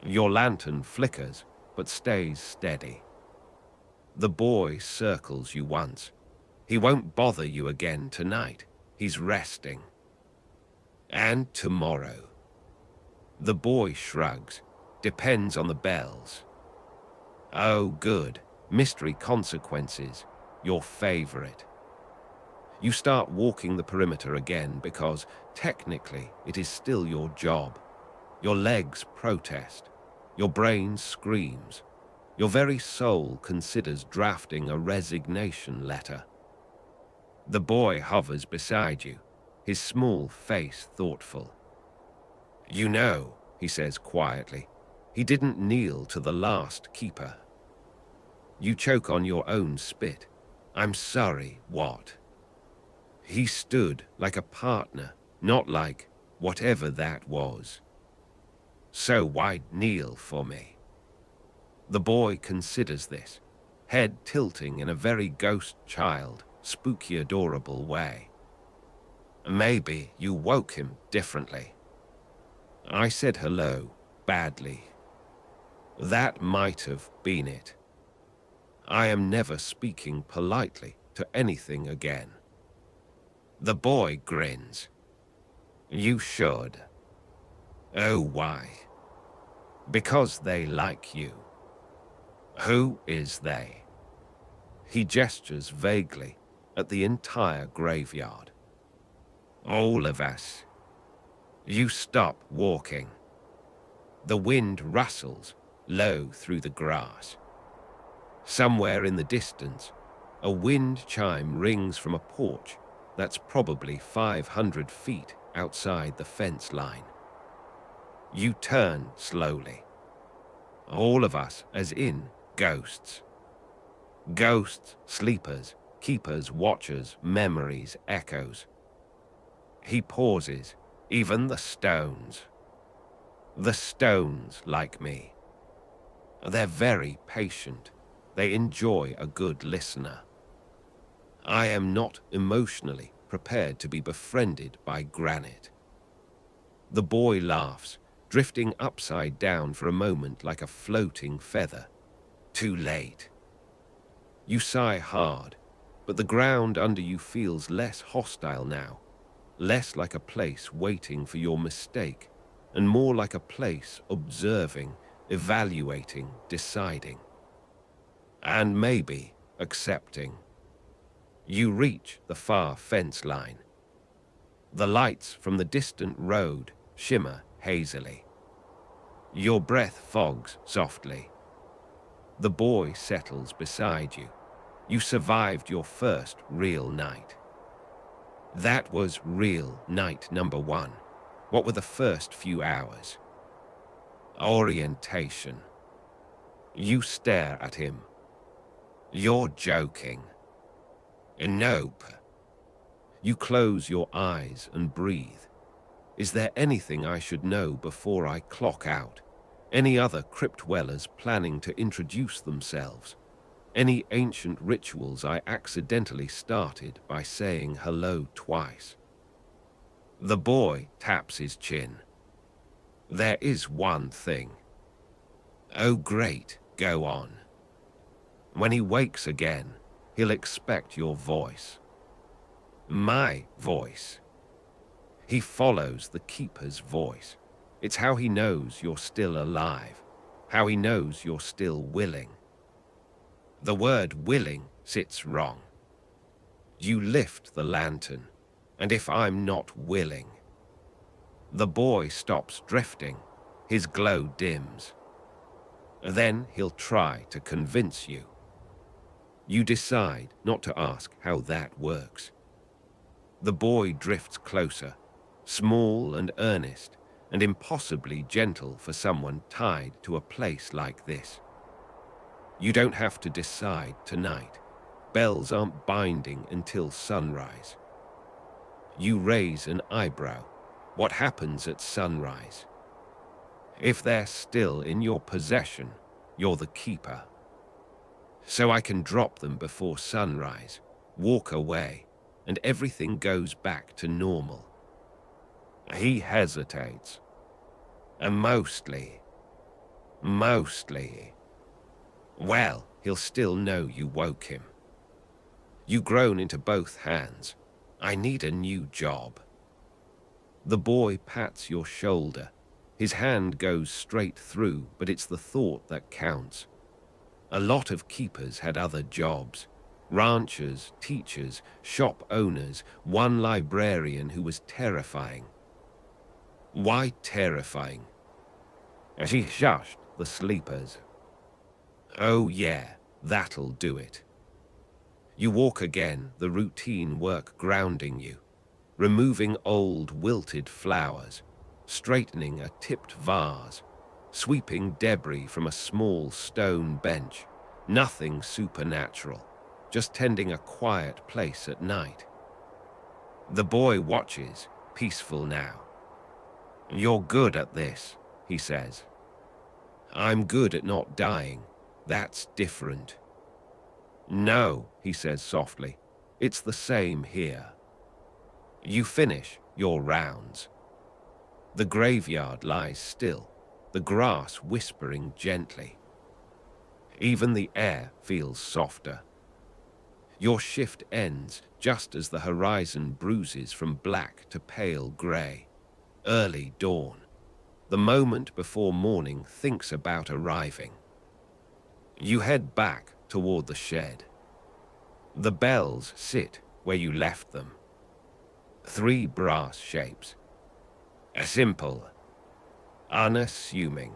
Your lantern flickers, but stays steady. The boy circles you once. He won't bother you again tonight. He's resting. And tomorrow. The boy shrugs. Depends on the bells. Oh, good. Mystery consequences. Your favorite. You start walking the perimeter again because, technically, it is still your job. Your legs protest. Your brain screams. Your very soul considers drafting a resignation letter. The boy hovers beside you, his small face thoughtful. You know, he says quietly, he didn't kneel to the last keeper. You choke on your own spit. I'm sorry, what? He stood like a partner, not like whatever that was. So why kneel for me? The boy considers this, head tilting in a very ghost child, spooky adorable way. Maybe you woke him differently. I said hello, badly. That might have been it. I am never speaking politely to anything again. The boy grins. You should. Oh, why? Because they like you. Who is they? He gestures vaguely at the entire graveyard. All of us. You stop walking. The wind rustles, low through the grass. Somewhere in the distance, a wind chime rings from a porch that's probably 500 feet outside the fence line. You turn slowly. All of us, as in ghosts. Ghosts, sleepers, keepers, watchers, memories, echoes. He pauses, even the stones. The stones, like me. They're very patient. They enjoy a good listener. I am not emotionally prepared to be befriended by granite. The boy laughs, drifting upside down for a moment like a floating feather. Too late. You sigh hard, but the ground under you feels less hostile now, less like a place waiting for your mistake, and more like a place observing, evaluating, deciding. And maybe accepting. You reach the far fence line. The lights from the distant road shimmer hazily. Your breath fogs softly. The boy settles beside you. You survived your first real night. That was real night number 1. What were the first few hours? Orientation. You stare at him. You're joking. Nope. You close your eyes and breathe. Is there anything I should know before I clock out? Any other crypt dwellers planning to introduce themselves? Any ancient rituals I accidentally started by saying hello twice? The boy taps his chin. There is one thing. Oh great, go on. When he wakes again, he'll expect your voice. My voice. He follows the keeper's voice. It's how he knows you're still alive, how he knows you're still willing. The word willing sits wrong. You lift the lantern, and if I'm not willing. The boy stops drifting, his glow dims. Then he'll try to convince you. You decide not to ask how that works. The boy drifts closer, small and earnest, and impossibly gentle for someone tied to a place like this. You don't have to decide tonight. Bells aren't binding until sunrise. You raise an eyebrow. What happens at sunrise? If they're still in your possession, you're the keeper. So I can drop them before sunrise, walk away, and everything goes back to normal. He hesitates. And mostly. Well, he'll still know you woke him. You groan into both hands. I need a new job. The boy pats your shoulder. His hand goes straight through, but it's the thought that counts. A lot of keepers had other jobs. Ranchers, teachers, shop owners, one librarian who was terrifying. Why terrifying? She shushed the sleepers. Oh yeah, that'll do it. You walk again, the routine work grounding you, removing old wilted flowers, straightening a tipped vase, sweeping debris from a small stone bench. Nothing supernatural, just tending a quiet place at night. The boy watches, peaceful now. You're good at this, he says. I'm good at not dying. That's different. No, he says softly. It's the same here. You finish your rounds. The graveyard lies still, the grass whispering gently. Even the air feels softer. Your shift ends just as the horizon bruises from black to pale gray. Early dawn. The moment before morning thinks about arriving. You head back toward the shed. The bells sit where you left them. 3 brass shapes. A simple, unassuming,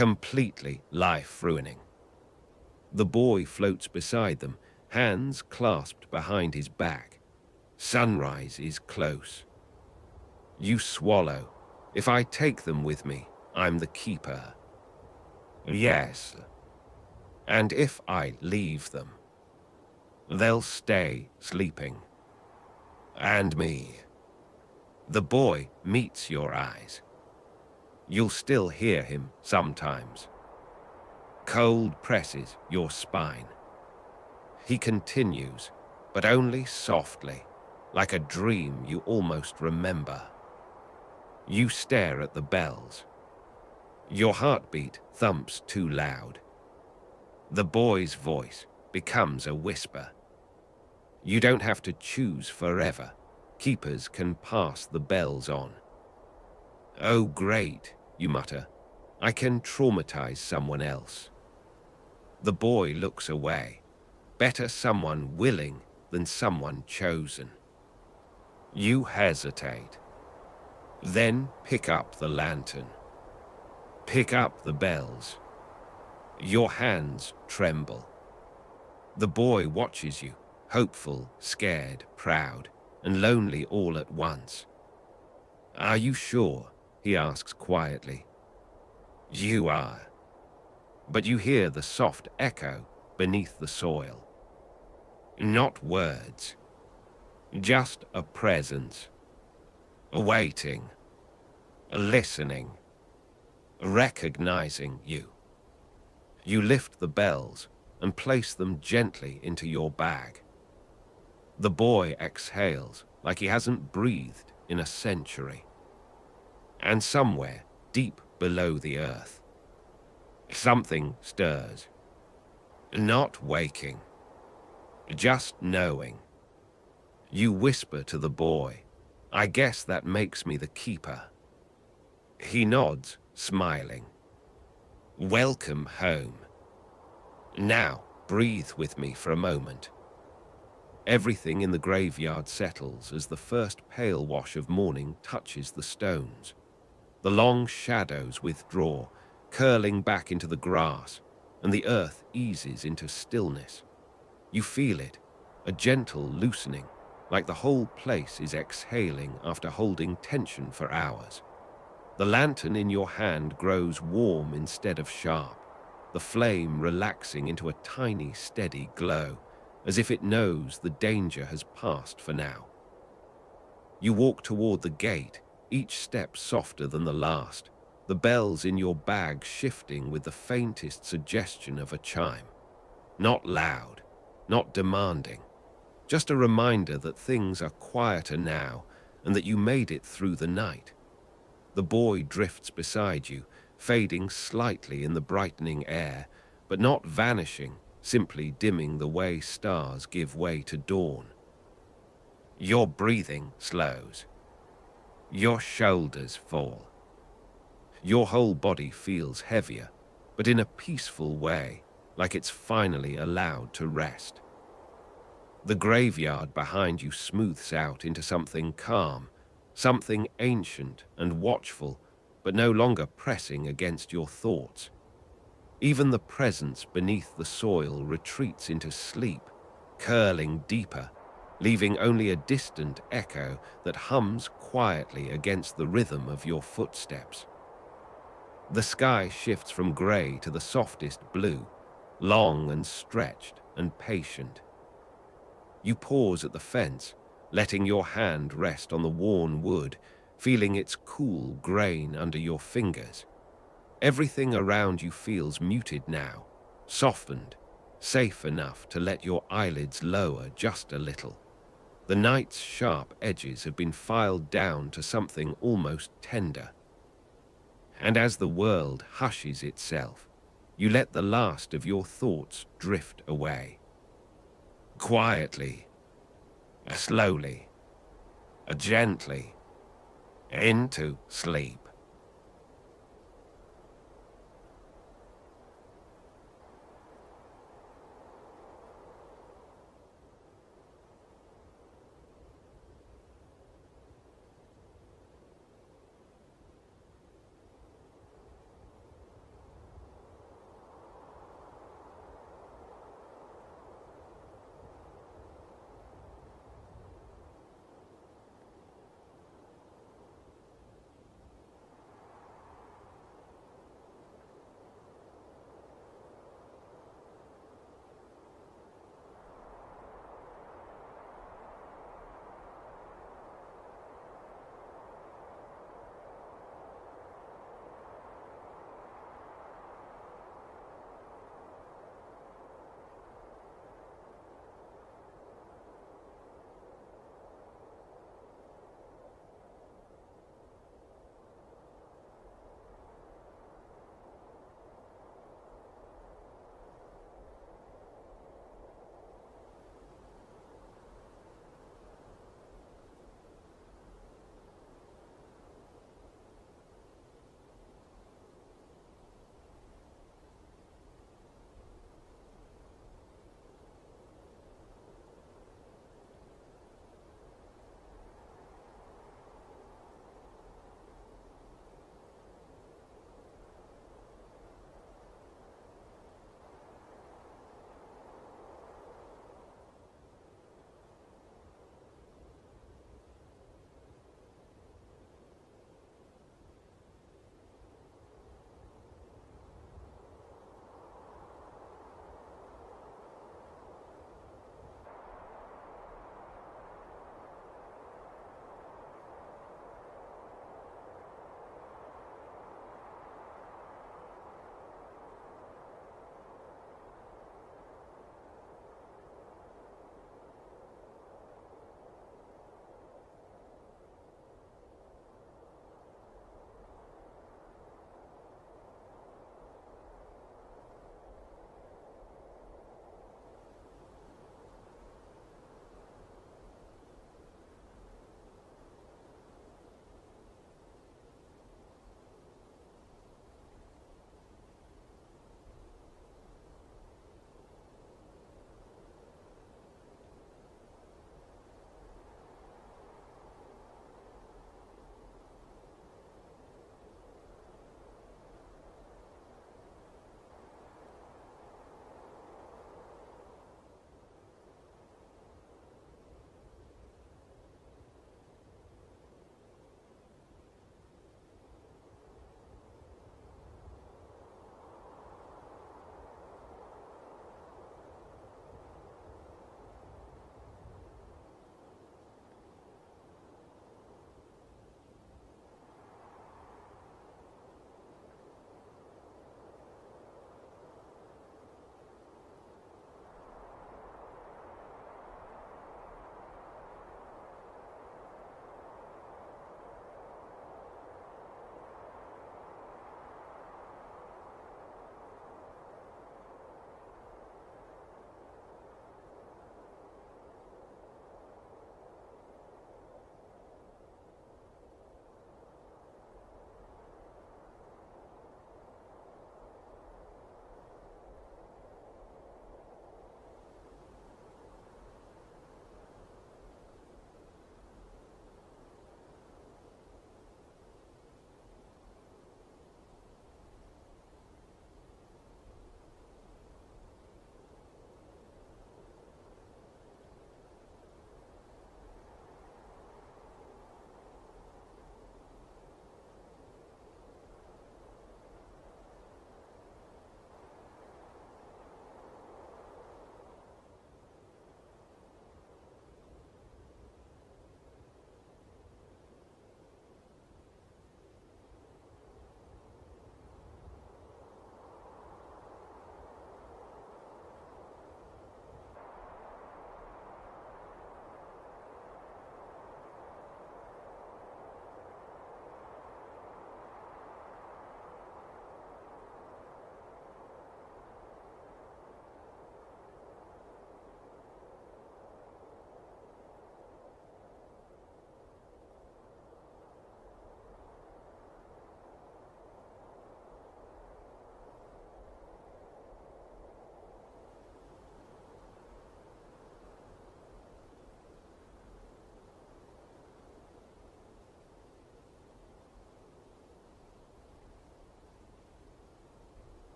completely life-ruining. The boy floats beside them, hands clasped behind his back. Sunrise is close. You swallow. If I take them with me, I'm the keeper. Yes. And if I leave them, they'll stay sleeping. And me. The boy meets your eyes. You'll still hear him sometimes. Cold presses your spine. He continues, but only softly, like a dream you almost remember. You stare at the bells. Your heartbeat thumps too loud. The boy's voice becomes a whisper. You don't have to choose forever. Keepers can pass the bells on. Oh, great, you mutter. I can traumatize someone else. The boy looks away. Better someone willing than someone chosen. You hesitate. Then pick up the lantern. Pick up the bells. Your hands tremble. The boy watches you, hopeful, scared, proud, and lonely all at once. Are you sure? He asks quietly. You are. But you hear the soft echo beneath the soil. Not words. Just a presence. Waiting. Listening. Recognizing you. You lift the bells and place them gently into your bag. The boy exhales like he hasn't breathed in a century. And somewhere deep below the earth, something stirs. Not waking, just knowing. You whisper to the boy, I guess that makes me the keeper. He nods, smiling. Welcome home. Now, breathe with me for a moment. Everything in the graveyard settles as the first pale wash of morning touches the stones. The long shadows withdraw, curling back into the grass, and the earth eases into stillness. You feel it, a gentle loosening, like the whole place is exhaling after holding tension for hours. The lantern in your hand grows warm instead of sharp, the flame relaxing into a tiny, steady glow, as if it knows the danger has passed for now. You walk toward the gate, each step softer than the last, the bells in your bag shifting with the faintest suggestion of a chime. Not loud, not demanding, just a reminder that things are quieter now and that you made it through the night. The boy drifts beside you, fading slightly in the brightening air, but not vanishing, simply dimming the way stars give way to dawn. Your breathing slows. Your shoulders fall. Your whole body feels heavier, but in a peaceful way, like it's finally allowed to rest. The graveyard behind you smooths out into something calm, something ancient and watchful, but no longer pressing against your thoughts. Even the presence beneath the soil retreats into sleep, curling deeper, leaving only a distant echo that hums quietly against the rhythm of your footsteps. The sky shifts from grey to the softest blue, long and stretched and patient. You pause at the fence, letting your hand rest on the worn wood, feeling its cool grain under your fingers. Everything around you feels muted now, softened, safe enough to let your eyelids lower just a little. The night's sharp edges have been filed down to something almost tender. And as the world hushes itself, you let the last of your thoughts drift away. Quietly, slowly, gently, into sleep.